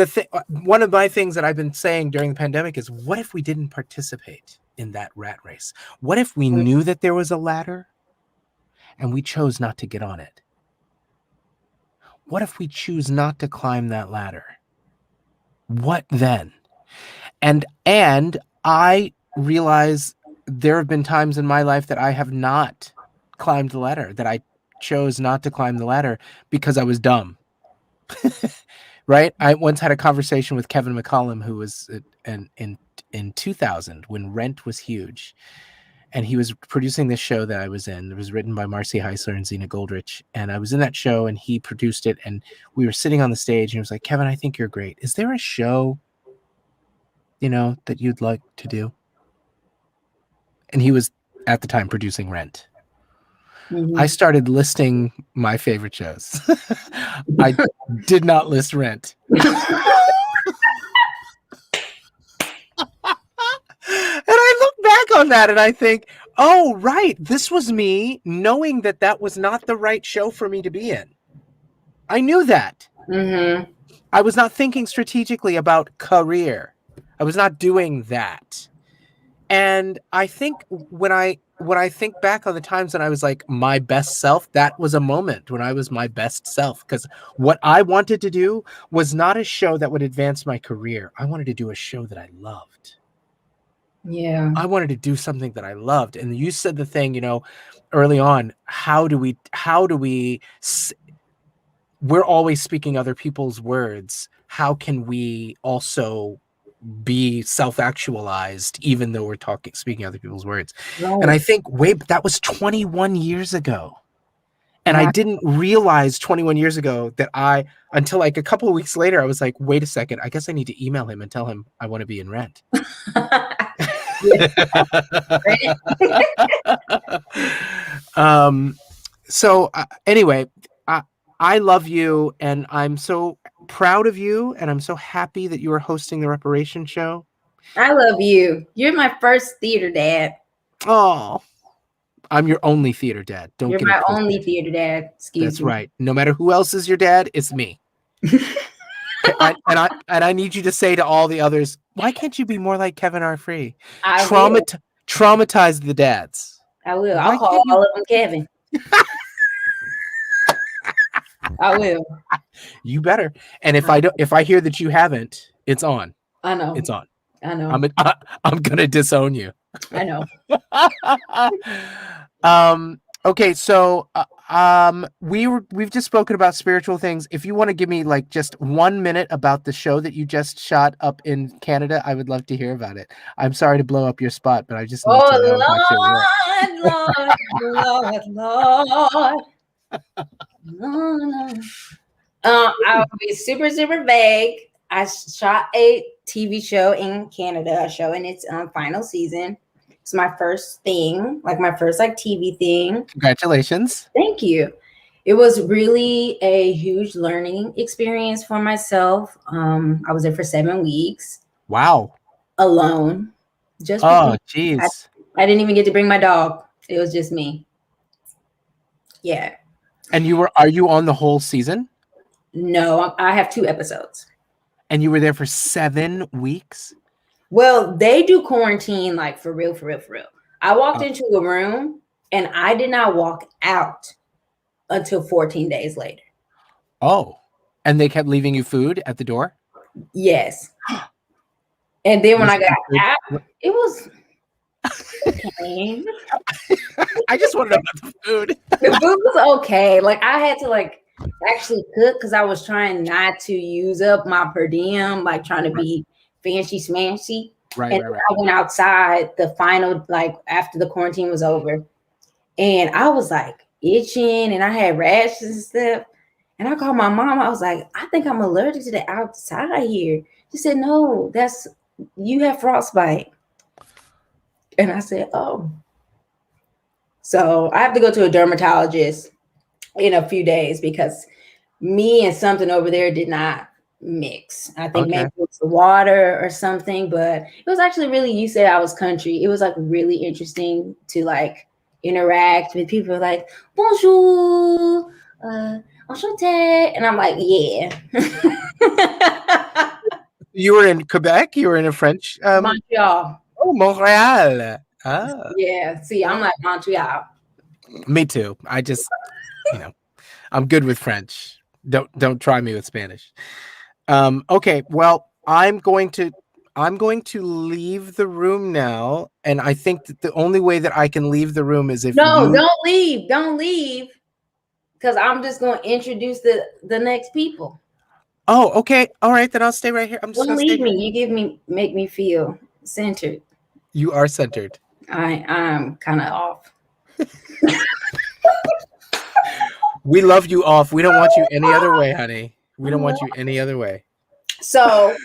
one of my things that I've been saying during the pandemic is, what if we didn't participate in that rat race? What if we knew that there was a ladder and we chose not to get on it? What if we choose not to climb that ladder? What then? And I realize there have been times in my life that I have not climbed the ladder, that I chose not to climb the ladder because I was dumb. Right. I once had a conversation with Kevin McCollum, who was in 2000 when Rent was huge. And he was producing this show that I was in. It was written by Marcy Heisler and Zena Goldrich. And I was in that show and he produced it. And we were sitting on the stage and he was like, Kevin, I think you're great. Is there a show, that you'd like to do? And he was at the time producing Rent. Mm-hmm. I started listing my favorite shows. I did not list Rent. And I look back on that and I think, oh, right. This was me knowing that was not the right show for me to be in. I knew that. Mm-hmm. I was not thinking strategically about career. I was not doing that. And I think when I think back on the times when I was like my best self, that was a moment when I was my best self. Because what I wanted to do was not a show that would advance my career. I wanted to do a show that I loved. Yeah. I wanted to do something that I loved. And you said the thing, early on, we're always speaking other people's words. How can we also be self-actualized even though we're speaking other people's words? Right. And I think that was 21 years ago. And I didn't realize 21 years ago that until like a couple of weeks later, I was like, wait a second, I guess I need to email him and tell him I want to be in Rent. So anyway, I love you and I'm so proud of you and I'm so happy that you are hosting the Reparations show. I love you. You're my first theater dad. Oh, I'm your only theater dad. You're my only theater dad. That's right. No matter who else is your dad, it's me. And I need you to say to all the others, why can't you be more like Kevin R. Free? Traumatize the dads. I will. I'll call all of them Kevin. I will. You better. And if I hear that you haven't, it's on. I know. It's on. I know. I'm gonna disown you. I know. Okay, so we've just spoken about spiritual things. If you want to give me like just 1 minute about the show that you just shot up in Canada, I would love to hear about it. I'm sorry to blow up your spot, but I just need to know Lord. I'll be super, super vague. I shot a TV show in Canada, a show in its final season. It's my first thing, like my first TV thing. Congratulations. Thank you. It was really a huge learning experience for myself. I was there for 7 weeks. Wow. Alone. Just geez. I didn't even get to bring my dog. It was just me. Yeah. And are you on the whole season? No, I have 2 episodes. And you were there for 7 weeks? Well, they do quarantine like for real. I walked into a room and I did not walk out until 14 days later. Oh, and they kept leaving you food at the door? Yes. And then when I got out, it was okay. I just wanted to know about the food. The food was okay. Like I had to actually cook because I was trying not to use up my per diem, like trying to be fancy smancy. Right, And right, right. I went outside the final, like after the quarantine was over, and I was like itching and I had rashes and stuff. And I called my mom. I was like, I think I'm allergic to the outside here. She said, no, you have frostbite. And I said, oh. So I have to go to a dermatologist in a few days because me and something over there did not mix. I think maybe Okay. it was the water or something, but it was actually really, you said I was country. It was like really interesting to like interact with people like, bonjour, enchanté. And I'm like, yeah. You were in Quebec? You were in a French Montreal. Oh, Montreal. Ah. Yeah. See, I'm like Montreal. Me too. I just, I'm good with French. Don't try me with Spanish. Okay, well, I'm going to leave the room now, and I think that the only way that I can leave the room is if No, you don't leave. Don't leave. Because I'm just gonna introduce the next people. Oh, okay. All right, then I'll stay right here. I'm just Don't gonna stay leave here. me. Make me feel centered. You are centered. I'm kind of off. We love you off. We don't want you any other way, honey. We don't want you any other way. So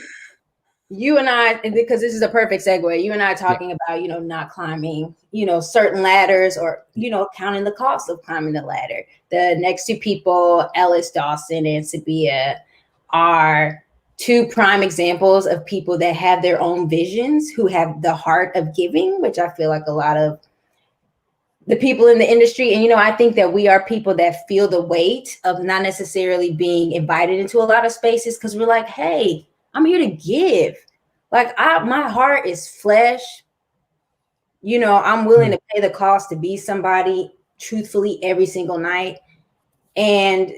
you and I, because this is a perfect segue, you and I talking about, not climbing, certain ladders or, counting the cost of climbing the ladder. The next two people, Ellis Dawson and Sabia, are two prime examples of people that have their own visions, who have the heart of giving, which I feel like a lot of the people in the industry. And, I think that we are people that feel the weight of not necessarily being invited into a lot of spaces because we're like, hey, I'm here to give. Like my heart is flesh. I'm willing to pay the cost to be somebody truthfully every single night. And,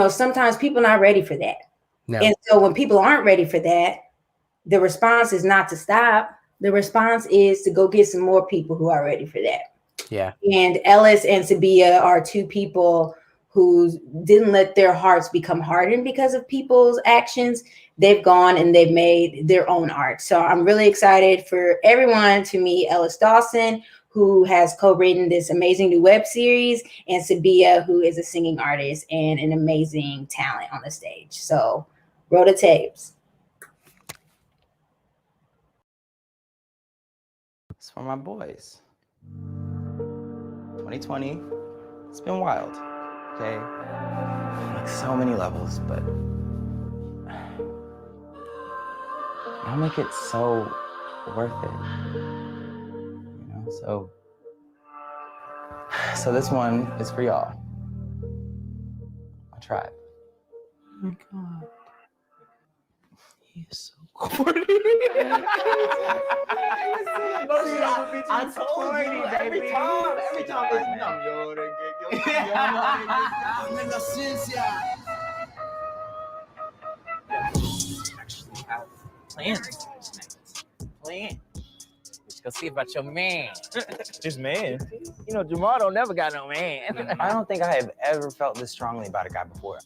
sometimes people are not ready for that. No. And so when people aren't ready for that, the response is not to stop. The response is to go get some more people who are ready for that. Yeah. And Ellis and Sabia are two people who didn't let their hearts become hardened because of people's actions. They've gone and they've made their own art. So I'm really excited for everyone to meet Ellis Dawson, who has co-written this amazing new web series, and Sabia, who is a singing artist and an amazing talent on the stage. So roll the tapes. It's for my boys. 2020, it's been wild, okay? Like so many levels, but y'all make it so worth it, So this one is for y'all, my tribe. Oh my God. He is so corny. I told you every time. Plans. Let's go see about your man. His man? Jamal don't never got no man. I don't think I have ever felt this strongly about a guy before.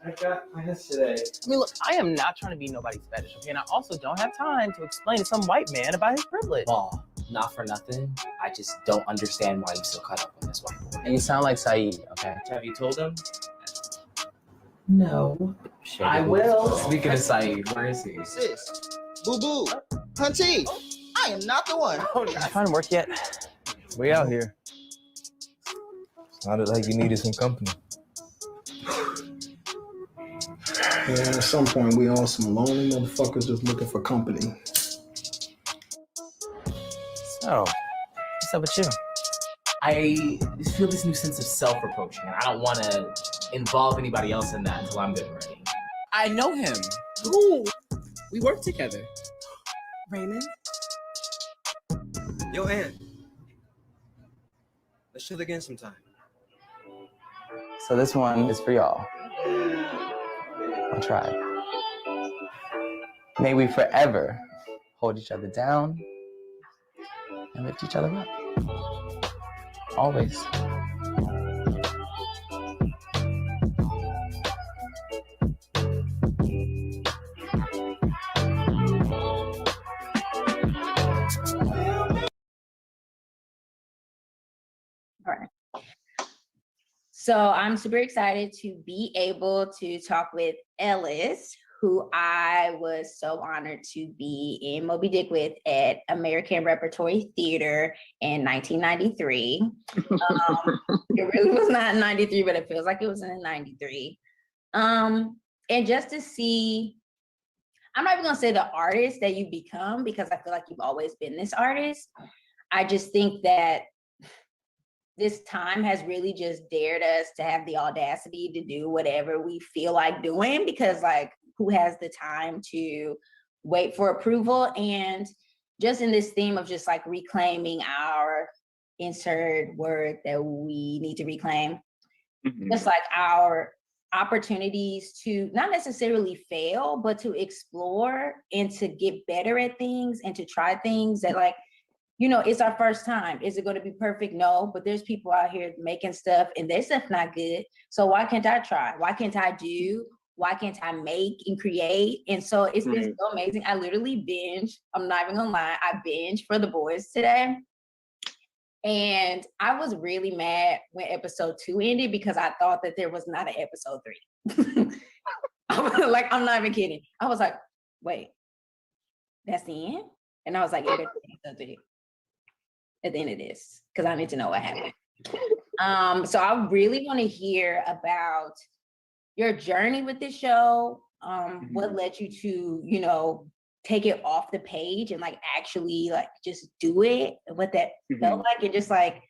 I got plans today. I mean, look, I am not trying to be nobody's fetish, okay? And I also don't have time to explain to some white man about his privilege. Paul, not for nothing. I just don't understand why you still caught up on this white boy. And you sound like Saeed, okay? Have you told him? No. Shit, I will. Speaking of Saeed, where is he? Sis, boo-boo, hunty, I am not the one. Did you find work yet? We out here. Sounded like you needed some company. Yeah, at some point we all some lonely motherfuckers just looking for company. So, what's up with you? I feel this new sense of self-reproaching, and I don't want to involve anybody else in that until I'm good and ready. I know him. Who? We work together. Raymond? Yo, Ann. Let's chill again sometime. So this one is for y'all, my tribe. May we forever hold each other down and lift each other up. Always. So I'm super excited to be able to talk with Ellis, who I was so honored to be in Moby Dick with at American Repertory Theater in 1993. It really was not in 93, but it feels like it was in 93. And just to see, I'm not even gonna say the artist that you become, because I feel like you've always been this artist. I just think that this time has really just dared us to have the audacity to do whatever we feel like doing, because like, who has the time to wait for approval? And just in this theme of just like reclaiming our insert word that we need to reclaim, just like our opportunities to not necessarily fail, but to explore and to get better at things and to try things that like, you know, it's our first time. Is it going to be perfect? No, but there's people out here making stuff and their stuff not good. So why can't I try? Why can't I do? Why can't I make and create? And so it's been so amazing. I literally binge. I'm not even gonna lie. I binge for the boys today. And I was really mad when episode 2 ended because I thought that there was not an episode 3. I was like, I'm not even kidding. I was like, wait, that's the end? And I was like, yeah, that's episode 3 at the end of this, because I need to know what happened. So I really want to hear about your journey with this show. What led you to, you know, take it off the page and like actually like just do it, what that felt like, and just like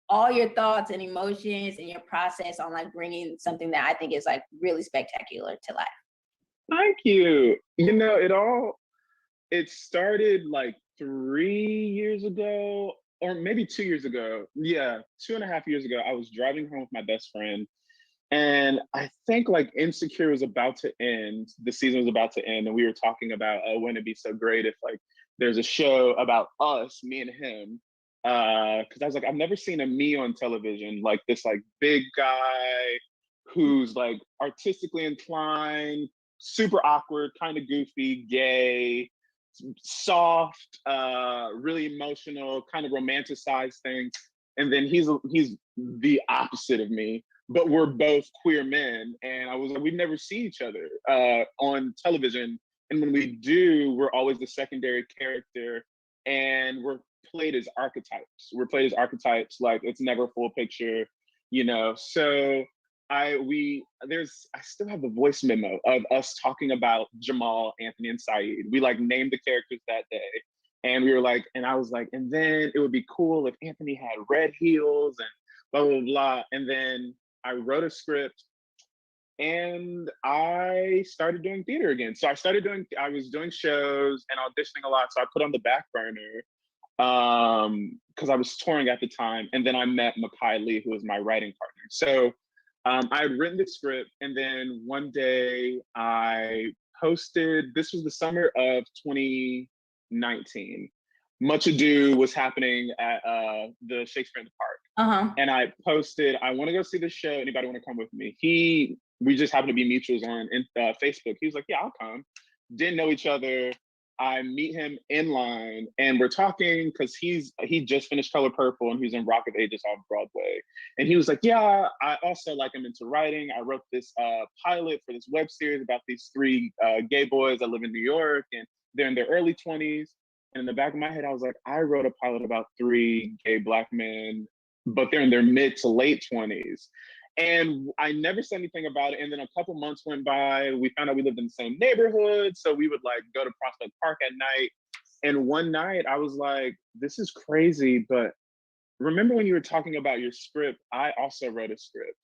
all your thoughts and emotions and your process on like bringing something that I think is like really spectacular to life. Thank you. You know, it started like 3 years ago, or maybe 2 years ago. Yeah, 2.5 years ago, I was driving home with my best friend. And I think like Insecure was about to end, the season was about to end, and we were talking about, oh, wouldn't it be so great if like there's a show about us, me and him, because I was like, I've never seen a me on television, like this like big guy who's like artistically inclined, super awkward, kind of goofy, gay, soft, really emotional, kind of romanticized things, and then he's the opposite of me. But we're both queer men, and I was like, we've never seen each other on television, and when we do, we're always the secondary character, and we're played as archetypes. We're played as archetypes, like it's never a full picture, you know. So I still have the voice memo of us talking about Jamal, Anthony, and Saeed. We like named the characters that day. And we were like, and I was like, and then it would be cool if Anthony had red heels and blah, blah, blah. And then I wrote a script and I started doing theater again. So I was doing shows and auditioning a lot. So I put on the back burner because I was touring at the time. And then I met Makai Lee, who was my writing partner. So I had written the script, and then one day I posted, this was the summer of 2019. Much Ado was happening at the Shakespeare in the Park. And I posted, I want to go see the show. Anybody want to come with me? We just happened to be mutuals on Facebook. He was like, yeah, I'll come. Didn't know each other. I meet him in line and we're talking because he just finished Color Purple and he's in Rock of Ages off Broadway. And he was like, yeah, I also like I'm into writing. I wrote this pilot for this web series about these 3 gay boys that live in New York and they're in their early 20s. And in the back of my head, I was like, I wrote a pilot about 3 gay Black men, but they're in their mid to late 20s. And I never said anything about it. And then a couple months went by. We found out we lived in the same neighborhood. So we would like go to Prospect Park at night. And one night I was like, this is crazy. But remember when you were talking about your script, I also wrote a script.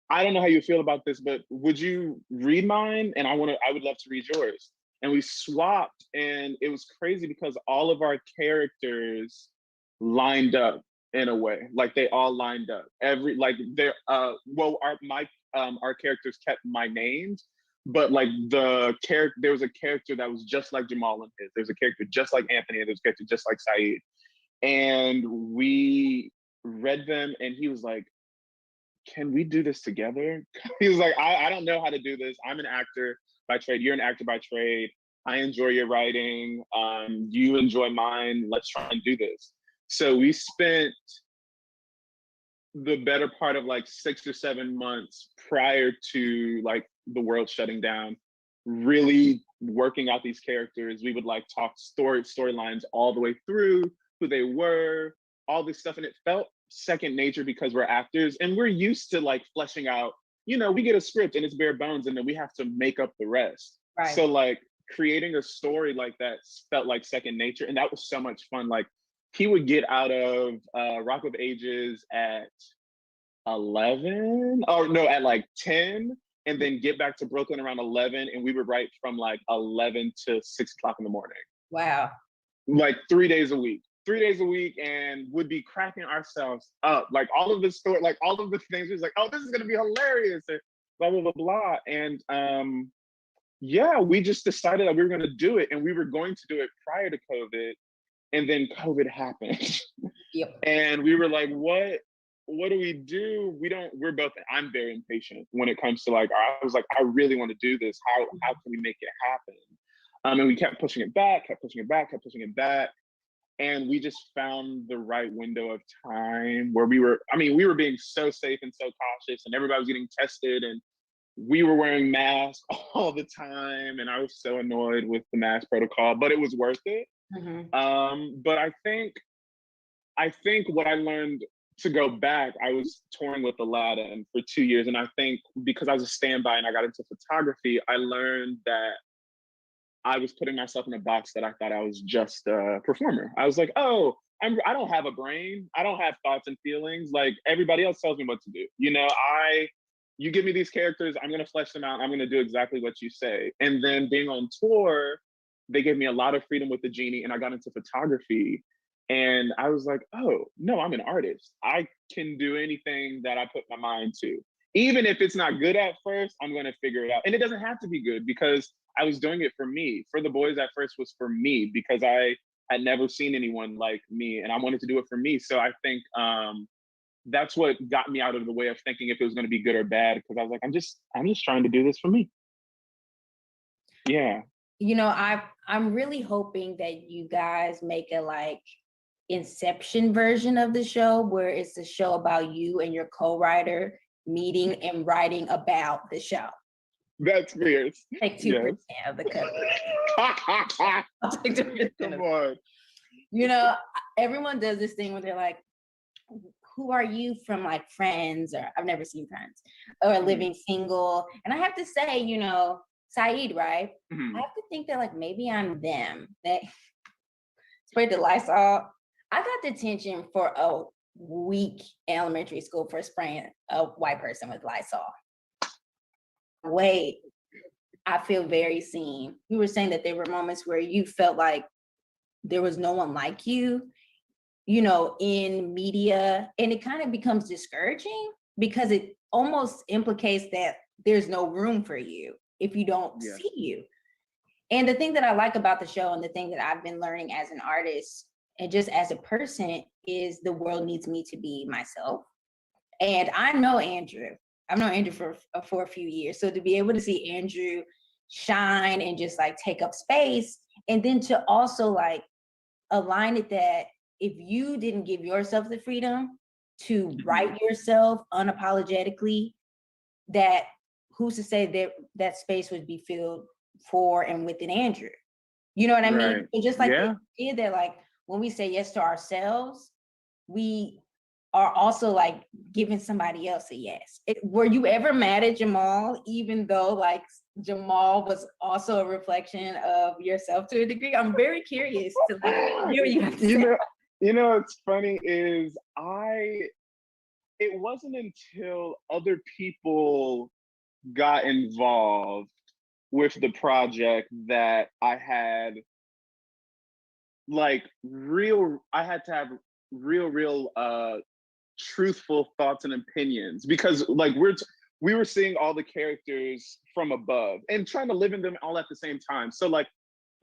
I don't know how you feel about this, but would you read mine? And I would love to read yours. And we swapped, and it was crazy because all of our characters lined up in a way, like they all lined up. Our characters kept my names, but like there was a character that was just like Jamal and his. There's a character just like Anthony, and there's a character just like Saeed. And we read them, and he was like, "Can we do this together?" He was like, "I don't know how to do this. I'm an actor by trade. You're an actor by trade. I enjoy your writing. You enjoy mine. Let's try and do this." So we spent the better part of like 6 or 7 months prior to like the world shutting down, really working out these characters. We would like talk storylines all the way through, who they were, all this stuff. And it felt second nature because we're actors and we're used to like fleshing out, you know, we get a script and it's bare bones and then we have to make up the rest. Right. So like creating a story like that felt like second nature. And that was so much fun. Like he would get out of Rock of Ages at 11, or no, at like 10, and then get back to Brooklyn around 11. And we would write from like 11 to 6 o'clock in the morning. Wow. Like 3 days a week. 3 days a week, and would be cracking ourselves up. Like all of the story, like all of the things, was like, oh, this is gonna be hilarious, and blah, blah, blah, blah. And yeah, we just decided that we were gonna do it, and we were going to do it prior to COVID, and then COVID happened. Yep. And we were like, what do we do? We're both, I'm very impatient when it comes to like, I was like, I really want to do this. How can we make it happen? And we kept pushing it back, kept pushing it back. And we just found the right window of time where we were being so safe and so cautious, and everybody was getting tested, and we were wearing masks all the time. And I was so annoyed with the mask protocol, but it was worth it. Mm-hmm. But I think what I learned, to go back, I was touring with Aladdin for 2 years. And I think because I was a standby and I got into photography, I learned that I was putting myself in a box that I thought I was just a performer. I was like, oh, I don't have a brain. I don't have thoughts and feelings. Like everybody else tells me what to do. You know, you give me these characters, I'm gonna flesh them out. I'm gonna do exactly what you say. And then being on tour, they gave me a lot of freedom with the genie, and I got into photography. And I was like, oh, no, I'm an artist. I can do anything that I put my mind to. Even if it's not good at first, I'm gonna figure it out. And it doesn't have to be good, because I was doing it for me. For the Boys at first was for me, because I had never seen anyone like me, and I wanted to do it for me. So I think that's what got me out of the way of thinking if it was going to be good or bad, because I was like, I'm just trying to do this for me. Yeah. You know, I'm really hoping that you guys make a like Inception version of the show, where it's a show about you and your co-writer meeting and writing about the show. That's fierce. Like 2% of the cover. Come on. You know, everyone does this thing where they're like, who are you from like Friends, or I've never seen Friends, or Living Single. And I have to say, you know, Saeed, right? Mm-hmm. I have to think that like maybe I'm them. That sprayed the Lysol. I got detention for a week in elementary school for spraying a white person with Lysol. Wait, I feel very seen. You were saying that there were moments where you felt like there was no one like you, you know, in media, and it kind of becomes discouraging because it almost implicates that there's no room for you if you don't see you. And the thing that I like about the show, and the thing that I've been learning as an artist and just as a person, is the world needs me to be myself. And I know Andrew. I've known Andrew for a few years. So to be able to see Andrew shine and just like take up space, and then to also like align it that if you didn't give yourself the freedom to write yourself unapologetically, that who's to say that that space would be filled for and within Andrew? You know what I mean? It's just like the idea that like when we say yes to ourselves, we are also like giving somebody else a yes. Were you ever mad at Jamal, even though like Jamal was also a reflection of yourself to a degree? I'm very curious to like hear what you have to say. You know, what's funny is it wasn't until other people got involved with the project that I had to have real truthful thoughts and opinions, because like we were seeing all the characters from above and trying to live in them all at the same time. So like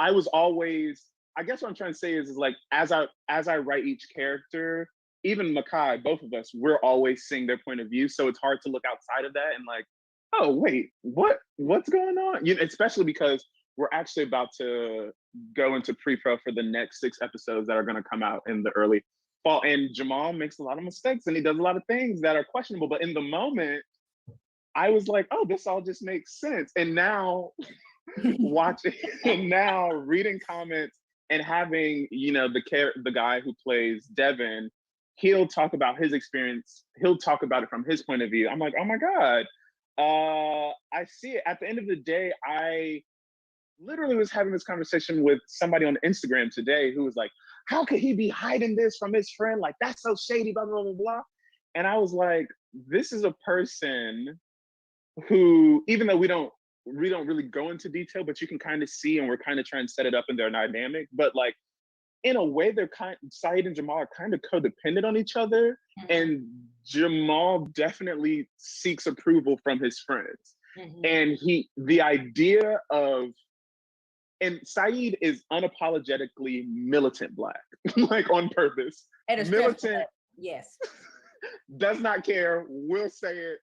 I was always, I guess what I'm trying to say is like as I write each character, even Makai, both of us, we're always seeing their point of view. So it's hard to look outside of that and like, oh wait, what's going on? You know, especially because we're actually about to go into pre-pro for the next 6 episodes that are going to come out in the early fall. And Jamal makes a lot of mistakes and he does a lot of things that are questionable. But in the moment, I was like, oh, this all just makes sense. And now watching and now reading comments and having, you know, the guy who plays Devin, he'll talk about his experience. He'll talk about it from his point of view. I'm like, oh my God. I see it. At the end of the day, I literally was having this conversation with somebody on Instagram today who was like, how could he be hiding this from his friend? Like, that's so shady, blah, blah, blah, blah. And I was like, this is a person who, even though we don't really go into detail, but you can kind of see, and we're kind of trying to set it up in their dynamic. But like, in a way, Saeed and Jamal are kind of codependent on each other. Mm-hmm. And Jamal definitely seeks approval from his friends. Mm-hmm. And the idea of, and Saeed is unapologetically militant Black, like on purpose. Militant, yes. Does not care, will say it.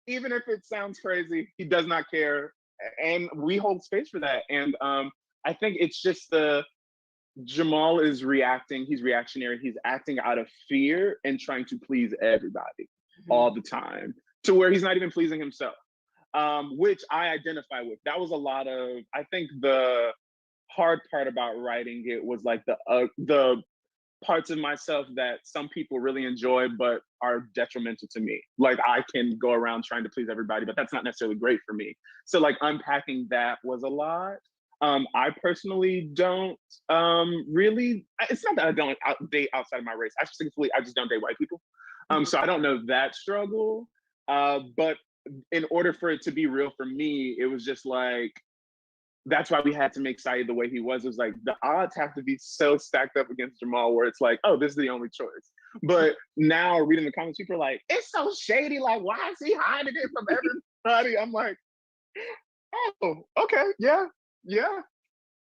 Even if it sounds crazy, he does not care. And we hold space for that. And I think it's just Jamal is reacting, he's reactionary, he's acting out of fear and trying to please everybody all the time, to where he's not even pleasing himself, which I identify with. That was a lot of, I think the hard part about writing it was like the parts of myself that some people really enjoy but are detrimental to me. Like, I can go around trying to please everybody, but that's not necessarily great for me. So like unpacking that was a lot. I personally don't really, it's not that I don't date outside of my race. I just don't date white people. So I don't know that struggle. But in order for it to be real for me, it was just like, that's why we had to make Saeed the way he was. It was like, the odds have to be so stacked up against Jamal where it's like, oh, this is the only choice. But now reading the comments, people are like, it's so shady. Like, why is he hiding it from everybody? I'm like, oh, okay, yeah.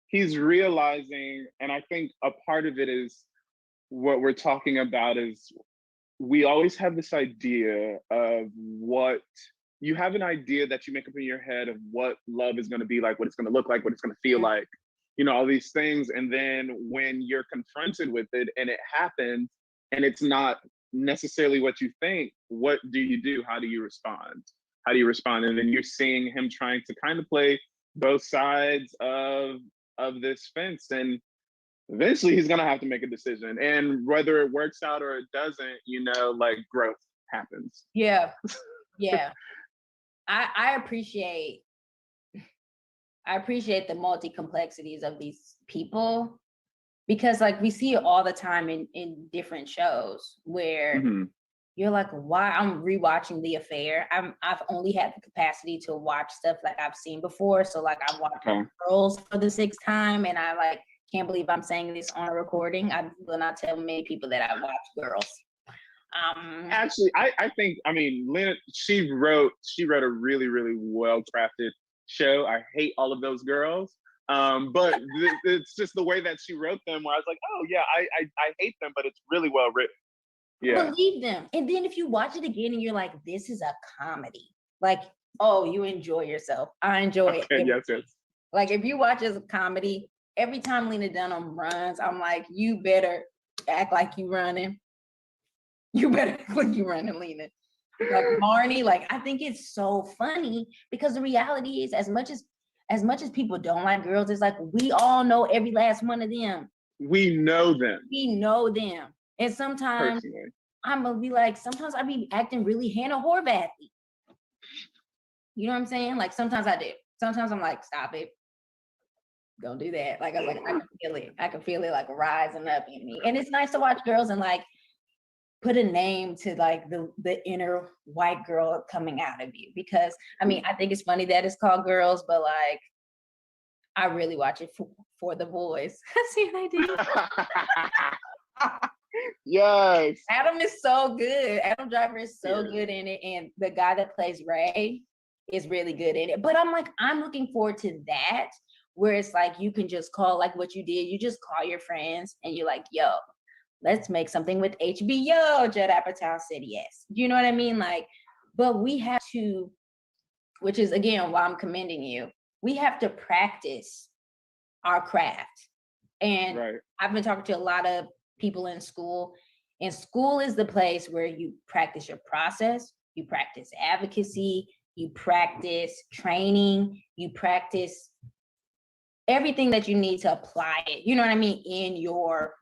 He's realizing, and I think a part of it is what we're talking about is we always have this idea of what, you have an idea that you make up in your head of what love is going to be like, what it's going to look like, what it's going to feel like, you know, all these things. And then when you're confronted with it and it happens and it's not necessarily what you think, what do you do? How do you respond? And then you're seeing him trying to kind of play both sides of this fence, and eventually he's gonna have to make a decision. And whether it works out or it doesn't, you know, like, growth happens. Yeah. I appreciate the multi-complexities of these people, because like we see it all the time in different shows where you're like, why? I'm rewatching The Affair. I've only had the capacity to watch stuff like I've seen before. So like I watched Girls for the 6th time, and I like can't believe I'm saying this on a recording. I will not tell many people that I watched Girls. Actually, I think, I mean, Lena, she wrote a really, really well-crafted show. I hate all of those girls. But it's just the way that she wrote them where I was like, oh yeah, I hate them, but it's really well written. Yeah. Believe them. And then if you watch it again and you're like, this is a comedy. Like, oh, you enjoy yourself. I enjoy it. Yes. Like if you watch as a comedy, every time Lena Dunham runs, I'm like, you better act like you running. You better act like you running, Lena. Like Marnie, like I think it's so funny because the reality is as much as people don't like girls, it's like we all know every last one of them. We know them. And sometimes I'm gonna be like, sometimes I be acting really Hannah Horvathy. You know what I'm saying? Like sometimes I do. Sometimes I'm like, stop it. Don't do that. Like I can feel it. I can feel it like rising up in me. And it's nice to watch girls and like put a name to like the inner white girl coming out of you. Because I mean, I think it's funny that it's called Girls, but like I really watch it for the boys. See what I did? Yes. Adam is so good. Adam Driver is so good in it. And the guy that plays Ray is really good in it. But I'm like, I'm looking forward to that, where it's like you can just call, like what you did, you just call your friends and you're like, yo, let's make something with HBO. Judd Apatow said yes. You know what I mean? Like, but we have to, which is again why I'm commending you, we have to practice our craft. And I've been talking to a lot of people in school, And school is the place where you practice your process, you practice advocacy, you practice training, you practice everything that you need to apply it, you know what I mean, in your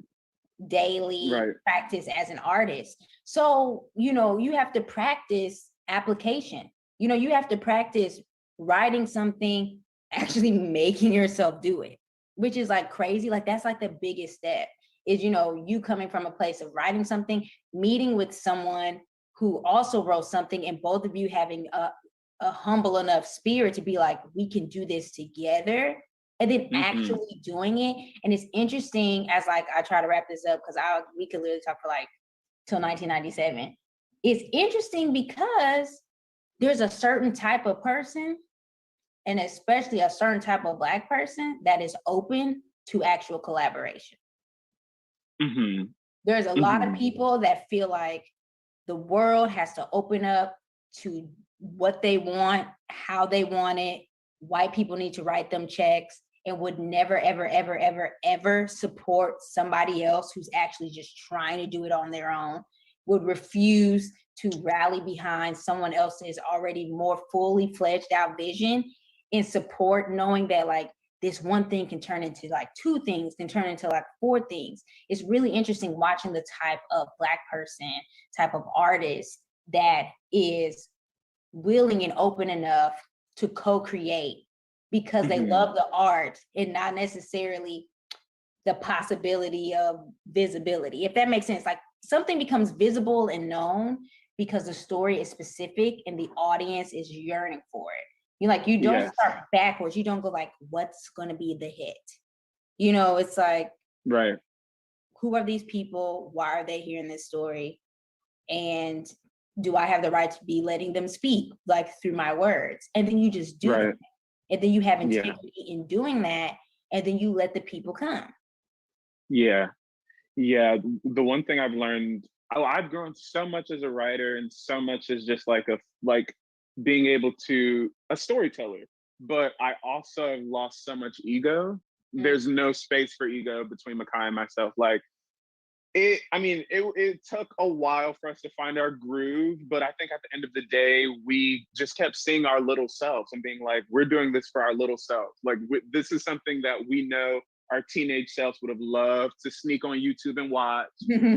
daily practice as an artist. So, you know, you have to practice application. You know, you have to practice writing something, actually making yourself do it, which is like crazy. Like that's like the biggest step is, you know, you coming from a place of writing something, meeting with someone who also wrote something, and both of you having a humble enough spirit to be like, we can do this together, and then actually doing it. And it's interesting as like I try to wrap this up, because we could literally talk for like till 1997. It's interesting because there's a certain type of person, and especially a certain type of Black person, that is open to actual collaboration. There's a lot of people that feel like the world has to open up to what they want, how they want it. White people need to write them checks, and would never, ever, ever, ever, ever support somebody else who's actually just trying to do it on their own, would refuse to rally behind someone else's already more fully fledged out vision and support, knowing that like this one thing can turn into like two things, can turn into like four things. It's really interesting watching the type of Black person, type of artist that is willing and open enough to co-create because they love the art and not necessarily the possibility of visibility, if that makes sense. Like something becomes visible and known because the story is specific and the audience is yearning for it. You don't start backwards. You don't go like, what's going to be the hit? You know, it's like, who are these people? Why are they hearing this story? And do I have the right to be letting them speak, like through my words? And then you just do it. And then you have integrity in doing that. And then you let the people come. Yeah. The one thing I've learned, I've grown so much as a writer and so much as just like being able to, a storyteller, but I also have lost so much ego. There's no space for ego between Makai and myself. Like it took a while for us to find our groove, but I think at the end of the day, we just kept seeing our little selves and being like, we're doing this for our little selves. Like this is something that we know our teenage selves would have loved to sneak on YouTube and watch,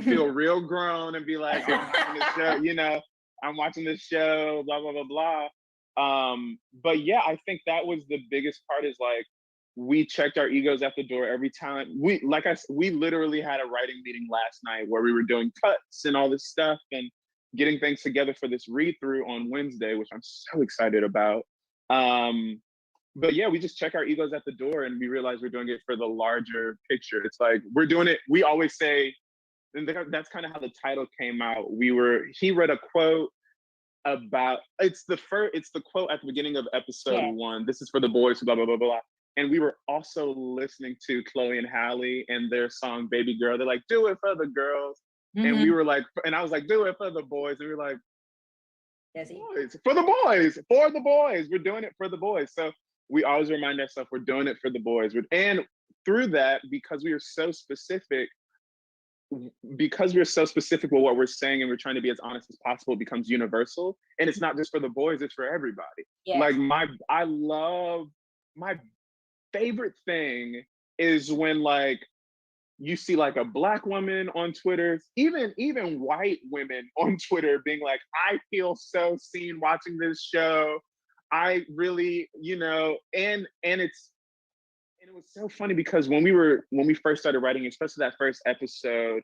feel real grown and be like, I'm watching this show, you know, I'm watching this show, blah, blah, blah, blah. But yeah, I think that was the biggest part is like, we checked our egos at the door every time. We literally had a writing meeting last night where we were doing cuts and all this stuff and getting things together for this read through on Wednesday, which I'm so excited about. But yeah, we just check our egos at the door and we realize we're doing it for the larger picture. It's like, we're doing it. We always say, and that's kind of how the title came out. He read a quote about, it's the quote at the beginning of episode 1. This is for the boys, blah, blah, blah, blah. And we were also listening to Chloe and Halle and their song Baby Girl. They're like, do it for the girls. And we were like, and I was like, do it for the boys. And we were like, boys, for the boys. We're doing it for the boys. So we always remind ourselves we're doing it for the boys. And through that, because we are so specific, with what we're saying and we're trying to be as honest as possible, it becomes universal. And it's not just for the boys, it's for everybody. Like my favorite thing is when like you see like a Black woman on Twitter, even white women on Twitter being like, I feel so seen watching this show. I really, you know, and it was so funny because when we first started writing, especially that first episode,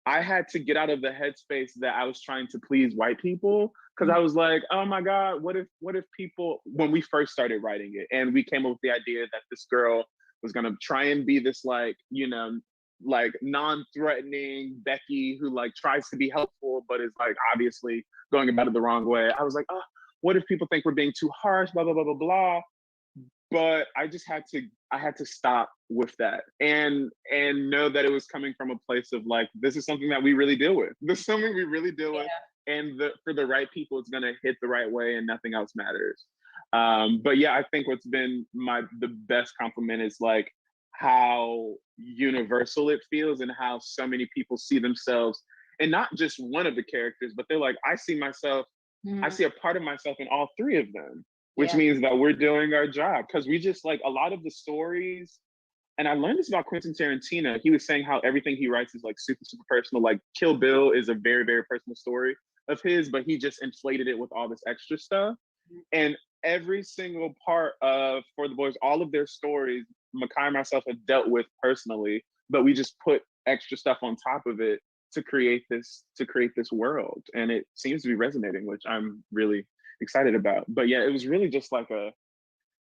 I had to get out of the headspace that I was trying to please white people, because I was like, oh my God, what if people, when we first started writing it and we came up with the idea that this girl was gonna try and be this like, you know, like non-threatening Becky who like tries to be helpful, but is like obviously going about it the wrong way. I was like, oh, what if people think we're being too harsh, blah, blah, blah, blah, blah. But I just had to stop with that and know that it was coming from a place of like, this is something that we really deal with. This is something we really deal with. And for the right people, it's gonna hit the right way and nothing else matters. But yeah, I think what's been the best compliment is like how universal it feels and how so many people see themselves and not just one of the characters, but they're like, I see a part of myself in all three of them, which means that we're doing our job. Because we just like a lot of the stories, and I learned this about Quentin Tarantino. He was saying how everything he writes is like super, super personal. Like Kill Bill is a very, very personal story of his, but he just inflated it with all this extra stuff. And every single part of For the Boys, all of their stories, Makai and myself have dealt with personally, but we just put extra stuff on top of it to create this world. And it seems to be resonating, which I'm really excited about. But yeah, it was really just like a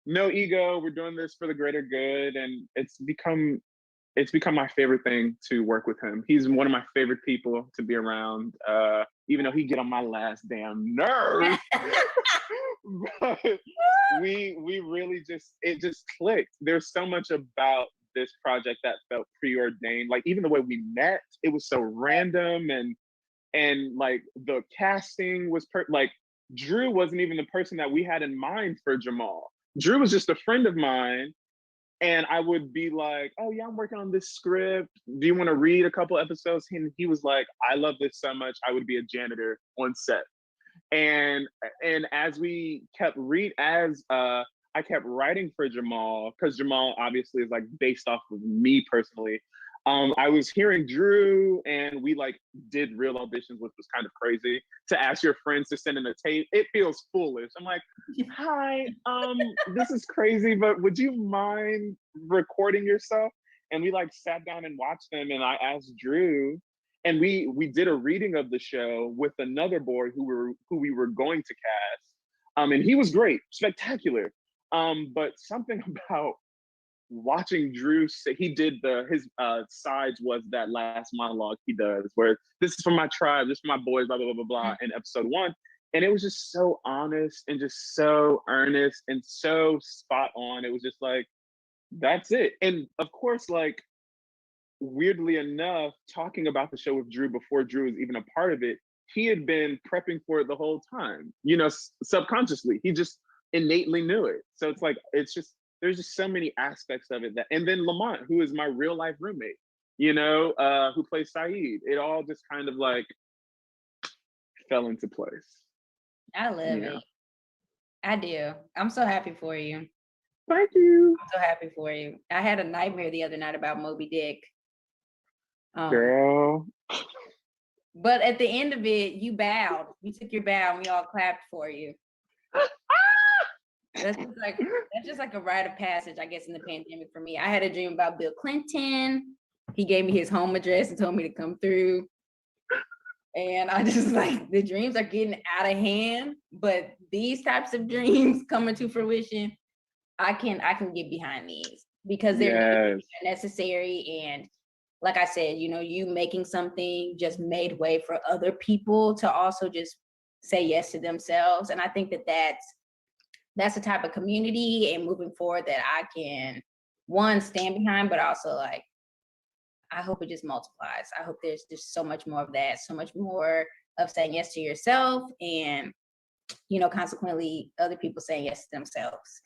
no ego, we're doing this for the greater good. And it's become my favorite thing to work with him. He's one of my favorite people to be around, even though he get on my last damn nerve. But we really it just clicked. There's so much about this project that felt preordained. Like even the way we met, it was so random, and like the casting was like Drew wasn't even the person that we had in mind for Jamal. Drew was just a friend of mine. And I would be like, oh yeah, I'm working on this script. Do you want to read a couple episodes? And he was like, I love this so much. I would be a janitor on set. And as we kept I kept writing for Jamal, because Jamal obviously is like based off of me personally. I was hearing Drew, and we like did real auditions, which was kind of crazy. To ask your friends to send in a tape, it feels foolish. I'm like, hi, this is crazy, but would you mind recording yourself? And we like sat down and watched them, and I asked Drew, and we did a reading of the show with another boy who we were going to cast. And he was great, spectacular. But something about watching Drew say, he did his sides was that last monologue he does where this is for my tribe, this is for my boys, blah, blah, blah, blah, blah, in episode 1. And it was just so honest and just so earnest and so spot on. It was just like, that's it. And of course, like, weirdly enough, talking about the show with Drew before Drew was even a part of it, he had been prepping for it the whole time, subconsciously. He just innately knew it. So it's like, there's just so many aspects of it and then Lamont, who is my real life roommate, who plays Saeed. It all just kind of like fell into place. I love it. I do. I'm so happy for you. Thank you. I'm so happy for you. I had a nightmare the other night about Moby Dick. Girl. But at the end of it, you bowed. You took your bow, and we all clapped for you. That's just like a rite of passage, I guess, in the pandemic for me. I had a dream about Bill Clinton. He gave me his home address and told me to come through. And I just like, the dreams are getting out of hand, but these types of dreams coming to fruition, I can get behind these because they're necessary. And like I said, you making something just made way for other people to also just say yes to themselves. And I think that that's the type of community and moving forward that I can, one, stand behind, but also like, I hope it just multiplies. I hope there's just so much more of that, so much more of saying yes to yourself and, consequently other people saying yes to themselves.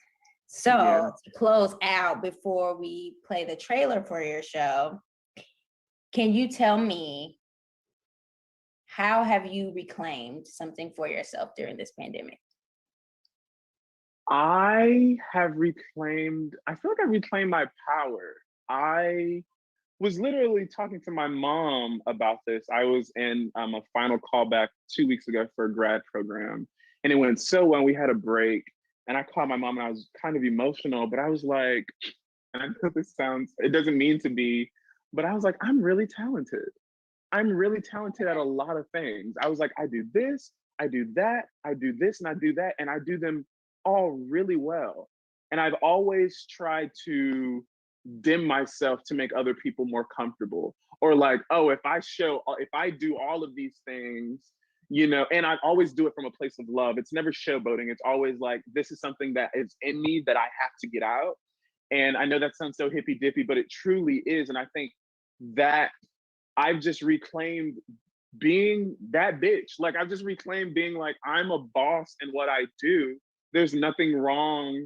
So to close out, before we play the trailer for your show, can you tell me, how have you reclaimed something for yourself during this pandemic? I feel like I reclaimed my power. I was literally talking to my mom about this. I was in a final callback 2 weeks ago for a grad program, and it went so well. We had a break, and I called my mom, and I was kind of emotional, but I was like, and I know it doesn't mean to be, but I was like, I'm really talented. I'm really talented at a lot of things. I was like, I do this, I do that, I do this, and I do that, and I do them all really well. And I've always tried to dim myself to make other people more comfortable, or like, oh, if I do all of these things, and I always do it from a place of love. It's never showboating. It's always like, this is something that is in me that I have to get out. And I know that sounds so hippy dippy, but it truly is. And I think that I've just reclaimed being that bitch. Like, I've just reclaimed being like, I'm a boss in what I do. There's nothing wrong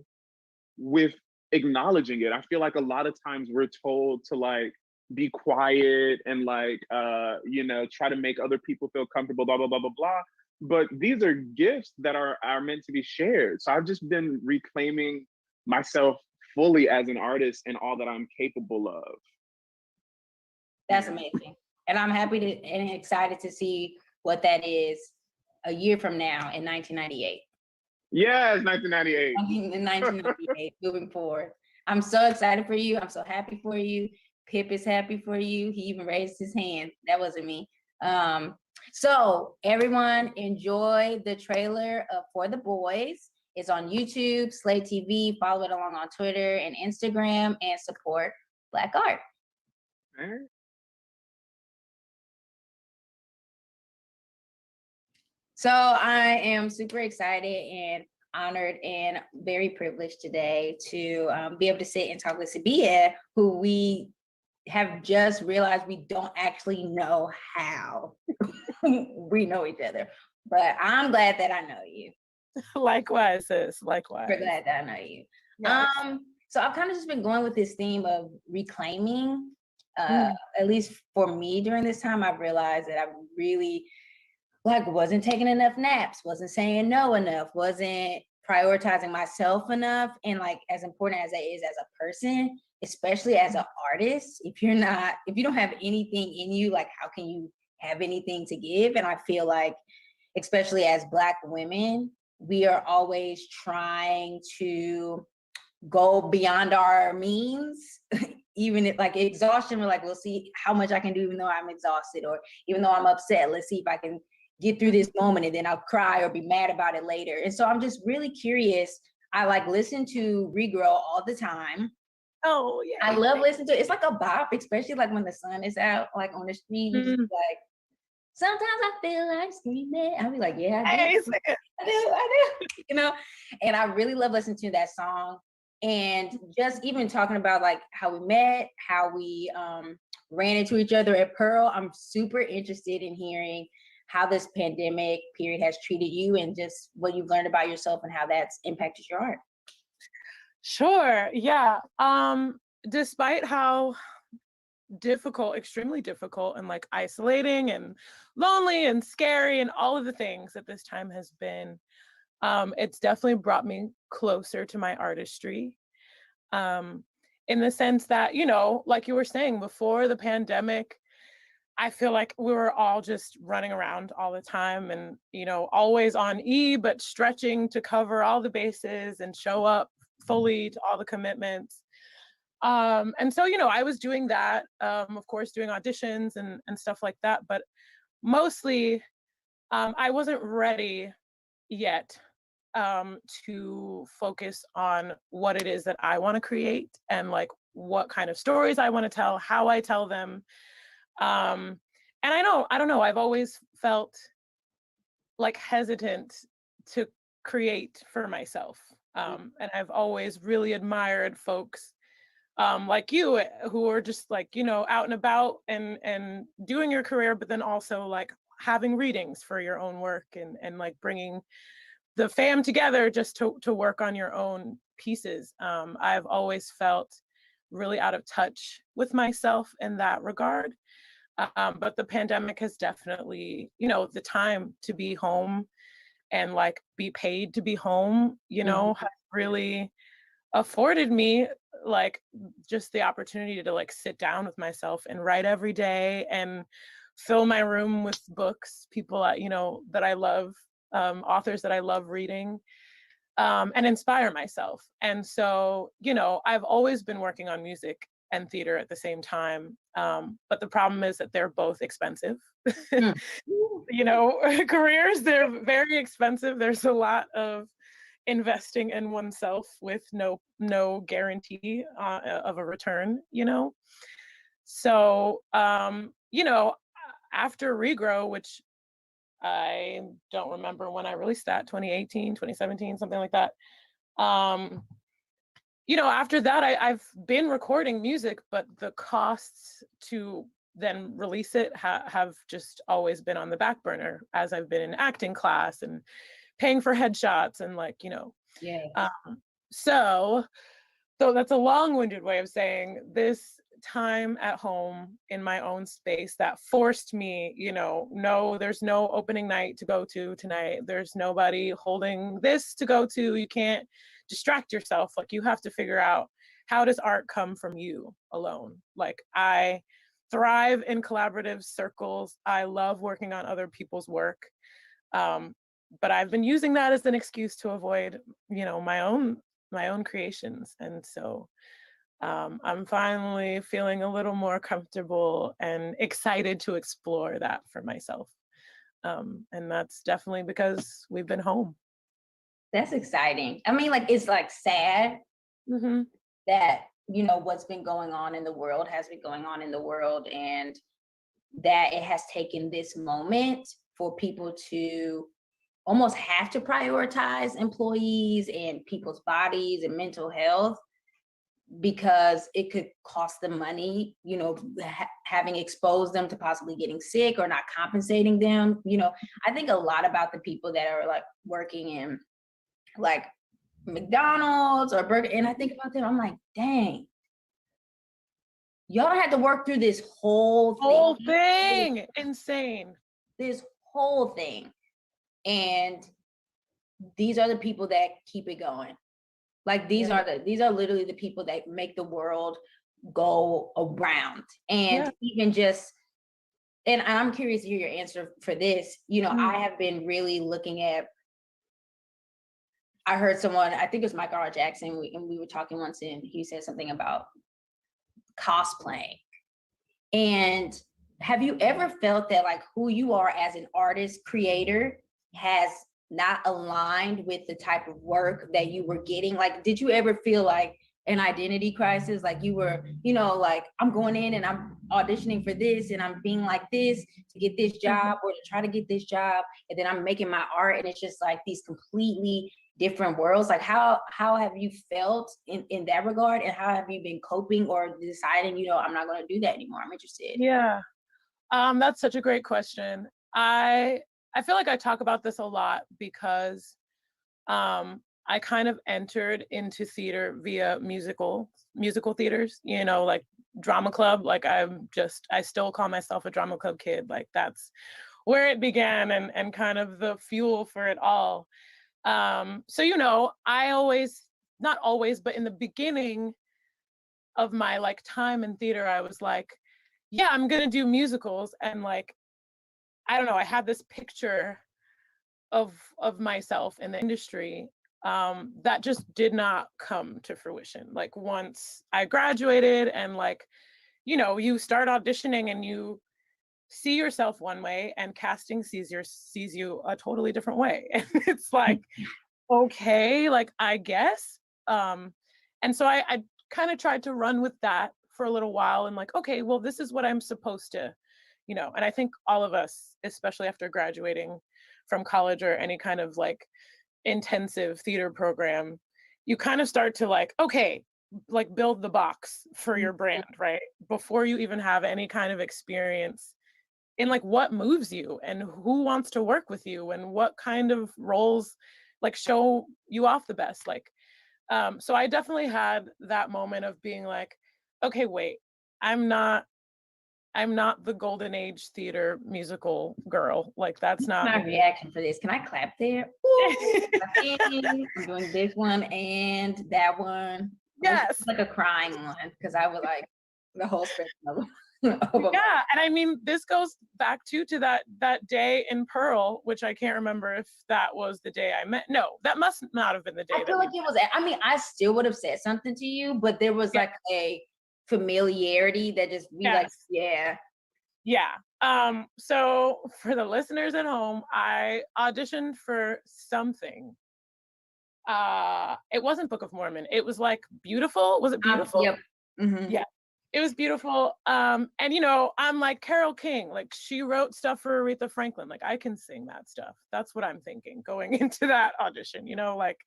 with acknowledging it. I feel like a lot of times we're told to like be quiet and like try to make other people feel comfortable, blah blah blah blah blah. But these are gifts that are meant to be shared. So I've just been reclaiming myself fully as an artist and all that I'm capable of. That's amazing. And I'm happy to and excited to see what that is a year from now in 1998. Yes, 1998. In 1998, moving forward. I'm so excited for you. I'm so happy for you. Pip is happy for you. He even raised his hand. That wasn't me. So everyone enjoy the trailer of For the Boys. It's on YouTube, Slate TV. Follow it along on Twitter and Instagram and support Black art. So I am super excited and honored and very privileged today to be able to sit and talk with Sabia, who we have just realized we don't actually know how we know each other. But I'm glad that I know you. Likewise, sis. Likewise. We're glad that I know you. Yes. So I've kind of just been going with this theme of reclaiming. At least for me during this time, I've realized that I really wasn't taking enough naps, wasn't saying no enough, wasn't prioritizing myself enough. And as important as that is as a person, especially as an artist, if you don't have anything in you, how can you have anything to give? And I feel like, especially as Black women, we are always trying to go beyond our means. Even if exhaustion, we're we'll see how much I can do even though I'm exhausted, or even though I'm upset, let's see if I can get through this moment and then I'll cry or be mad about it later. And so I'm just really curious. I listen to Regrow all the time. Oh yeah. I love listening to it. It's like a bop, especially when the sun is out, on the street. You just sometimes I feel like screaming. I'll be yeah, I do. And I really love listening to that song. And just even talking about how we met, how we ran into each other at Pearl. I'm super interested in hearing how this pandemic period has treated you and just what you've learned about yourself and how that's impacted your art. Sure. Yeah. Despite how difficult, extremely difficult and isolating and lonely and scary and all of the things that this time has been, it's definitely brought me closer to my artistry. In the sense that, like you were saying, before the pandemic, I feel like we were all just running around all the time and, always on E, but stretching to cover all the bases and show up fully to all the commitments. And so, I was doing that, of course, doing auditions and stuff like that, but mostly I wasn't ready yet to focus on what it is that I want to create and what kind of stories I want to tell, how I tell them. And I don't know, I've always felt hesitant to create for myself. And I've always really admired folks like you who are just out and about and doing your career, but then also having readings for your own work and bringing the fam together just to work on your own pieces. I've always felt really out of touch with myself in that regard. But the pandemic has definitely, the time to be home and be paid to be home, has really afforded me just the opportunity to sit down with myself and write every day and fill my room with books, people that I love, authors that I love reading, and inspire myself. And so, I've always been working on music and theater at the same time. But the problem is that they're both expensive. Careers, they're very expensive. There's a lot of investing in oneself with no guarantee of a return, So, after Regrow, which I don't remember when I released that, 2018, 2017, something like that. After that, I've been recording music, but the costs to then release it have just always been on the back burner as I've been in acting class and paying for headshots and Yeah. So So that's a long-winded way of saying this time at home in my own space that forced me, no, there's no opening night to go to tonight. There's nobody holding this to go to. You can't distract yourself. Like, you have to figure out, how does art come from you alone? Like, I thrive in collaborative circles. I love working on other people's work. But I've been using that as an excuse to avoid, my own creations. And so I'm finally feeling a little more comfortable and excited to explore that for myself. And that's definitely because we've been home. That's exciting. I mean, like, it's like sad that, what's been going on in the world has been going on in the world, and that it has taken this moment for people to almost have to prioritize employees and people's bodies and mental health, because it could cost them money, having exposed them to possibly getting sick or not compensating them. I think a lot about the people that are like working in like McDonald's or Burger, and I think about them, I'm like, dang, y'all had to work through this whole thing. Insane. This whole thing. And these are the people that keep it going. Like, these are literally the people that make the world go around. And even just, and I'm curious to hear your answer for this. I have been really looking at, I heard someone, I think it was Michael R. Jackson, and we were talking once, and he said something about cosplaying. And have you ever felt that, like, who you are as an artist, creator, has not aligned with the type of work that you were getting? Like, did you ever feel like an identity crisis? Like, you were, like, I'm going in and I'm auditioning for this and I'm being like this to get this job or to try to get this job, and then I'm making my art, and it's just like these completely different worlds. Like, how have you felt in that regard, and how have you been coping or deciding, I'm not going to do that anymore? I'm interested. Yeah. That's such a great question. I feel like I talk about this a lot because I kind of entered into theater via musical theaters, like drama club. Like, I still call myself a drama club kid. Like, that's where it began and kind of the fuel for it all. So, I always, not always, but in the beginning of my like time in theater, I was like, yeah, I'm going to do musicals. And like, I don't know, I had this picture of myself in the industry that just did not come to fruition. Like, once I graduated and like, you start auditioning and you see yourself one way and casting sees you a totally different way. And it's like, okay, like, I guess. And so I kind of tried to run with that for a little while and like, okay, well, this is what I'm supposed to, and I think all of us, especially after graduating from college or any kind of like intensive theater program, you kind of start to like, okay, like build the box for your brand, right? Before you even have any kind of experience in like what moves you and who wants to work with you and what kind of roles like show you off the best. Like, so I definitely had that moment of being like, okay, wait, I'm not the golden age theater musical girl. Like, that's not my reaction for this. Can I clap there? I'm doing this one and that one. Yes. Like a crying one, because I would like the whole spectrum of yeah, and I mean, this goes back to that day in Pearl, which I can't remember if that was the day I met. No, that must not have been the day. I feel like it was. I mean, I still would have said something to you, but there was like a familiarity that just be like, yeah. So for the listeners at home, I auditioned for something. It wasn't Book of Mormon. It was like Beautiful. Was it Beautiful? Yep. Mm-hmm. Yeah. It was beautiful. And I'm like Carole King, like she wrote stuff for Aretha Franklin. Like, I can sing that stuff. That's what I'm thinking going into that audition, like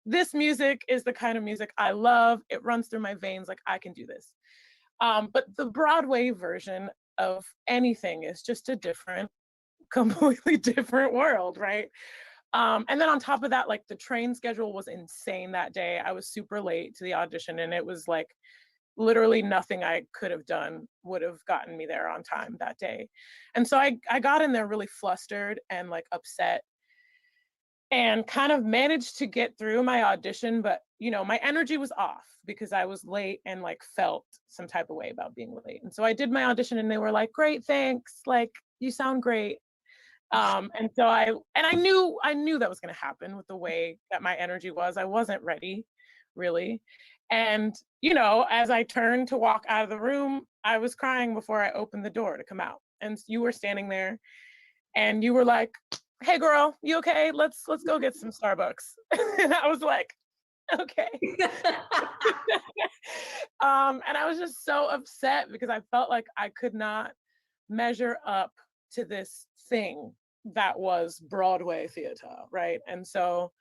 this music is the kind of music I love. It runs through my veins. Like, I can do this. But the Broadway version of anything is just a completely different world, right? And then on top of that, like the train schedule was insane that day. I was super late to the audition, and it was like literally nothing I could have done would have gotten me there on time that day. And so I got in there really flustered and like upset, and kind of managed to get through my audition, but you know, my energy was off because I was late and like felt some type of way about being late. And so I did my audition, and they were like, "Great, thanks. Like, you sound great." And so I knew that was going to happen with the way that my energy was. I wasn't ready, really. And you know, as I turned to walk out of the room, I was crying before I opened the door to come out. And you were standing there, and you were like, "Hey girl, you okay? Let's go get some Starbucks." And I was like, "Okay." And I was just so upset because I felt like I could not measure up to this thing that was Broadway theater, right? And so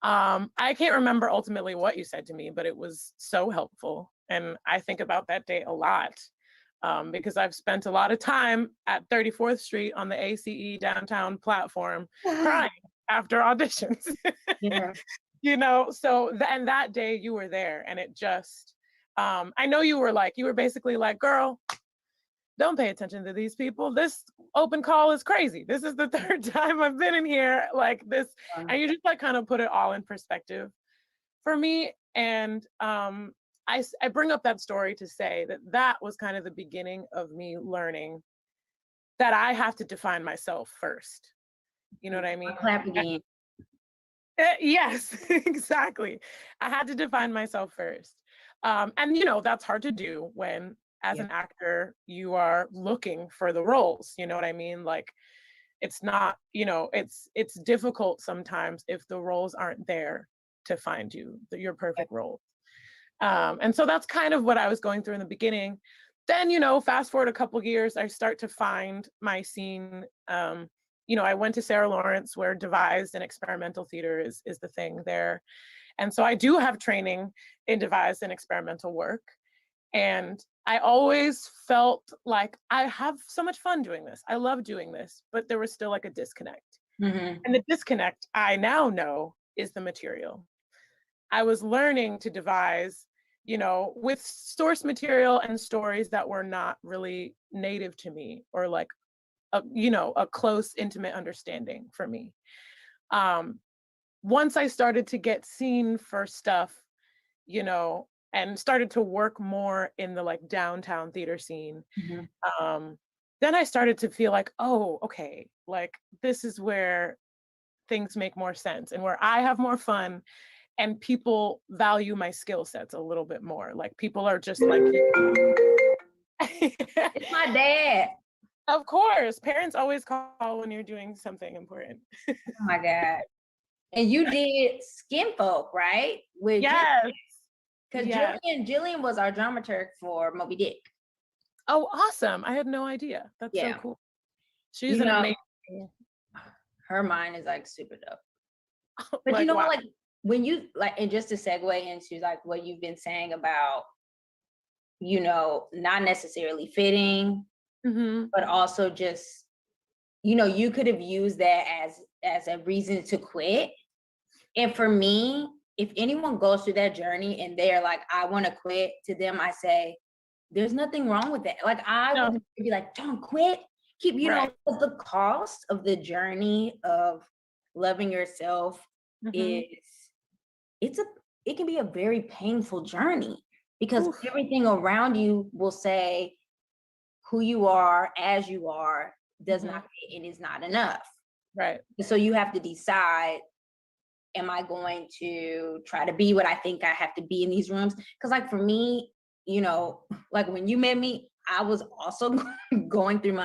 I can't remember ultimately what you said to me, but it was so helpful. And I think about that day a lot, because I've spent a lot of time at 34th Street on the ACE downtown platform crying after auditions. Yeah. You know, so and that day you were there, and it just, I know you were basically like, "Girl, don't pay attention to these people. This open call is crazy. This is the third time I've been in here like this." And you just like kind of put it all in perspective for me. And I bring up that story to say that that was kind of the beginning of me learning that I have to define myself first. You know what I mean? I'll clap again. Yes, exactly. I had to define myself first. And you know, that's hard to do when as an actor you are looking for the roles, you know what I mean? Like it's not, you know, it's difficult sometimes if the roles aren't there to find you your perfect role. And so that's kind of what I was going through in the beginning. Then, you know, fast forward a couple years, I start to find my scene. You know, I went to Sarah Lawrence, where devised and experimental theater is the thing there. And so I do have training in devised and experimental work. And I always felt like I have so much fun doing this. I love doing this, but there was still like a disconnect. Mm-hmm. And the disconnect I now know is the material. I was learning to devise, you know, with source material and stories that were not really native to me, or like you know, a close, intimate understanding for me. Once I started to get seen for stuff, you know, and started to work more in the like downtown theater scene, then I started to feel like, oh, okay, like this is where things make more sense and where I have more fun, and people value my skill sets a little bit more. Like people are just like, it's my dad. Of course, parents always call when you're doing something important. Oh my God. And you did Skin Folk, right? With yes. Because yes. Jillian was our dramaturg for Moby Dick. Oh, awesome. I had no idea. That's so cool. She's an amazing. Her mind is like super dope. But Like, you know wow. what, like when you like, and just to segue into like what you've been saying about, you know, not necessarily fitting, but also just, you know, you could have used that as a reason to quit. And for me, if anyone goes through that journey and they're like, I want to quit, to them I say, there's nothing wrong with that. Like I would be like, don't quit. Keep, you know, the cost of the journey of loving yourself is it can be a very painful journey, because everything around you will say who you are as you are does not fit and is not enough. Right. So you have to decide, am I going to try to be what I think I have to be in these rooms? Because like for me, you know, like when you met me, I was also going through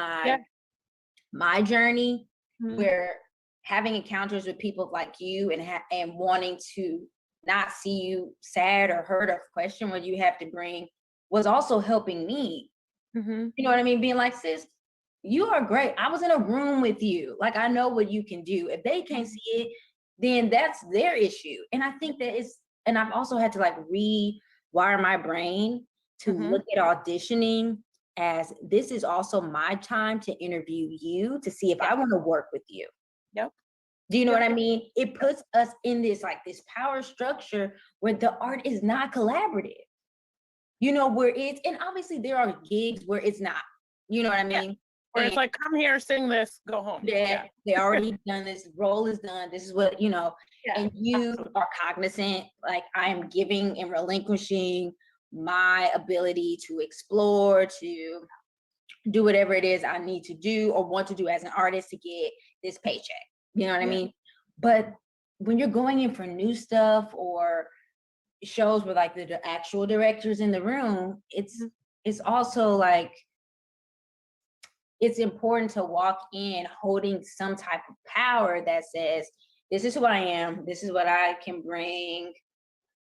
my journey, where having encounters with people like you and wanting to not see you sad or hurt or question what you have to bring was also helping me. You know what I mean? Being like, sis, you are great. I was in a room with you. Like, I know what you can do. If they can't see it, then that's their issue. And I think that and I've also had to like rewire my brain to look at auditioning as this is also my time to interview you to see if I want to work with you. Yep. Do you know what I mean? It puts us in this like this power structure where the art is not collaborative. You know, where it's, and obviously there are gigs where it's not. You know what I mean? Where it's like, come here, sing this, go home. Yeah, they already done this, role is done, this is what, you know, and you are cognizant, like I am giving and relinquishing my ability to explore, to do whatever it is I need to do or want to do as an artist to get this paycheck. You know what I mean? But when you're going in for new stuff or shows with like the actual directors in the room, it's also like, it's important to walk in holding some type of power that says, this is who I am, this is what I can bring.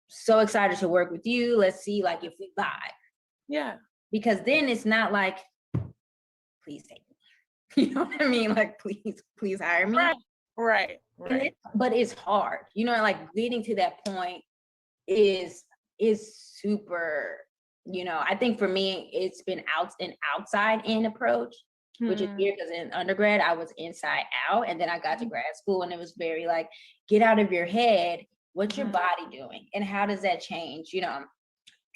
So excited to work with you. Let's see like if we vibe. Yeah. Because then it's not like, please take me. You know what I mean? Like, please hire me. Right. But it's hard. You know, like getting to that point is super, you know, I think for me, it's been an outside in approach, which is weird because in undergrad, I was inside out. And then I got to grad school and it was very like, get out of your head. What's your body doing? And how does that change, you know?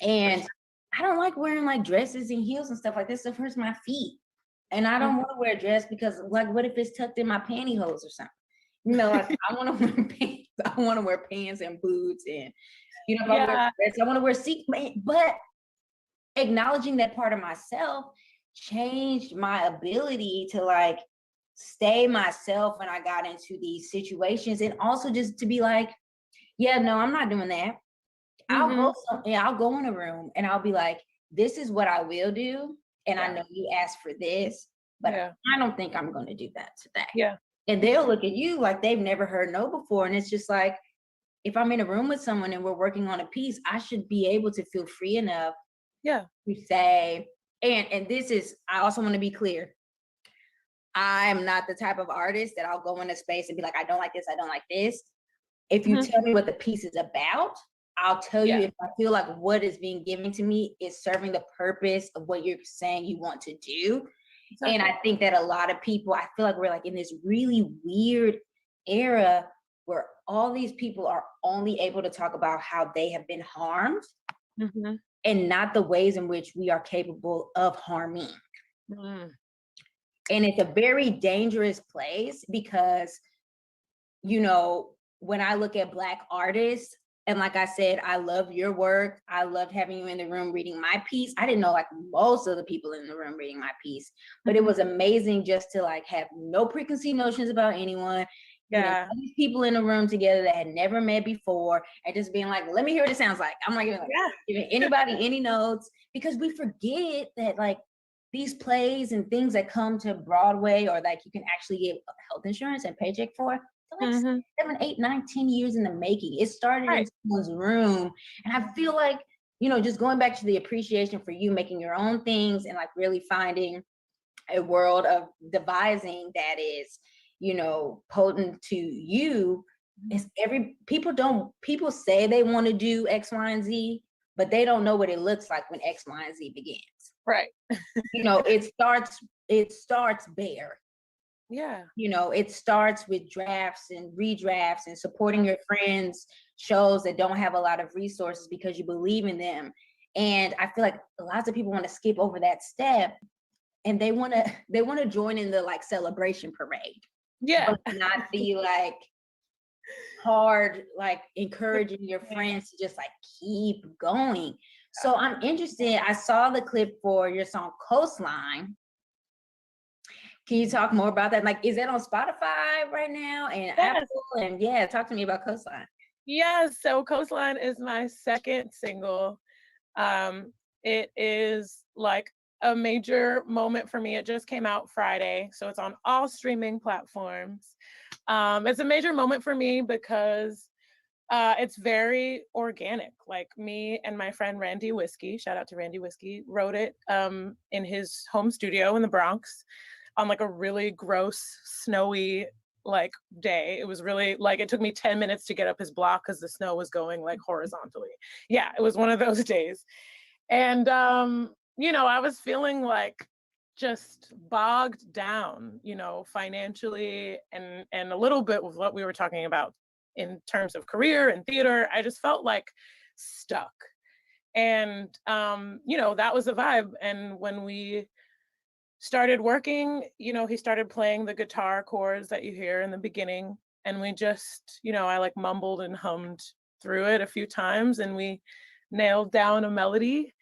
And I don't like wearing like dresses and heels and stuff like this. Stuff hurts my feet. And I don't want to wear a dress because like, what if it's tucked in my pantyhose or something? You know, like I want to wear pants. I want to wear pants and boots and, you know, if I wear a dress, I want to wear but acknowledging that part of myself changed my ability to like stay myself when I got into these situations, and also just to be like, yeah, no, I'm not doing that. I'll go in a room and I'll be like, this is what I will do. And I know you asked for this, but I don't think I'm going to do that today. Yeah. And they'll look at you like they've never heard no before. And it's just like, if I'm in a room with someone and we're working on a piece, I should be able to feel free enough to say, and this is, I also want to be clear. I'm not the type of artist that I'll go in a space and be like, I don't like this, I don't like this. If you tell me what the piece is about, I'll tell you if I feel like what is being given to me is serving the purpose of what you're saying you want to do. Exactly. And I think that a lot of people, I feel like we're like in this really weird era where all these people are only able to talk about how they have been harmed and not the ways in which we are capable of harming. And it's a very dangerous place because, you know, when I look at Black artists, and like I said, I love your work. I loved having you in the room reading my piece. I didn't know like most of the people in the room reading my piece, but it was amazing just to like have no preconceived notions about anyone. Yeah. All these people in the room together that had never met before and just being like, let me hear what it sounds like. I'm like, giving anybody any notes, because we forget that like these plays and things that come to Broadway or like you can actually get health insurance and paycheck for, like 7, 8, 9, 10 years in the making. It started in someone's room. And I feel like, you know, just going back to the appreciation for you making your own things and like really finding a world of devising that is, you know, potent to you. Is people say they want to do X, Y, and Z, but they don't know what it looks like when X, Y, and Z begins. Right. You know, it starts bare. Yeah. You know, it starts with drafts and redrafts and supporting your friends' shows that don't have a lot of resources because you believe in them. And I feel like lots of people want to skip over that step and they want to join in the like celebration parade. Yeah. But not the like hard, like encouraging your friends to just like keep going. So I'm interested. I saw the clip for your song Coastline. Can you talk more about that? Like, is that on Spotify right now and Apple? And talk to me about Coastline. Yes, so Coastline is my second single. It is like a major moment for me. It just came out Friday, so it's on all streaming platforms. It's a major moment for me because it's very organic. Like me and my friend Randy Whiskey, shout out to Randy Whiskey, wrote it in his home studio in the Bronx on like a really gross, snowy like day. It was really like, it took me 10 minutes to get up his block because the snow was going like horizontally. Yeah, it was one of those days. And, you know, I was feeling like just bogged down, you know, financially, and a little bit with what we were talking about in terms of career and theater. I just felt like stuck. And you know, that was the vibe. And when we started working, you know, he started playing the guitar chords that you hear in the beginning, and we just, you know, I like mumbled and hummed through it a few times, and we nailed down a melody.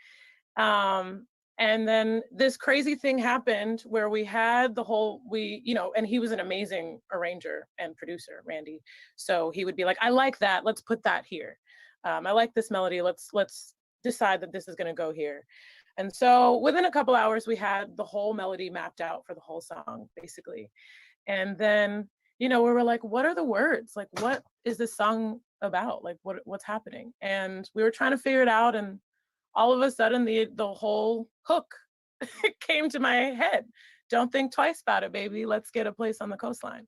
And then this crazy thing happened where we had the whole, you know, and he was an amazing arranger and producer, Randy. So he would be like, I like that, let's put that here. I like this melody, let's decide that this is gonna go here. And so within a couple hours, we had the whole melody mapped out for the whole song, basically. And then, you know, we were like, what are the words? Like, what is this song about? Like, what's happening? And we were trying to figure it out, and all of a sudden the whole hook came to my head. Don't think twice about it, baby. Let's get a place on the coastline.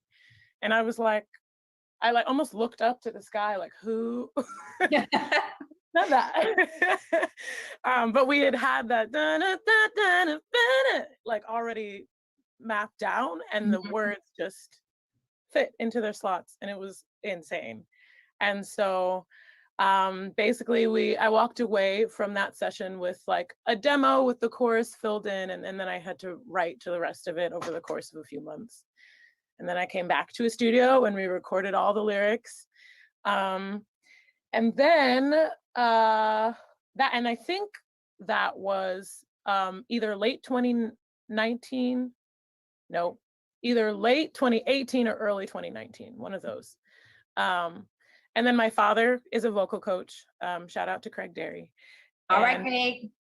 And I was like, I like almost looked up to the sky, like, who said that? But we had that like already mapped down, and the words just fit into their slots, and it was insane. And so basically I walked away from that session with like a demo with the chorus filled in, and then I had to write to the rest of it over the course of a few months. And then I came back to a studio and we recorded all the lyrics. And then and I think that was either late 2019, no, either late 2018 or early 2019, one of those. And then my father is a vocal coach. Shout out to Craig Derry. All right, Craig.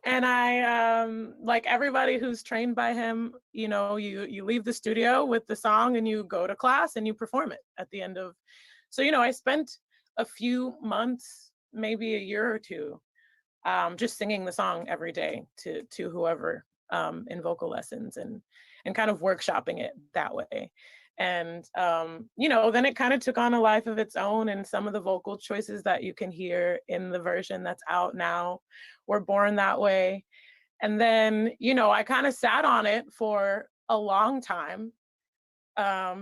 And I, like everybody who's trained by him, you know, you leave the studio with the song and you go to class and you perform it at the end of. So, you know, I spent a few months, maybe a year or two, just singing the song every day to whoever in vocal lessons, and kind of workshopping it that way. And, you know, then it kind of took on a life of its own, and some of the vocal choices that you can hear in the version that's out now were born that way. And then, you know, I kind of sat on it for a long time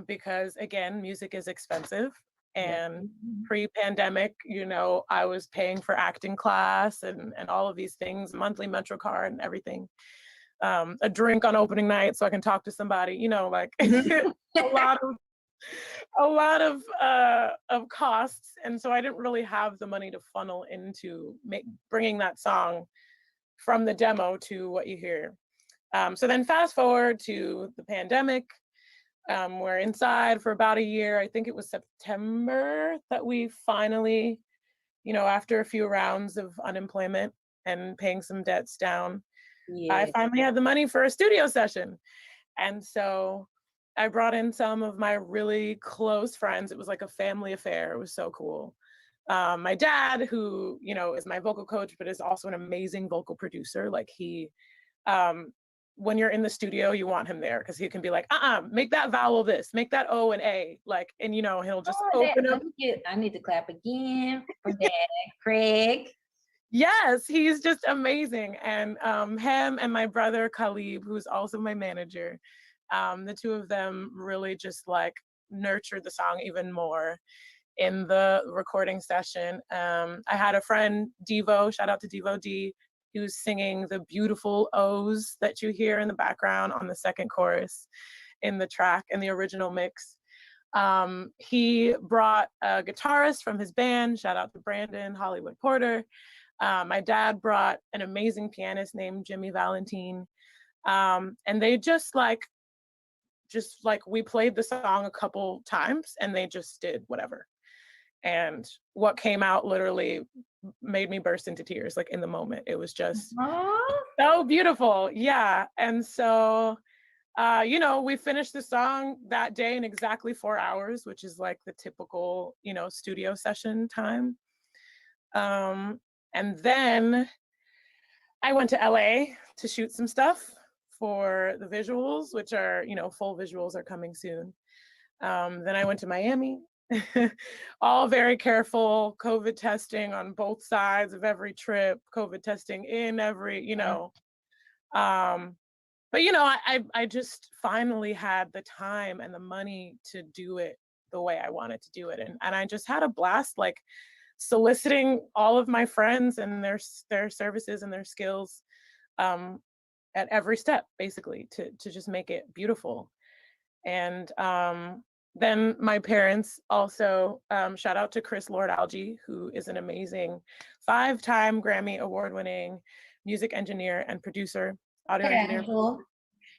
because, again, music is expensive. And pre-pandemic, you know, I was paying for acting class and all of these things, monthly MetroCard and everything. A drink on opening night so I can talk to somebody, you know, like a lot of costs. And so I didn't really have the money to funnel into bringing that song from the demo to what you hear. So then fast forward to the pandemic. We're inside for about a year. I think it was September that we finally, you know, after a few rounds of unemployment and paying some debts down, I finally had the money for a studio session. And so I brought in some of my really close friends. It was like a family affair. It was so cool. My dad, who, you know, is my vocal coach, but is also an amazing vocal producer. Like he, when you're in the studio, you want him there because he can be like, make that vowel this, make that O and A, like, and you know, he'll just open up. I need to clap again for that, Craig. Yes, he's just amazing. And him and my brother Khalib, who's also my manager, the two of them really just like nurtured the song even more in the recording session. I had a friend, Devo, shout out to Devo D, who's singing the beautiful O's that you hear in the background on the second chorus in the track, in the original mix. He brought a guitarist from his band, shout out to Brandon Hollywood Porter. My dad brought an amazing pianist named Jimmy Valentine. And they just like we played the song a couple times and they just did whatever. And what came out literally made me burst into tears, like in the moment. It was just so beautiful. Yeah. And so, you know, we finished the song that day in exactly 4 hours, which is like the typical, you know, studio session time. And then I went to LA to shoot some stuff for the visuals, which are, you know, full visuals are coming soon. Then I went to Miami, all very careful, COVID testing on both sides of every trip, COVID testing in every, you know, But I just finally had the time and the money to do it the way I wanted to do it, and I just had a blast, like soliciting all of my friends and their services and their skills at every step, basically, to just make it beautiful. And then my parents also, shout out to Chris Lord Alge, who is an amazing 5-time Grammy award-winning music engineer and producer, audio engineer. Casual.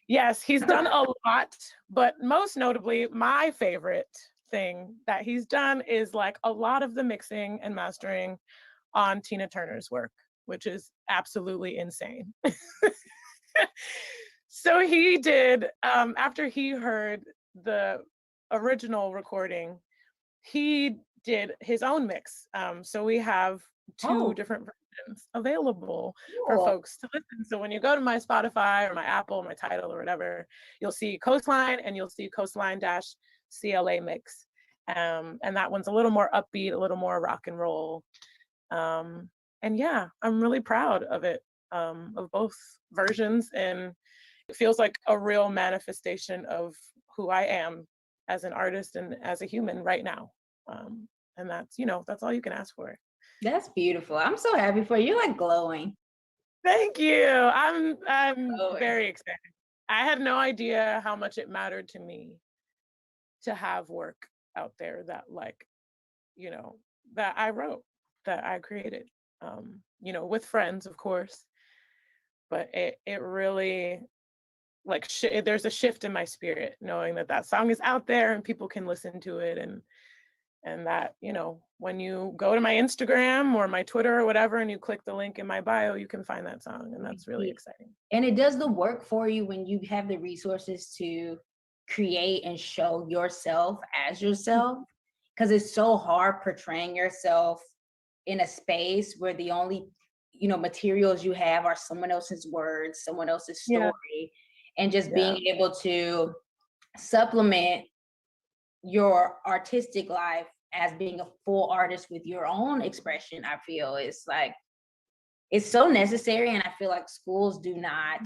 Yes, he's done a lot, but most notably, my favorite thing that he's done is like a lot of the mixing and mastering on Tina Turner's work, which is absolutely insane. So he did, after he heard the original recording, he did his own mix. So we have two different versions available for folks to listen. So when you go to my Spotify or my Apple, my Tidal or whatever, you'll see Coastline and you'll see Coastline-CLA mix. And that one's a little more upbeat, a little more rock and roll. And yeah, I'm really proud of it, of both versions. And it feels like a real manifestation of who I am as an artist and as a human right now. And that's all you can ask for. That's beautiful. I'm so happy for you. You're like glowing. Thank you. I'm very excited. I had no idea how much it mattered to me to have work out there that that I wrote, that I created, with friends, of course. But it really, there's a shift in my spirit knowing that song is out there and people can listen to it, and that when you go to my Instagram or my Twitter or whatever and you click the link in my bio, you can find that song, and that's really exciting. And it does the work for you when you have the resources to create and show yourself as yourself, because it's so hard portraying yourself in a space where the only materials you have are someone else's words, someone else's story, and just being able to supplement your artistic life as being a full artist with your own expression, I feel it's so necessary. And I feel like schools do not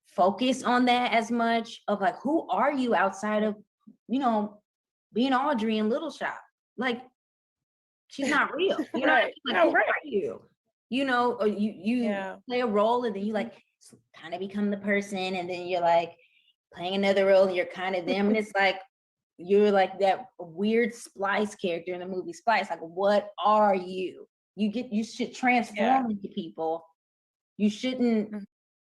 focus on that as much, of like, who are you outside of being Audrey in Little Shop? Like, she's not real. Who are you? Or you play a role and then you kind of become the person, and then you're like playing another role and you're kind of them, and it's like you're like that weird Splice character in the movie Splice. Like, what are you? You should transform into people. You shouldn't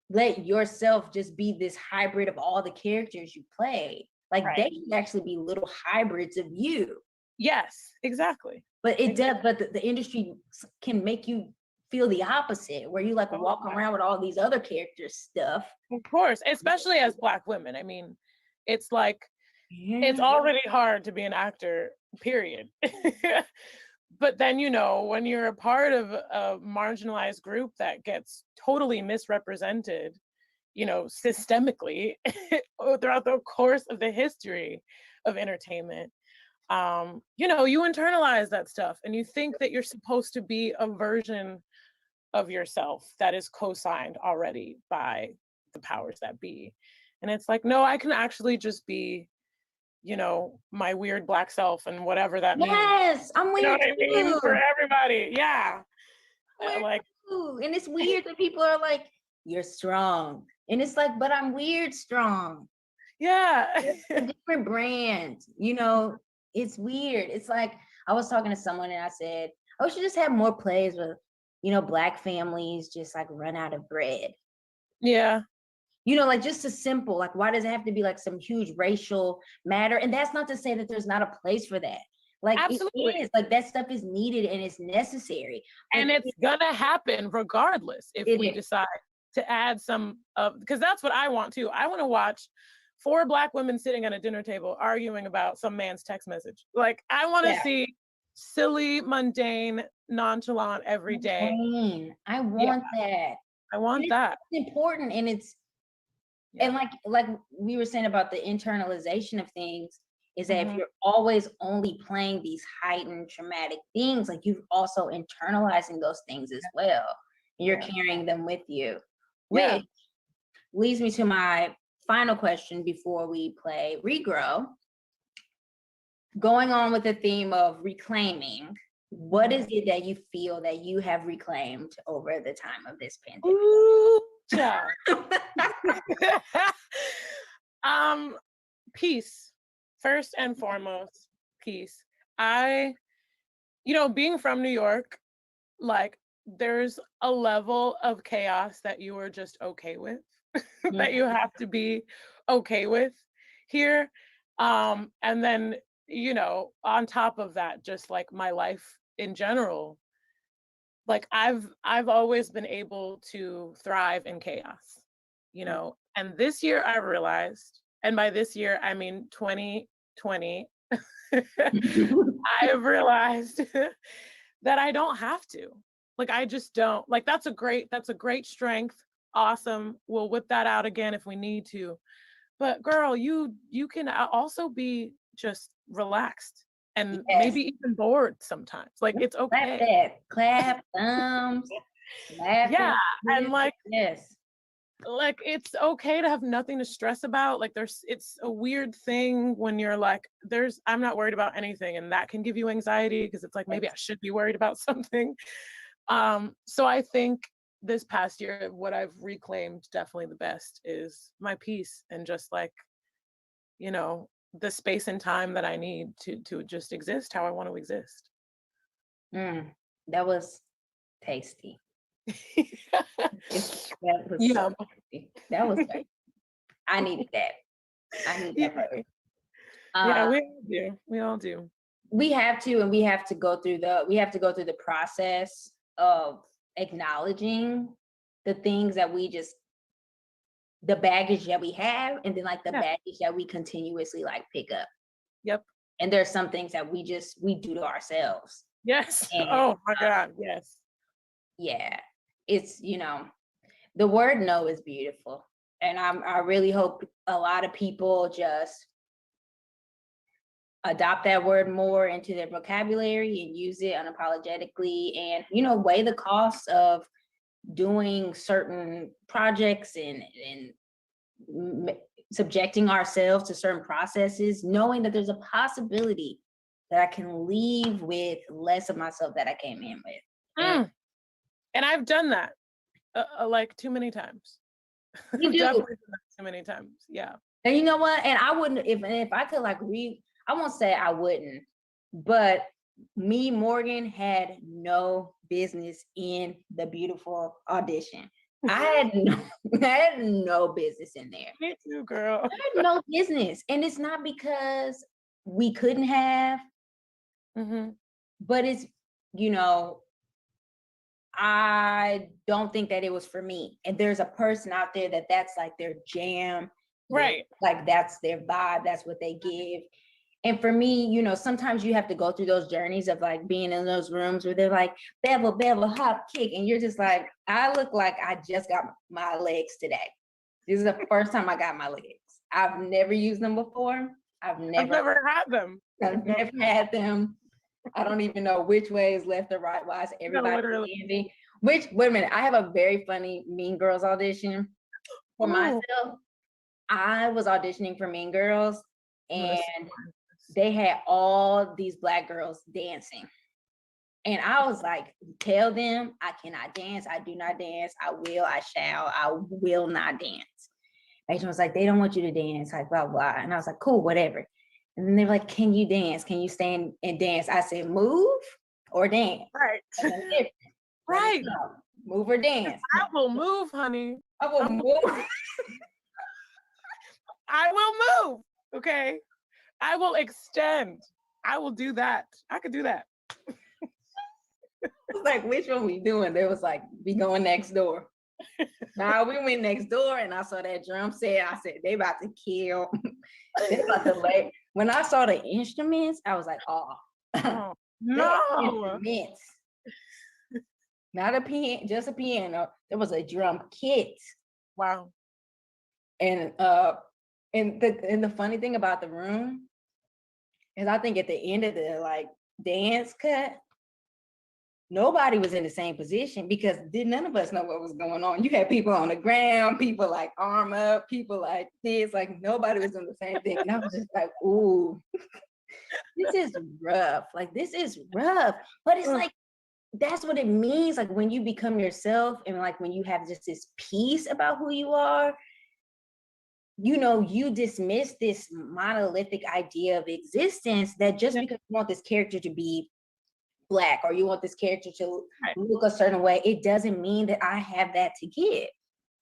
let yourself just be this hybrid of all the characters you play. Like, they should actually be little hybrids of you. Yes, exactly. But it does, but the industry can make you feel the opposite, where you walk around with all these other characters stuff. Of course, especially as Black women. I mean, it's like, it's already hard to be an actor, period. But then, when you're a part of a marginalized group that gets totally misrepresented, systemically throughout the course of the history of entertainment, you internalize that stuff and you think that you're supposed to be a version of yourself that is co-signed already by the powers that be. And it's like, no, I can actually just be, my weird Black self, and whatever that means. Yes, I'm weird too. For everybody. Yeah. And it's weird that people are like, you're strong. And it's like, but I'm weird strong. Yeah. It's a different brand. It's weird. It's like, I was talking to someone and I said, we should just have more plays with, Black families just run out of bread. Yeah. Just a simple, why does it have to be some huge racial matter? And that's not to say that there's not a place for that. Absolutely. It is. That stuff is needed and it's necessary. And it's gonna happen regardless if we decide to add some of, because that's what I want too. I want to watch 4 Black women sitting at a dinner table arguing about some man's text message. I want to see silly, mundane, nonchalant, everyday. I want that. I want that. It's important, and it's and like we were saying about the internalization of things, is that if you're always only playing these heightened traumatic things, you're also internalizing those things as well. And you're carrying them with you. Which leads me to my final question before we play Regrow. Going on with the theme of reclaiming, what is it that you feel that you have reclaimed over the time of this pandemic? Ooh, peace. First and foremost, peace. Being from New York, like there's a level of chaos that you are just okay with, that you have to be okay with here. And then, on top of that, just like my life in general, like I've always been able to thrive in chaos, and this year I realized, and by this year I mean 2020, I've realized that I don't have to. Like I just don't. Like that's a great strength. Awesome. We'll whip that out again if we need to. But girl, you can also be just relaxed and maybe even bored sometimes. Like it's okay. Clap thumbs, laugh. Yeah, and like yes, like it's okay to have nothing to stress about. Like it's a weird thing when you're like, I'm not worried about anything, and that can give you anxiety because it's like maybe I should be worried about something. So I think this past year, what I've reclaimed definitely the best is my peace and just like, the space and time that I need to just exist how I want to exist. That was tasty. That was tasty. I needed that. I need that. Yeah, we all do. We have to, and we have to go through the process of acknowledging the things that the baggage that we have, and then like the baggage that we continuously like pick up. Yep. And there's some things that we do to ourselves. Yes. And, oh my God. Yes. Yeah. It's, the word no is beautiful. And I really hope a lot of people just adopt that word more into their vocabulary and use it unapologetically, and weigh the costs of doing certain projects and subjecting ourselves to certain processes, knowing that there's a possibility that I can leave with less of myself that I came in with. And I've done that like too many times. You do. Definitely done that too many times. Yeah. And you know what? And I wouldn't, if I could like I won't say I wouldn't, but me, Morgan, had no business in the beautiful audition. I had no business in there. Me too, girl. I had no business. And it's not because we couldn't have, but it's, I don't think that it was for me. And there's a person out there that's like their jam. Right. Like that's their vibe. That's what they give. And for me, sometimes you have to go through those journeys of like being in those rooms where they're like, bevel, hop, kick. And you're just like, I look like I just got my legs today. This is the first time I got my legs. I've never used them before. I've never had them. I've never had them. I don't even know which way is left or right. Why is everybody standing? Wait a minute. I have a very funny Mean Girls audition for myself. I was auditioning for Mean Girls, and they had all these Black girls dancing. And I was like, tell them I cannot dance. I do not dance. I shall. I will not dance. Agent was like, they don't want you to dance, like blah, blah. And I was like, cool, whatever. And then they were like, can you dance? Can you stand and dance? I said, move or dance. Right. Right. Move or dance. I will move, honey. I will move. I will move. Okay. I will extend. I will do that. I could do that. I was like, which one we doing? They was like, we going next door. Now we went next door and I saw that drum set. I said, they about to kill. They about to lay. When I saw the instruments, I was like, oh no. Instruments. Not a piano, just a piano. There was a drum kit. Wow. And the funny thing about the room is I think at the end of the like dance cut, nobody was in the same position because none of us know what was going on. You had people on the ground, people like arm up, people like this, like nobody was doing the same thing. And I was just like, ooh, this is rough. Like, this is rough. But it's like, that's what it means. Like, when you become yourself and like when you have just this peace about who you are, you know, you dismiss this monolithic idea of existence that just because you want this character to be Black or you want this character to look a certain way, it doesn't mean that I have that to give.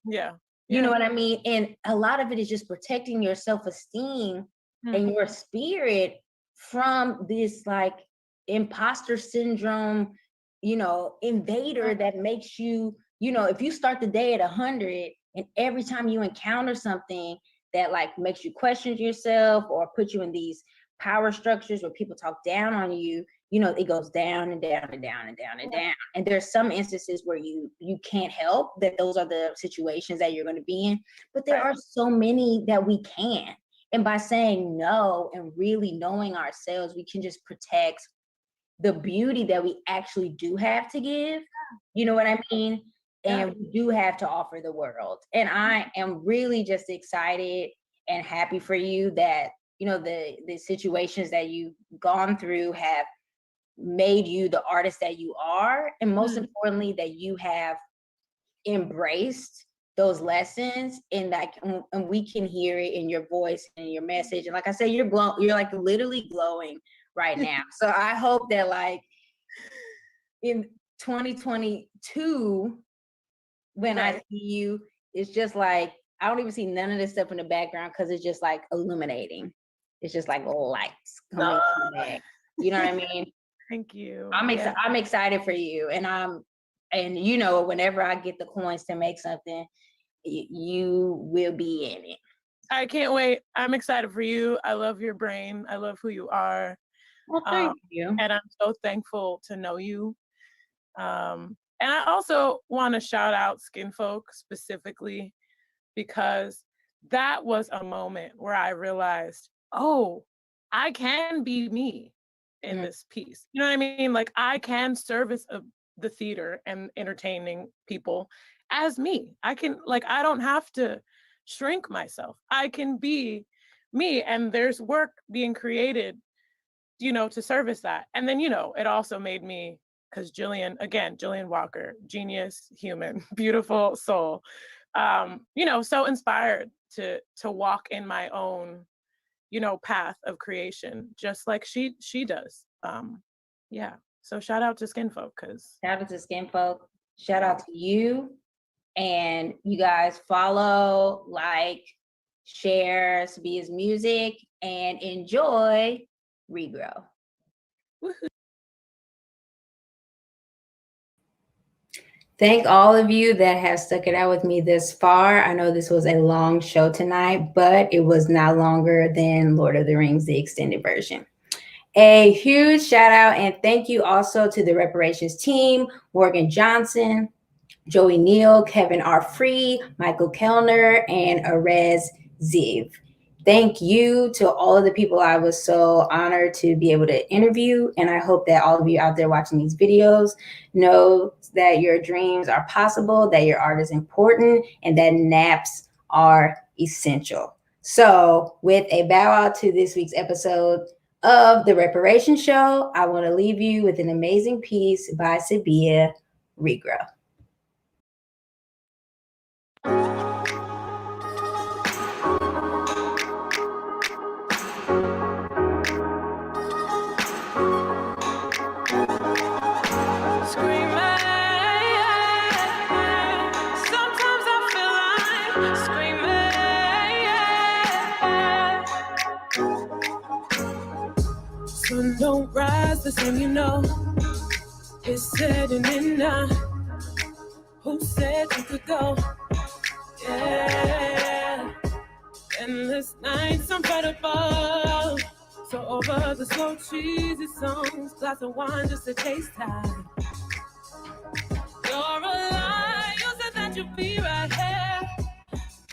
Yeah. You know what I mean? And a lot of it is just protecting your self-esteem and your spirit from this like imposter syndrome, you know, invader that makes you, you know, if you start the day at 100 and every time you encounter something that like makes you question yourself or put you in these power structures where people talk down on you, you know, it goes down and down and down and down and down. And there's some instances where you can't help that those are the situations that you're going to be in, but there are so many that we can. And by saying no and really knowing ourselves, we can just protect the beauty that we actually do have to give. You know what I mean? And we do have to offer the world. And I am really just excited and happy for you that, you know, the situations that you've gone through have made you the artist that you are. And most importantly, that you have embraced those lessons and like, and we can hear it in your voice and your message. And like I said, you're like literally glowing right now. So I hope that like in 2022, when I see you, it's just like, I don't even see none of this stuff in the background because it's just like illuminating. It's just like lights coming from there. You know what I mean? Thank you. I'm excited for you. And you know, whenever I get the coins to make something, you will be in it. I can't wait. I'm excited for you. I love your brain. I love who you are. Well, thank you. And I'm so thankful to know you. And I also want to shout out Skinfolk specifically because that was a moment where I realized, oh, I can be me in this piece. You know what I mean? Like I can service the theater and entertaining people as me. I can, like, I don't have to shrink myself. I can be me, and there's work being created, you know, to service that. And then, you know, it also made me, because Jillian Walker, genius, human, beautiful soul, you know, so inspired to walk in my own, you know, path of creation, just like she does. Yeah. So shout out to Skinfolk, shout out to Skinfolk. Shout out to you. And you guys follow, like, share Sabia's music, and enjoy Regrow. Woo-hoo. Thank all of you that have stuck it out with me this far. I know this was a long show tonight, but it was not longer than Lord of the Rings, the extended version. A huge shout out and thank you also to the Reparations team, Morgan Johnson, Joey Neal, Kevin R. Free, Michael Kellner, and Arez Ziv. Thank you to all of the people I was so honored to be able to interview. And I hope that all of you out there watching these videos know that your dreams are possible, that your art is important, and that naps are essential. So with a bow out to this week's episode of The Reparations Show, I want to leave you with an amazing piece by Sabia, Regrow. Sun don't rise the same, you know. It's setting in now. Who said you could go? Yeah. Endless nights unforgettable. So over the slow cheesy songs, glass of wine just to taste time. You're alive, you said that you'd be right here.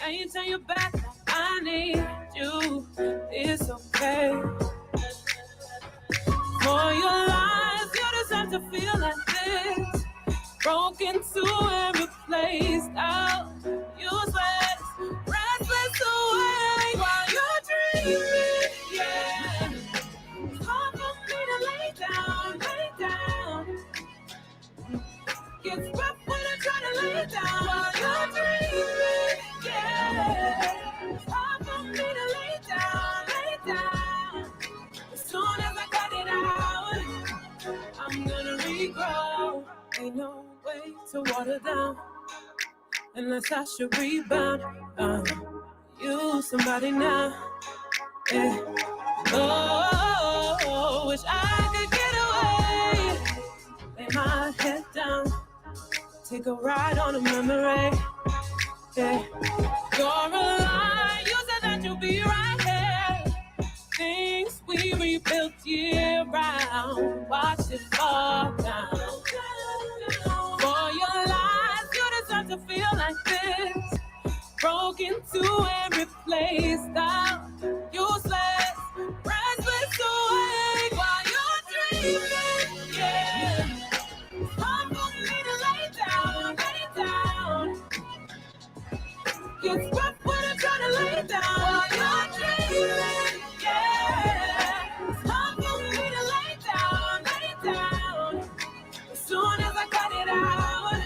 And you turn your back, I need you. It's okay. For your lies, you deserve to feel like this. broken to and replaced out. Useless, restless away while you're dreaming. Yeah, it's hard for me to lay down, lay down. Gets rough when I try to lay down while you're dreaming. Yeah, it's hard for me to lay down, lay down. As soon as I cut it out, I'm gonna regrow. Ain't no way to water down unless I should rebound. You somebody now. Yeah. Oh, wish I could get away. Lay my head down. Take a ride on a memory. Yeah. You're a lie. You said that you'll be right here. Things we rebuilt year round. Watch it fall down. For your lies, you deserve to feel like this. Broken to and replaced out. Useless, restless away while you're dreaming. Yeah. Time for me to lay down, lay down. It's rough when I try to lay down while you're dreaming. Yeah. It's time for me to lay down. As soon as I cut it out,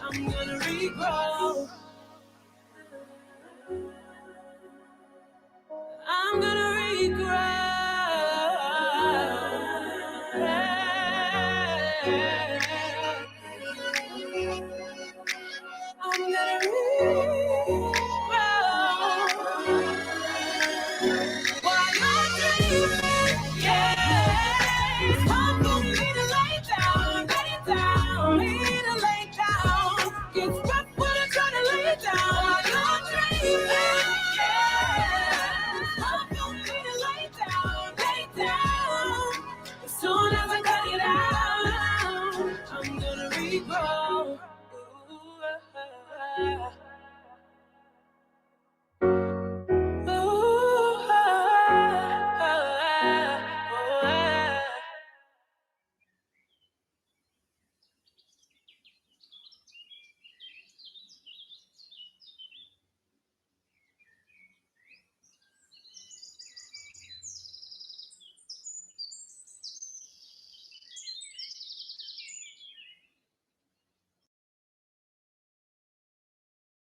I'm gonna regrow.